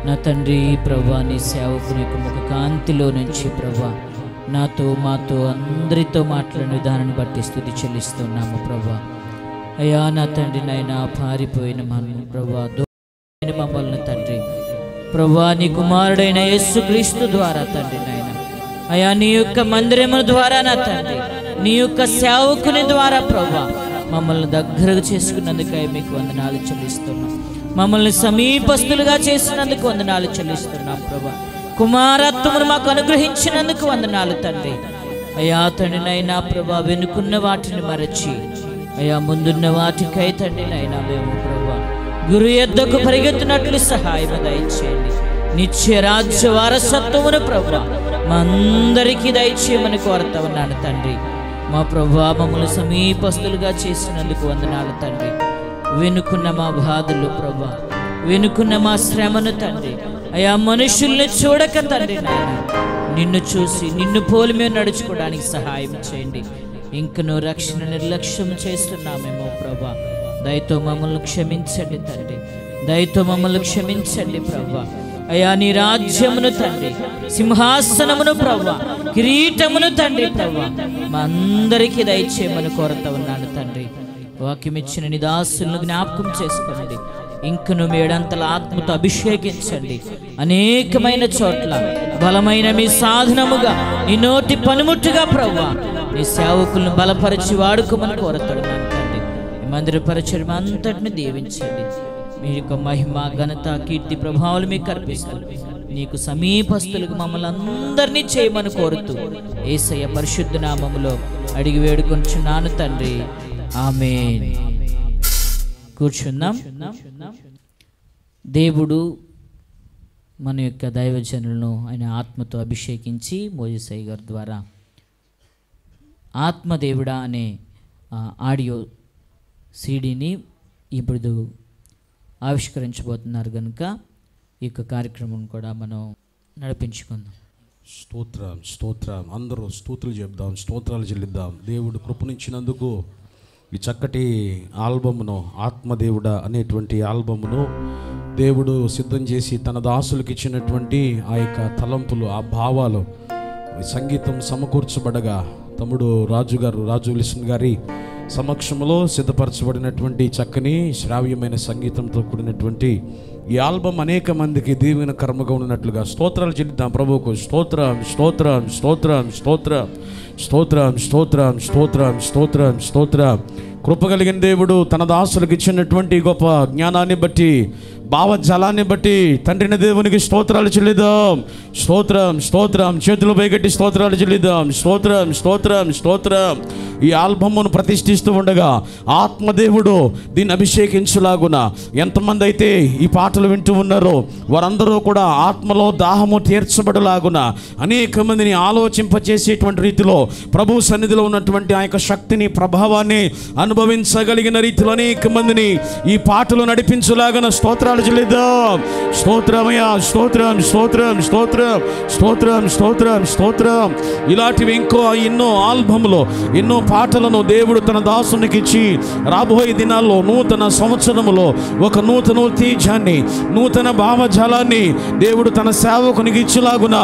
నా తండ్రి ప్రభా, నీ సేవకుని యొక్క ముఖ కాంతిలో నుంచి ప్రభా నాతో మాతో అందరితో మాట్లాడిన విధానాన్ని బట్టి స్తుతి చెల్లిస్తున్నాము ప్రభా. అయ్యా నా తండ్రి నాయన పారిపోయిన మనం ప్రభా మమ్మల్ని తండ్రి ప్రభా నీ కుమారుడైన యేసుక్రీస్తు ద్వారా తండ్రి నాయన అయ్యా నీ యొక్క మందిరము ద్వారా నా తండ్రి నీ యొక్క సేవకుని ద్వారా ప్రభా మమ్మల్ని దగ్గరకు చేసుకున్నందుకై మీకు వందనాలు చెల్లిస్తున్నాం. మమ్మల్ని సమీపస్తులుగా చేసినందుకు వందనాలు చెల్లిస్తున్నాం ప్రభా. కుమారత్వమును మాకు అనుగ్రహించినందుకు వందనాలు తండ్రి. అయ్యా తండ్రి నైనా ప్రభా వెనుకున్న వాటిని మరచి అయ్యా ముందున్న వాటికై తండ్రి నైనా మేము ప్రభా గురు యొద్దకు పరిగెత్తినట్లు సహాయం దయచేయండి. నిత్య రాజ్య వారసత్వమును ప్రభా మా అందరికీ దయచేయమని కోరుతా ఉన్నాను తండ్రి. మా ప్రభా మమ్మల్ని సమీపస్తులుగా చేసినందుకు వందనాలు తండ్రి. వెనుకున్న మా బాధలు ప్రభా, వెనుకున్న మా శ్రమను తండ్రి అయా మనుషుల్ని చూడక తండ్రి నాయన నిన్ను చూసి నిన్ను పోలి మేము నడుచుకోవడానికి సహాయం చేయండి. ఇంకనూ రక్షణ నిర్లక్ష్యం చేస్తున్నామేమో ప్రభా, దయతో మమ్మల్ని క్షమించండి తండ్రి, దయతో మమ్మల్ని క్షమించండి ప్రభా. అయా నీ రాజ్యమును తండ్రి, సింహాసనమును ప్రభువా, కిరీటమును తండ్రి ప్రభువా మా అందరికీ దయచేయమని కోరుతా ఉన్నాను తండ్రి. వాక్యం ఇచ్చిన నీ దాసులను జ్ఞాపకం చేసుకోండి. ఇంకను మేడంతల ఆత్మతో అభిషేకించండి. అనేకమైన చోట్ల బలమైన మీ సాధనముగా, నీ నోటి పనిముట్టుగా ప్రభువా నీ సేవకులను బలపరిచి వాడుకోమని కోరుతున్నాను తండ్రి. ఈ మందిర పరిచయం అంతటిని దీవించండి. మీ యొక్క మహిమ, ఘనత, కీర్తి, ప్రభావాలు మీకు అర్పిస్తారు. నీకు సమీపస్తులకు మమ్మల్ని అందరినీ చేయమని కోరుతూ యేసయ్య పరిశుద్ధ నామములో అడిగి వేడుకొంచున్నాను తండ్రి. ఆమేన్. కూర్చుందాం. దేవుడు మన యొక్క దైవజనులను ఆయన ఆత్మతో అభిషేకించి మోజేసయ్య గారి ద్వారా ఆత్మదేవుడా అనే ఆడియో సీడీని ఇప్పుడు ఆవిష్కరించబోతున్నారు కనుక ఈ యొక్క కార్యక్రమం కూడా మనం నడిపించుకుందాం. స్తోత్రం, స్తోత్రం. అందరూ స్తోత్రాలు చెప్దాం, స్తోత్రాలు చెల్లిద్దాం. దేవుడు కృపనిచ్చినందుకు ఈ చక్కటి ఆల్బమ్ను, ఆత్మదేవుడా అనేటువంటి ఆల్బమ్ను దేవుడు సిద్ధం చేసి తన దాసులకు ఇచ్చినటువంటి ఆ యొక్క తలంపులు, ఆ భావాలు, సంగీతం సమకూర్చబడగా తమ్ముడు రాజు విల్సన్ గారి సమక్షంలో సిద్ధపరచబడినటువంటి చక్కని శ్రావ్యమైన సంగీతంతో కూడినటువంటి ఈ ఆల్బమ్ అనేక మందికి దీవెన కర్మగా ఉన్నట్లుగా స్తోత్రాలు చెల్లిద్దాం ప్రభువుకు. స్తోత్రం, స్తోత్రం, స్తోత్రం, స్తోత్రం, స్తోత్రం, స్తోత్రం, స్తోత్రం, స్తోత్రం, స్తోత్రం. కృప కలిగిన దేవుడు తన దాసులకు ఇచ్చినటువంటి గొప్ప జ్ఞానాన్ని బట్టి, భావజాలాన్ని బట్టి తండ్రిని దేవునికి స్తోత్రాలు చెల్లిద్దాం. స్తోత్రం, స్తోత్రం. చేతులు పైకెట్టి స్తోత్రాలు చెల్లిద్దాం. స్తోత్రం, స్తోత్రం, స్తోత్రం. ఈ ఆల్బమ్ను ప్రతిష్ఠిస్తూ ఉండగా ఆత్మదేవుడు దీన్ని అభిషేకించులాగున ఎంతమంది అయితే ఈ పాటలు వింటూ ఉన్నారో వారందరూ కూడా ఆత్మలో దాహము తీర్చబడలాగున అనేక మందిని ఆలోచింపచేసేటువంటి రీతిలో ప్రభు సన్నిధిలో ఉన్నటువంటి ఆ యొక్క శక్తిని, ప్రభావాన్ని అనుభవించగలిగిన రీతిలో అనేక మందిని ఈ పాటలు నడిపించులాగన స్తోత్రాలు చెల్లిద్దాం. స్తోత్రమయ్యా, స్తోత్రం, స్తోత్రం, స్తోత్రం, స్తోత్రం, స్తోత్రం, స్తోత్రం. ఇలాంటివి ఎన్నో ఆల్బమ్లో ఎన్నో పాటలను దేవుడు తన దాసునికి ఇచ్చి రాబోయే దినాల్లో నూతన సంవత్సరములో ఒక నూతన ఉత్తేజాన్ని, నూతన భావజాలాన్ని దేవుడు తన సేవకునికి ఇచ్చేలాగున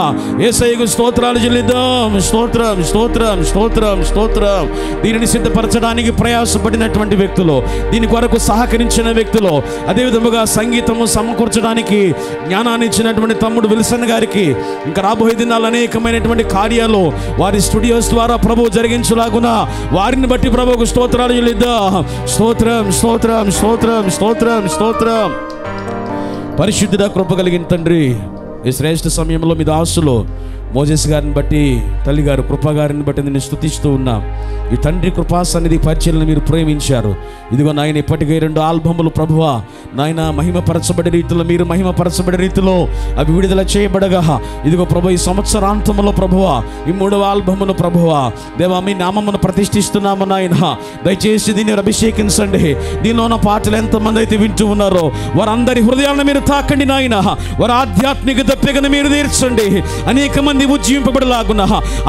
యేసయ్యకు స్తోత్రాలు చెల్లిద్దాం. స్తోత్రం, స్తోత్రం, స్తోత్రం, స్తోత్రం. దీనిని సిద్ధపరచడానికి ప్రయాసపడినటువంటి వ్యక్తులు, దీని కొరకు సహకరించిన వ్యక్తులు, అదేవిధముగా సంగీతము సమకూర్చడానికి జ్ఞానాన్ని ఇచ్చినటువంటి తమ్ముడు విల్సన్ గారికి ఇంకా రాబోయే దినాలు అనేకమైనటువంటి కార్యాలు వారి స్టూడియోస్ ద్వారా ప్రభు జరిగించులాగున వారిని బట్టి ప్రభువుకు స్తోత్రాలు చెల్లిద్దాం. స్తోత్రం, స్తోత్రం, స్తోత్రం, స్తోత్రం, స్తోత్రం. పరిశుద్ధుడా, కృప కలిగిన తండ్రి, ఈ శ్రేష్ఠ సమయంలో మీ దాసులు మోజెస్ గారిని బట్టి, తల్లిగారు కృపగారిని బట్టి నేను స్తుతిస్తూ ఉన్నా. ఈ తండ్రి కృపా సన్నిధి పరిచయలను మీరు ప్రేమించారు. ఇదిగో నాయన ఇప్పటికే 2 ఆల్బములు ప్రభువా నాయన మహిమపరచబడే రీతిలో, మీరు మహిమపరచబడే రీతిలో అవి విడుదల చేయబడగా ఇదిగో ప్రభు ఈ సంవత్సరాంతంలో ప్రభువా ఈ 3వ ఆల్బమును ప్రభువా దేవా మీ నామమును ప్రతిష్ఠిస్తున్నాము నాయన. దయచేసి దీన్ని అభిషేకించండి. దీనిలో ఉన్న పాటలు ఎంతమంది అయితే వింటూ ఉన్నారో వారందరి హృదయాలను మీరు తాకండి నాయన. వారి ఆధ్యాత్మిక దప్పికను మీరు తీర్చండి. అనేక మంది ఉజ్జీవింపబడలాగున,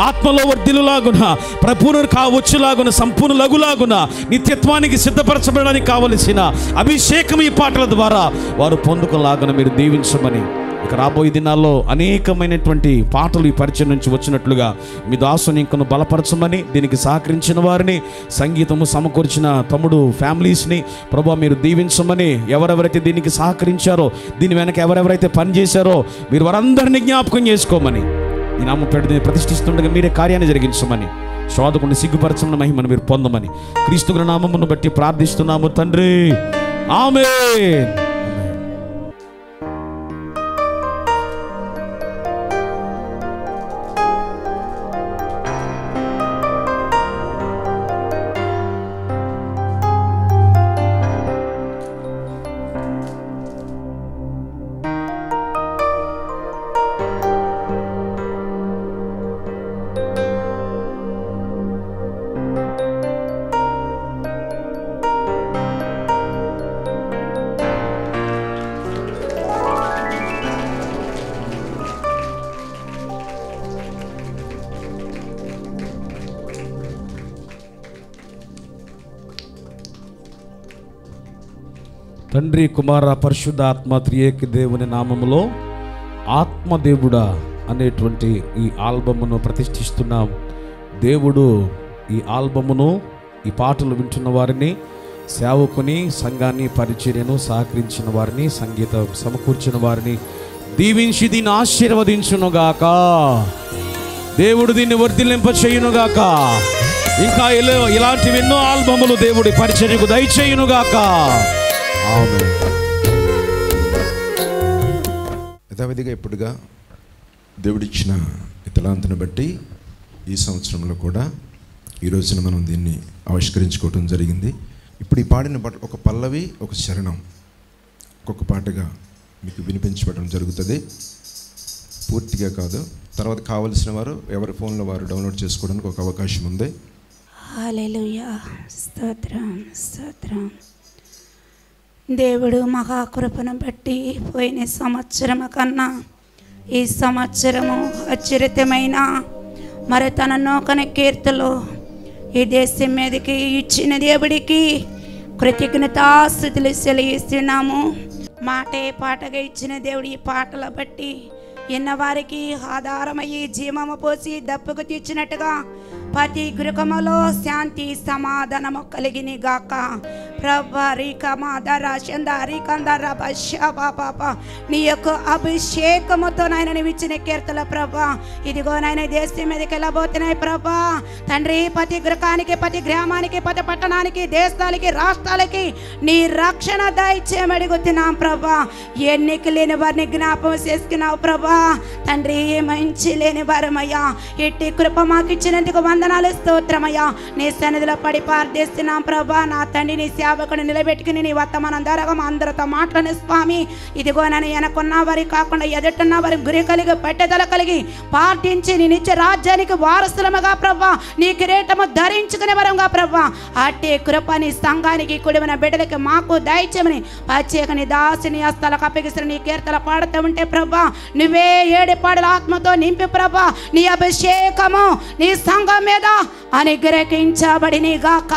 ఆత్మలో వర్ధిల్లులాగున, ప్రపూర్ణులు కావచ్చులాగున, సంపూర్ణులగులాగున, నిత్యత్వానికి సిద్ధపరచబడడానికి కావలసిన అభిషేకం ఈ పాటల ద్వారా వారు పొందుకోలాగున మీరు దీవించమని, ఇక రాబోయే దినాల్లో అనేకమైనటువంటి పాటలు ఈ పరిచయం నుంచి వచ్చినట్లుగా మీ దాసుని ఇంకను బలపరచమని, దీనికి సహకరించిన వారిని, సంగీతము సమకూర్చిన తమ్ముడు ఫ్యామిలీస్ని ప్రభు మీరు దీవించమని, ఎవరెవరైతే దీనికి సహకరించారో, దీని వెనక ఎవరెవరైతే పనిచేశారో మీరు వారందరినీ జ్ఞాపకం చేసుకోమని, ఈ నామ ప్రతిష్ఠిస్తుండగా మీరే కార్యాన్ని జరిగించమని, శోధకుని సిగ్గుపరచమని, మహిమను మీరు పొందమని క్రీస్తు నామమును బట్టి ప్రార్థిస్తున్నాము తండ్రి. ఆమేన్. తండ్రి, కుమార, పరిశుద్ధాత్మ త్రియేక దేవుని నామములో ఆత్మదేవుడా అనేటువంటి ఈ ఆల్బమ్ను ప్రతిష్ఠిస్తున్నాం. దేవుడు ఈ ఆల్బమ్ను, ఈ పాటలు వింటున్న వారిని, సేవకుని, సంఘాన్ని, పరిచర్యను సహకరించిన వారిని, సంగీతం సమకూర్చిన వారిని దీవించి దీన్ని ఆశీర్వదించునుగాక. దేవుడు దీన్ని వర్ధిల్లింప చేయునుగాక. ఇంకా ఇలాంటివి ఎన్నో ఆల్బములు దేవుడి పరిచర్యకు దయచేయునుగాక. ఆమేన్. యథావిధిగా ఇప్పుడుగా దేవుడిచ్చిన తలాంతును బట్టి ఈ సంవత్సరంలో కూడా ఈ రోజున మనం దీన్ని ఆవిష్కరించుకోవటం జరిగింది. ఇప్పుడు ఈ పాడిన పాట ఒక పల్లవి, ఒక చరణం ఒక్కొక్క పాటగా మీకు వినిపించబడడం జరుగుతుంది. పూర్తిగా కాదు, తర్వాత కావలసిన వారు ఎవరి ఫోన్లో వారు డౌన్లోడ్ చేసుకోవడానికి ఒక అవకాశం ఉంది. హల్లెలూయా, స్తోత్రం స్తోత్రం. దేవుడు మహాకృపను బట్టి పోయిన సంవత్సరము కన్నా ఈ సంవత్సరము అచరితమైన మరి తన నూతన కీర్తులు ఈ దేశం మీదకి ఇచ్చిన దేవుడికి కృతజ్ఞతాస్తుతులు చెల్లిస్తున్నాము. మాటే పాటగా ఇచ్చిన దేవుడు ఈ పాటల బట్టి ఎన్నవారికి ఆధారమయ్యి జీవము పోసి దప్పుకు తీర్చినట్టుగా ప్రతి గృహములో శాంతి సమాధానము కలిగిన గాక. నీ యొక్క అభిషేకముతో నాయన నువ్వు ఇచ్చిన కీర్తన ప్రభా, ఇదిగో నాయన దేశం మీదకి వెళ్ళబోతున్నాయి ప్రభా. తండ్రి, ప్రతి గృహానికి, ప్రతి గ్రామానికి, ప్రతి పట్టణానికి, దేశాలకి, రాష్ట్రాలకి నీ రక్షణ దయచేయమడుగుతున్నాం ప్రభా. ఎన్నిక లేని వారిని జ్ఞాపకం చేసుకున్నావు ప్రభా. తండ్రి, మంచి లేని వారమయ్యా, ఎట్టి కృప మాకు ఇచ్చినందుకు వందనాలు, స్తోత్రమయ్యా. నీ సన్నిధిలో పడి ప్రార్థిస్తున్నాం ప్రభా. నా తండ్రి, నీ సేవకుని నిలబెట్టుకుని నీ వర్తమానం ద్వారా అందరితో మాట్లాడిన స్వామి, ఇదిగో నన్ను వెనకున్న వారి కాకుండా ఎదుటిన్న వారి గురి కలిగి పట్టుదల కలిగి పాటించి నీ నిత్య రాజ్యానికి వారసులముగా ప్రభా, నీ కిరీటము ధరించుకునే వరంగా ప్రభా, అట్టి కృప నీ సంఘానికి కుడివన బిడ్డలకి మాకు దయచేయమని ప్రత్యేక నీ దాసిని హస్తాలకు అప్పగిస్తున్న నీ కీర్తన పాడుతూ ఉంటే ప్రభా, నువ్వే ఏడుపాడుల ఆత్మతో నింపి ప్రభా, నీ అభిషేకము నీ సంఘం మీద అనుగ్రహించబడిని గాక.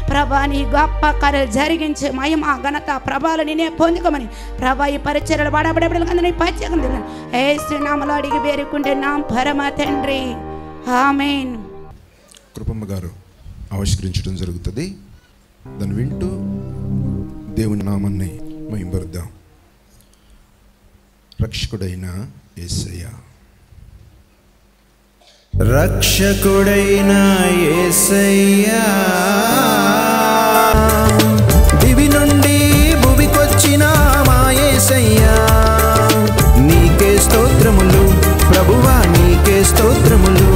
ప్రభా, నీ గొప్ప కార్యాలు జరిగించి మహిమ ఘనత ప్రభావాలు నేనే పొందుకోమని ప్రభా, ఈ పరిచర్యలు వాడబడబడి ప్రత్యేకంగా యేసునామములో అడిగి వేడుకుంటున్నాం పరమ తండ్రి, ఆమేన్. కృపమ్మ గారు ఆవిష్కరించడం జరుగుతుంది. దాన్ని వింటూ దేవుని నామాన్ని మహిమపరుద్దాం. రక్షకుడైన యేసయ్య, రక్షకుడైన యేసయ్యా, దివి నుండి భువికొచ్చిన మా యేసయ్యా, నీకే స్తోత్రములు ప్రభువా, నీకే స్తోత్రములు,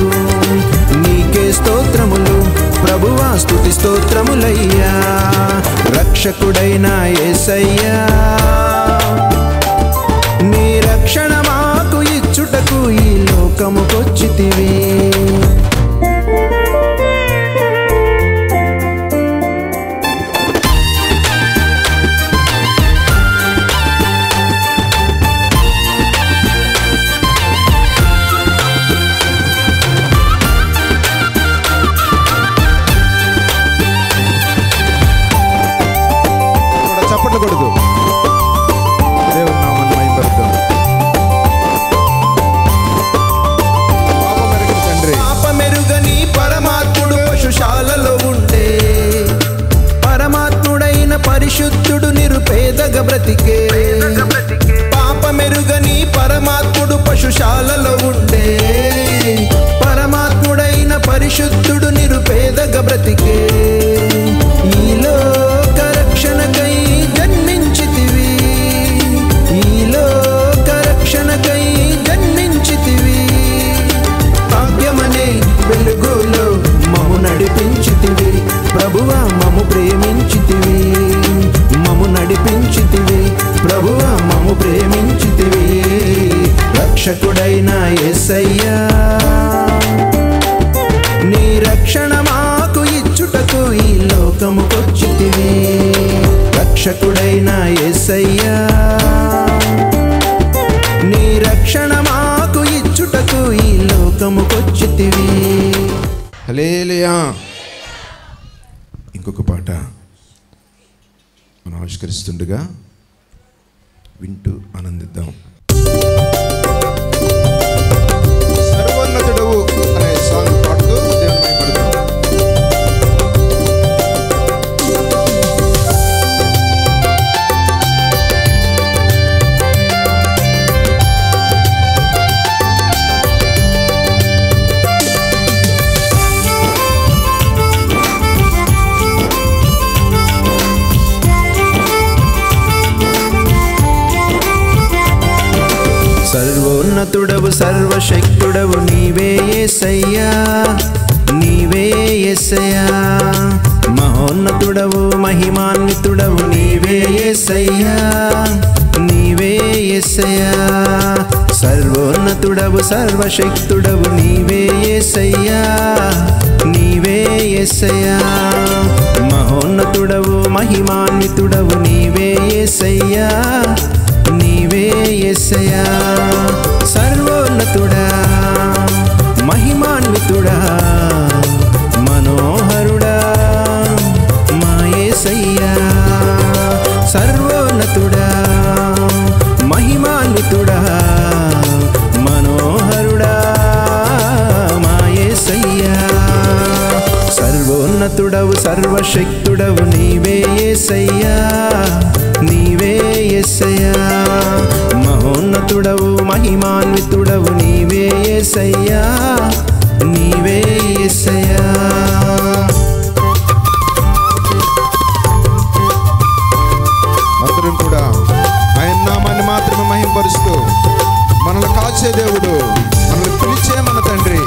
నీకే స్తోత్రములు ప్రభువా, స్తుతి స్తోత్రములయ్యా. రక్షకుడైన యేసయ్యా, నీ రక్షణ మాకు ఇచ్చుటకు ఈ లోకముకొచ్చితివి. చప్పట్లు కొడుతూ దేవుని నామాన్ని మహిమపరుద్దాం. పాపమెరుగని పరమాత్ముడు పశుశాలలో ఉండే, పరమాత్ముడైన పరిశుద్ధుడు నిరుపేదగా బ్రతికే. పాపమెరుగని పరమాత్ముడు పశుశాలలో ఉండే, పరమాత్ముడైన పరిశుద్ధుడు నిరుపేదగా బ్రతికే. ఈ లోక రక్షణకై జన్మించితివి, ఈ లోక రక్షణకై జన్మించితివి. భాగ్యమనే వెలుగులో మము నడిపించితివి ప్రభువా, మము ప్రేమించితివి, మము నడిపించితివి ప్రభువా, మము ప్రేమించితివి. రక్షకుడైన యేసయ్యా, నీ రక్షణ మాకు ఇచ్చుటకు ఈ లోకముకొచ్చితివి. రక్షకుడైన యేసయ్యా, నీ రక్షణ మాకు ఇచ్చుటకు ఈ లోకముకొచ్చితివి. హల్లెలూయా. ఇంకొక పాట మనం ఆవిష్కరిస్తుండగా వింటూ ఆనందిద్దాం. సర్వోన్నతుడవు అనే సాంగ్ పాడుతూ దేవుని మహిమపడదాం. సర్వోన్నతుడవు సర్వశక్తుడవు నీవే యేసయ్యా, నీవే యేసయ్యా. మహోన్నతుడవు మహిమాన్వితుడవు నీవే యేసయ్యా, నీవే యేసయ్యా. సర్వోన్నతుడవు సర్వశక్తుడవు నీవే యేసయ్యా, నీవే యేసయ్యా. మహోన్నతుడవు మహిమాన్వితుడవు నీవే యేసయ్యా, నీవే యేసయ్యా. సర్వోన్నతుడా మహిమాన్వితుడా మనోహరుడా మా యేసయ్యా. సర్వోన్నతుడా మహిమాన్వితుడా మనోహరుడా మా యేసయ్యా. సర్వోన్నతుడవు సర్వశక్తుడవు నీవే యేసయ్యా, నీవే యేసయ్యా. మహోన్నతుడవు మహిమాన్వితుడవు నీవే యేసయ్యా, నీవే యేసయ్యా. అందరం కూడా ఆయన నామాన్ని మాత్రమే మహింపరుస్తూ, మనల్ని కాచే దేవుడు, మనల్ని పిలిచే మన తండ్రి,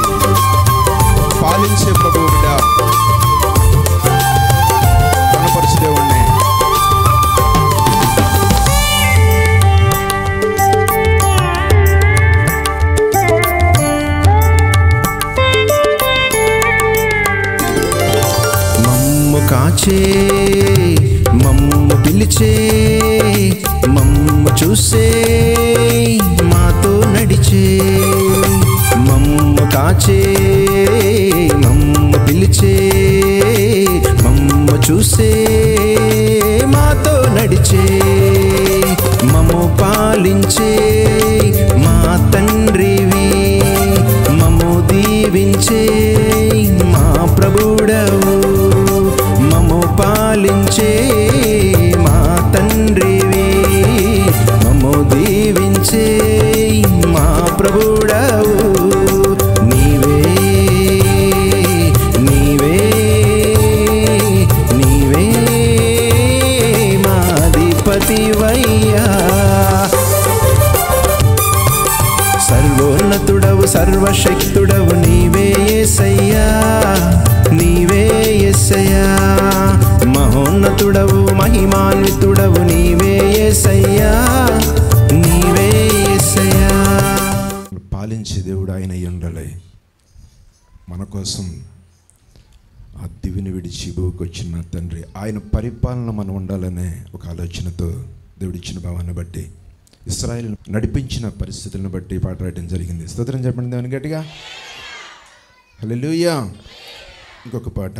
పాలించే ప్రభువు బిడ్డ, కనపరిచే దేవుణ్ణి. మమ్ము కాచే మమ్ము పిలిచే మమ్ము చూసే మాతో నడిచే. మమ్ము కాచే మమ్ము పిలిచే మమ్ము చూసే మాతో నడిచే. మమ్ము పాలించే మా తండ్రివి, మమ్ము దీవించే మా ప్రభుడవు. మమ్ము పాలించే మా తండ్రివి, మమ్ము దీవించే మా ప్రభుడవు. నీవే నీవే నీవే మాధిపతివయ్యా. సర్వోన్నతుడవు సర్వశక్తుడవు నీవే యేసయ్యా, నీవే యేసయ్యా. మహోన్నతుడవు మహిమాన్వితుడవు నీవే యేసయ్యా, నీవే యేసయ్యా. పాలించే దేవుడు ఆయన అయి ఉండాలి. మన కోసం ఆ దివిని విడిచి భూమికి వచ్చిన తండ్రి, ఆయన పరిపాలన మనం ఉండాలనే ఒక ఆలోచనతో దేవుడిచ్చిన భావాన్ని బట్టి, ఇశ్రాయేలు నడిపించిన పరిస్థితులను బట్టి పాట రాయడం జరిగింది. స్తోత్రం చెప్పండి దేవుని గట్టిగా. హల్లెలూయా. ఇంకొక పాట.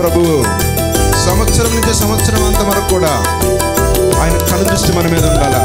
ప్రభువు. సంవత్సరం నుంచి సంవత్సరం అంత వరకు కూడా ఆయన కనుదృష్టి మన మీద ఉండాలా.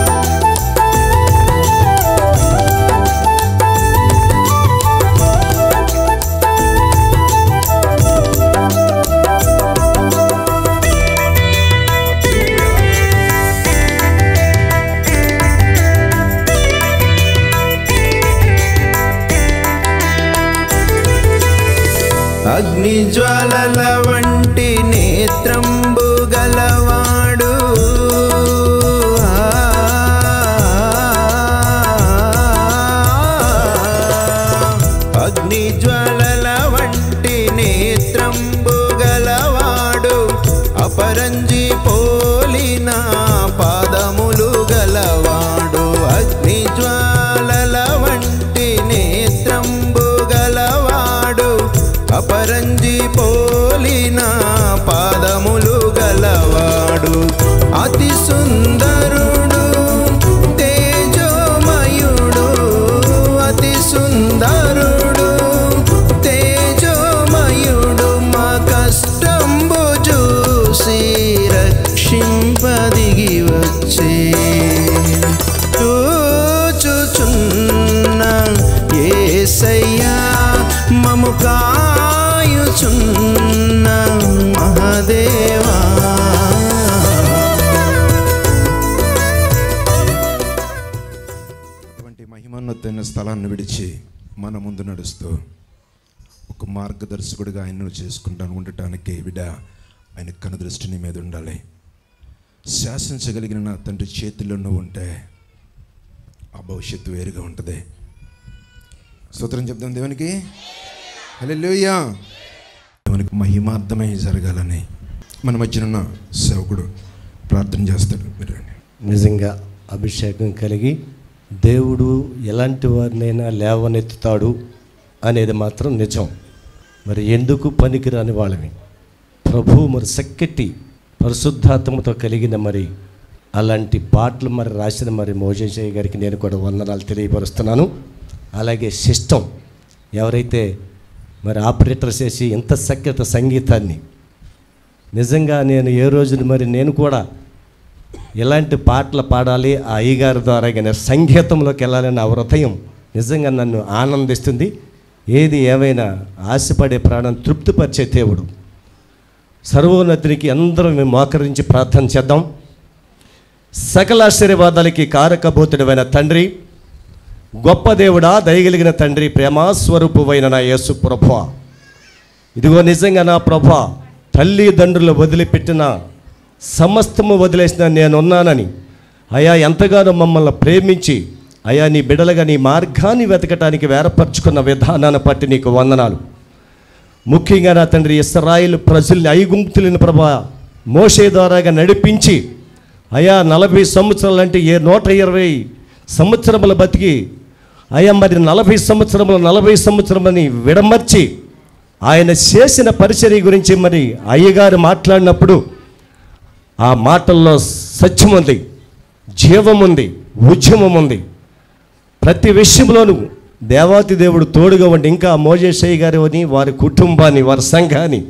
అగ్ని జ్వాలల వంటి నేత్రంబు గలవాడు, అగ్ని జ్వాలల వంటి నేత్రంబు గలవాడు, అపరంజి పోలిన పాదములు గలవాడు. అగ్ని జ్వాలల వంటి నేత్రంబు గలవాడు, అపరంజి పోలిన పాదములు గలవాడు. అతి సుందరుడు తేజోమయుడు, అతి సుందరుడు తేజోమయుడు, మా కష్టంబు చూసి రక్షింపదిగి వచ్చే చూచుచున్న యేసయ్యా మము కాయుచున్న మహాదేవా. అటువంటి మహిమోన్నతమైన స్థలాన్ని విడిచి మన ముందు నడుస్తూ ఒక మార్గదర్శకుడిగా ఆయన్ను చేసుకుంటాను ఉండటానికి విడ ఆయన కనుదృష్టిని మీద ఉండాలి. శాసించగలిగిన నా తండ్రి చేతుల్లో నువ్వు ఉంటే ఆ భవిష్యత్తు వేరుగా ఉంటుంది. స్తోత్రం చెప్తాం దేవునికి. హల్లెలూయా. దేవునికి మహిమార్థమై జరగాలని మన మధ్యన సేవకుడు ప్రార్థన చేస్తాడు. మీరు నిజంగా అభిషేకం కలిగి దేవుడు ఎలాంటి వారినైనా లేవనెత్తుతాడు అనేది మాత్రం నిజం. మరి ఎందుకు పనికిరాని వాళ్ళని ప్రభు మరి చక్కటి పరిశుద్ధాత్మతో కలిగిన మరి అలాంటి పాటలు మరి రాసిన మరి మోజేశయ్య గారికి నేను కూడా వందనాలు తెలియపరుస్తున్నాను. అలాగే సిస్టమ్ ఎవరైతే మరి ఆపరేటర్ చేసి ఇంత చక్కటి సంగీతాన్ని నిజంగా నేను ఏ రోజున మరి నేను కూడా ఇలాంటి పాటలు పాడాలి ఆ అయ్యగారి ద్వారా కానీ సంగీతంలోకి వెళ్ళాలని ఆ హృదయం నిజంగా నన్ను ఆనందిస్తుంది. ఏది ఏమైనా ఆశపడే ప్రాణం తృప్తిపరిచే దేవుడు సర్వోన్నతునికి అందరం మేము మోకరించి ప్రార్థన చేద్దాం. సకల ఆశీర్వాదాలకి కారకభూతుడైన తండ్రి, గొప్ప దేవుడా, దయగలిగిన తండ్రి, ప్రేమాస్వరూపువైన నా యేసు ప్రభువా, ఇదిగో నిజంగా నా ప్రభువా, తల్లిదండ్రులు వదిలిపెట్టిన సమస్తము వదిలేసిన నేనున్నానని అయా ఎంతగానో మమ్మల్ని ప్రేమించి అయా నీ బిడలుగా నీ మార్గాన్ని వెతకటానికి వేరపరుచుకున్న విధానాన్ని బట్టి నీకు వందనాలు. ముఖ్యంగా నా తండ్రి ఇశ్రాయేలు ప్రజల్ని ఐగుప్తులను ప్రభా మోషే ద్వారాగా నడిపించి అయా 40 సంవత్సరాలు అంటే 120 సంవత్సరముల బతికి అయా మరి 40 సంవత్సరములని విడమర్చి ఆయన చేసిన పరిచర్య గురించి మరి అయ్యగారు మాట్లాడినప్పుడు ఆ మాటల్లో సత్యం ఉంది, జీవం ఉంది, ఉద్యమం ఉంది. ప్రతి విషయంలోనూ దేవాతి దేవుడు తోడుగా ఉండి ఇంకా మోజేశయ్య గారిని వారి కుటుంబాన్ని వారి సంఘాన్ని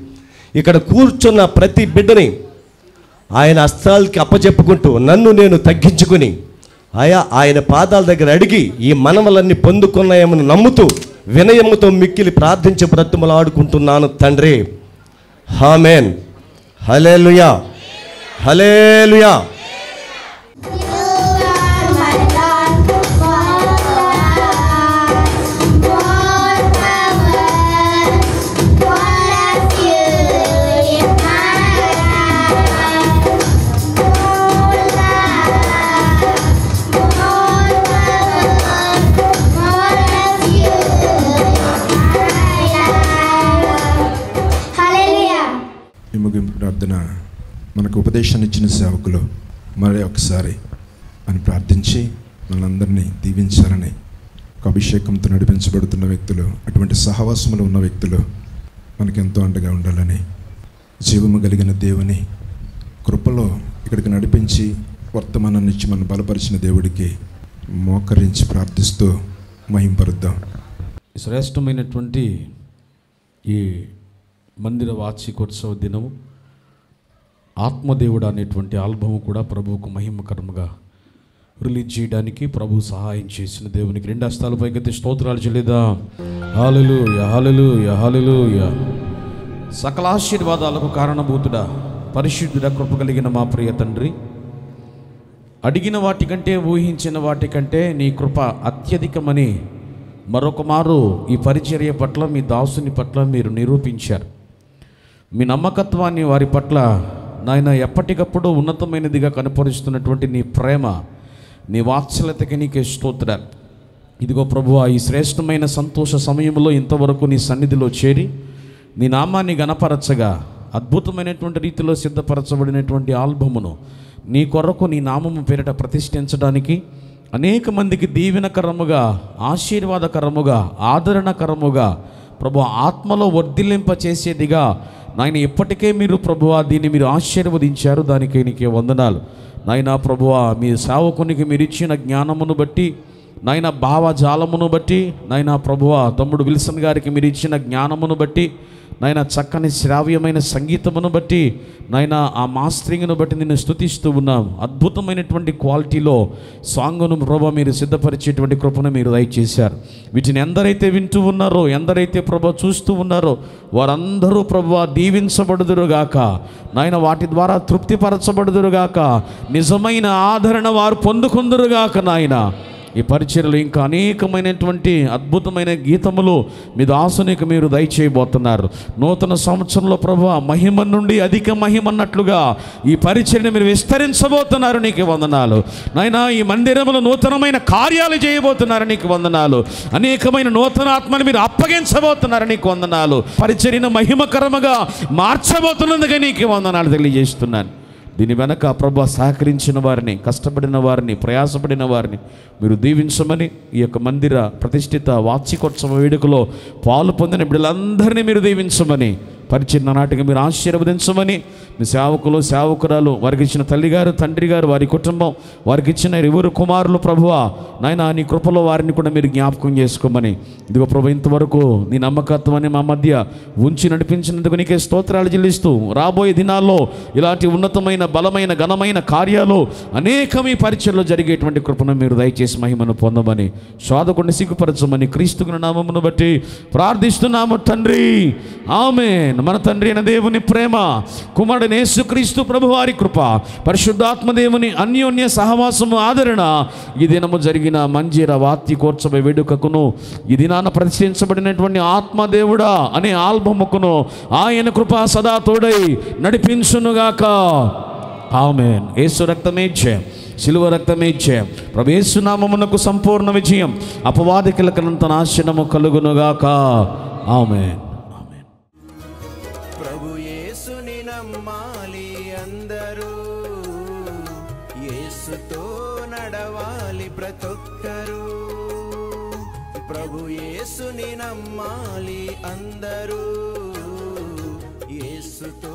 ఇక్కడ కూర్చున్న ప్రతి బిడ్డని ఆయన హస్తాలకి అప్పచెప్పుకుంటూ నన్ను నేను తగ్గించుకుని ఆయన పాదాల దగ్గర అడిగి ఈ మనవలన్నీ పొందుకున్నాయేమని నమ్ముతూ వినయముతో మిక్కిలి ప్రార్థించి బ్రతుమలాడుకుంటున్నాను తండ్రి. ఆమేన్. హల్లెలూయా, హల్లెలూయా. ముగింపు ప్రార్థన మనకు ఉపదేశాన్ని ఇచ్చిన సేవకులు మరి ఒకసారి అని ప్రార్థించి మనందరినీ దీవించాలని, ఒక అభిషేకంతో నడిపించబడుతున్న వ్యక్తులు, అటువంటి సహవాసములు ఉన్న వ్యక్తులు మనకెంతో అండగా ఉండాలని, జీవము కలిగిన దేవుని కృపలో ఇక్కడికి నడిపించి వర్తమానాన్ని ఇచ్చి మనం బలపరిచిన దేవుడికి మోకరించి ప్రార్థిస్తూ మహింపరుద్దాం. శ్రేష్టమైనటువంటి ఈ మందిర వార్షికోత్సవ దినము ఆత్మదేవుడు అనేటువంటి ఆల్బమ్ కూడా ప్రభువుకు మహిమకరముగా రిలీజ్ చేయడానికి ప్రభు సహాయం చేసిన దేవునికి 2 హస్తాలు పైకెత్తి స్తోత్రాలు చెల్లిదా. హల్లెలూయా, హల్లెలూయా, హల్లెలూయా. సకల ఆశీర్వాదాలకు కారణభూతుడా, పరిశుద్ధుడ, కృప కలిగిన మా ప్రియ తండ్రి, అడిగిన వాటికంటే ఊహించిన వాటికంటే నీ కృప అత్యధికమని మరొక మారు ఈ పరిచర్య పట్ల మీ దాసుని పట్ల మీరు నిరూపించారు. మీ నమ్మకత్వాన్ని వారి పట్ల నాయన ఎప్పటికప్పుడు ఉన్నతమైనదిగా కనపరుస్తున్నటువంటి నీ ప్రేమ, నీ వాత్సల్యతకి నీకే స్తోత్రాలు. ఇదిగో ప్రభువా, ఈ శ్రేష్టమైన సంతోష సమయంలో ఇంతవరకు నీ సన్నిధిలో చేరి నీ నామాన్ని గణపరచగా అద్భుతమైనటువంటి రీతిలో సిద్ధపరచబడినటువంటి ఆల్బమును నీ కొరకు నీ నామము పేరిట ప్రతిష్ఠించడానికి అనేక మందికి దీవెనకరముగా, ఆశీర్వాదకరముగా, ఆదరణకరముగా ప్రభు ఆత్మలో వర్ధిల్లింప చేసేదిగా నాయన ఇప్పటికే మీరు ప్రభువా దీన్ని మీరు ఆశీర్వదించారు. దానికి నీకే వందనాలు నాయన. ప్రభువా, మీ సేవకునికి మీరు ఇచ్చిన జ్ఞానమును బట్టి, నాయన భావజాలమును బట్టి, నాయన ప్రభువా తమ్ముడు విల్సన్ గారికి మీరు ఇచ్చిన జ్ఞానమును బట్టి, నాయన చక్కని శ్రావ్యమైన సంగీతమును బట్టి, నాయన ఆ మాస్టరింగ్ను బట్టి నిన్ను స్తుతిస్తూ ఉన్నాం. అద్భుతమైనటువంటి క్వాలిటీలో సాంగును ప్రభు మీరు సిద్ధపరిచేటువంటి కృపను మీరు దయచేశారు. వీటిని ఎందరైతే వింటూ ఉన్నారో, ఎందరైతే ప్రభు చూస్తూ ఉన్నారో వారందరూ ప్రభు దీవించబడుదురుగాక, నాయన వాటి ద్వారా తృప్తిపరచబడుదురుగాక, నిజమైన ఆదరణ వారు పొందుకుందురుగాక. నాయన ఈ పరిచర్యలు ఇంకా అనేకమైనటువంటి అద్భుతమైన గీతములు మీ దాసునికి మీరు దయచేయబోతున్నారు. నూతన సంవత్సరంలో ప్రభువా మహిమ నుండి అధిక మహిమ అన్నట్లుగా ఈ పరిచర్యను మీరు విస్తరించబోతున్నారు. నీకు వందనాలు నాయనా. ఈ మందిరములో నూతనమైన కార్యాలు చేయబోతున్నారు. నీకు వందనాలు. అనేకమైన నూతన ఆత్మను మీరు అప్పగించబోతున్నారు. నీకు వందనాలు. పరిచర్యను మహిమకరముగా మార్చబోతున్నందుకే నీకు వందనాలు తెలియజేస్తున్నాను. దీని వెనక ప్రభు సహకరించిన వారిని, కష్టపడిన వారిని, ప్రయాసపడిన వారిని మీరు దీవించమని, ఈ యొక్క మందిర ప్రతిష్ఠిత వార్షికోత్సవ వేడుకలో పాలు పొందిన బిడ్డలందరినీ మీరు దీవించమని, పరిచర్య నాటికి మీరు ఆశీర్వదించమని, మీ సేవకులు, సేవకురాలు, వారికి ఇచ్చిన తల్లిగారు, తండ్రి గారు, వారి కుటుంబం, వారికి ఇచ్చిన 2 కుమారులు ప్రభువా నాయన నీ కృపలో వారిని కూడా మీరు జ్ఞాపకం చేసుకోమని, ఇదిగో ప్రభు ఇంతవరకు నీ నమ్మకత్వాన్ని మా మధ్య ఉంచి నడిపించినందుకు నీకే స్తోత్రాలు చెల్లిస్తూ, రాబోయే దినాల్లో ఇలాంటి ఉన్నతమైన, బలమైన, ఘనమైన కార్యాలు అనేకం ఈ పరిచర్యలో జరిగేటువంటి కృపను మీరు దయచేసి మహిమను పొందమని, శోధకుడిని సిగ్గుపరచమని క్రీస్తుని నామమును బట్టి ప్రార్థిస్తున్నాము తండ్రి. ఆమేన్. మన తండ్రి అయిన దేవుని ప్రేమ, కుమారుడైన యేసుక్రీస్తు ప్రభువారి కృప, పరిశుద్ధాత్మ దేవుని అన్యోన్య సహవాసము, ఆదరణ ఈ దినము జరిగిన మంజీర వార్షికోత్సవ వేడుకకును, ఈ దినాన ప్రతిష్ఠించబడినటువంటి ఆత్మదేవుడా అనే ఆల్బముకును ఆయన కృప సదా తోడై నడిపించునుగాక. ఆమేన్. యేసు రక్తమే జయం, శిలువ రక్తమే జయం. ప్రభు యేసు నామమునకు సంపూర్ణ విజయం, అపవాదికులకంత నాశనము కలుగునుగాక. ఆమేన్. ప్రభు యేసుని నమ్మాలి అందరూ, యేసుతో నడవాలి ప్రతొక్కరు. ప్రభు యేసుని నమ్మాలి అందరూ, యేసుతో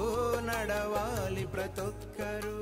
నడవాలి ప్రతొక్కరు.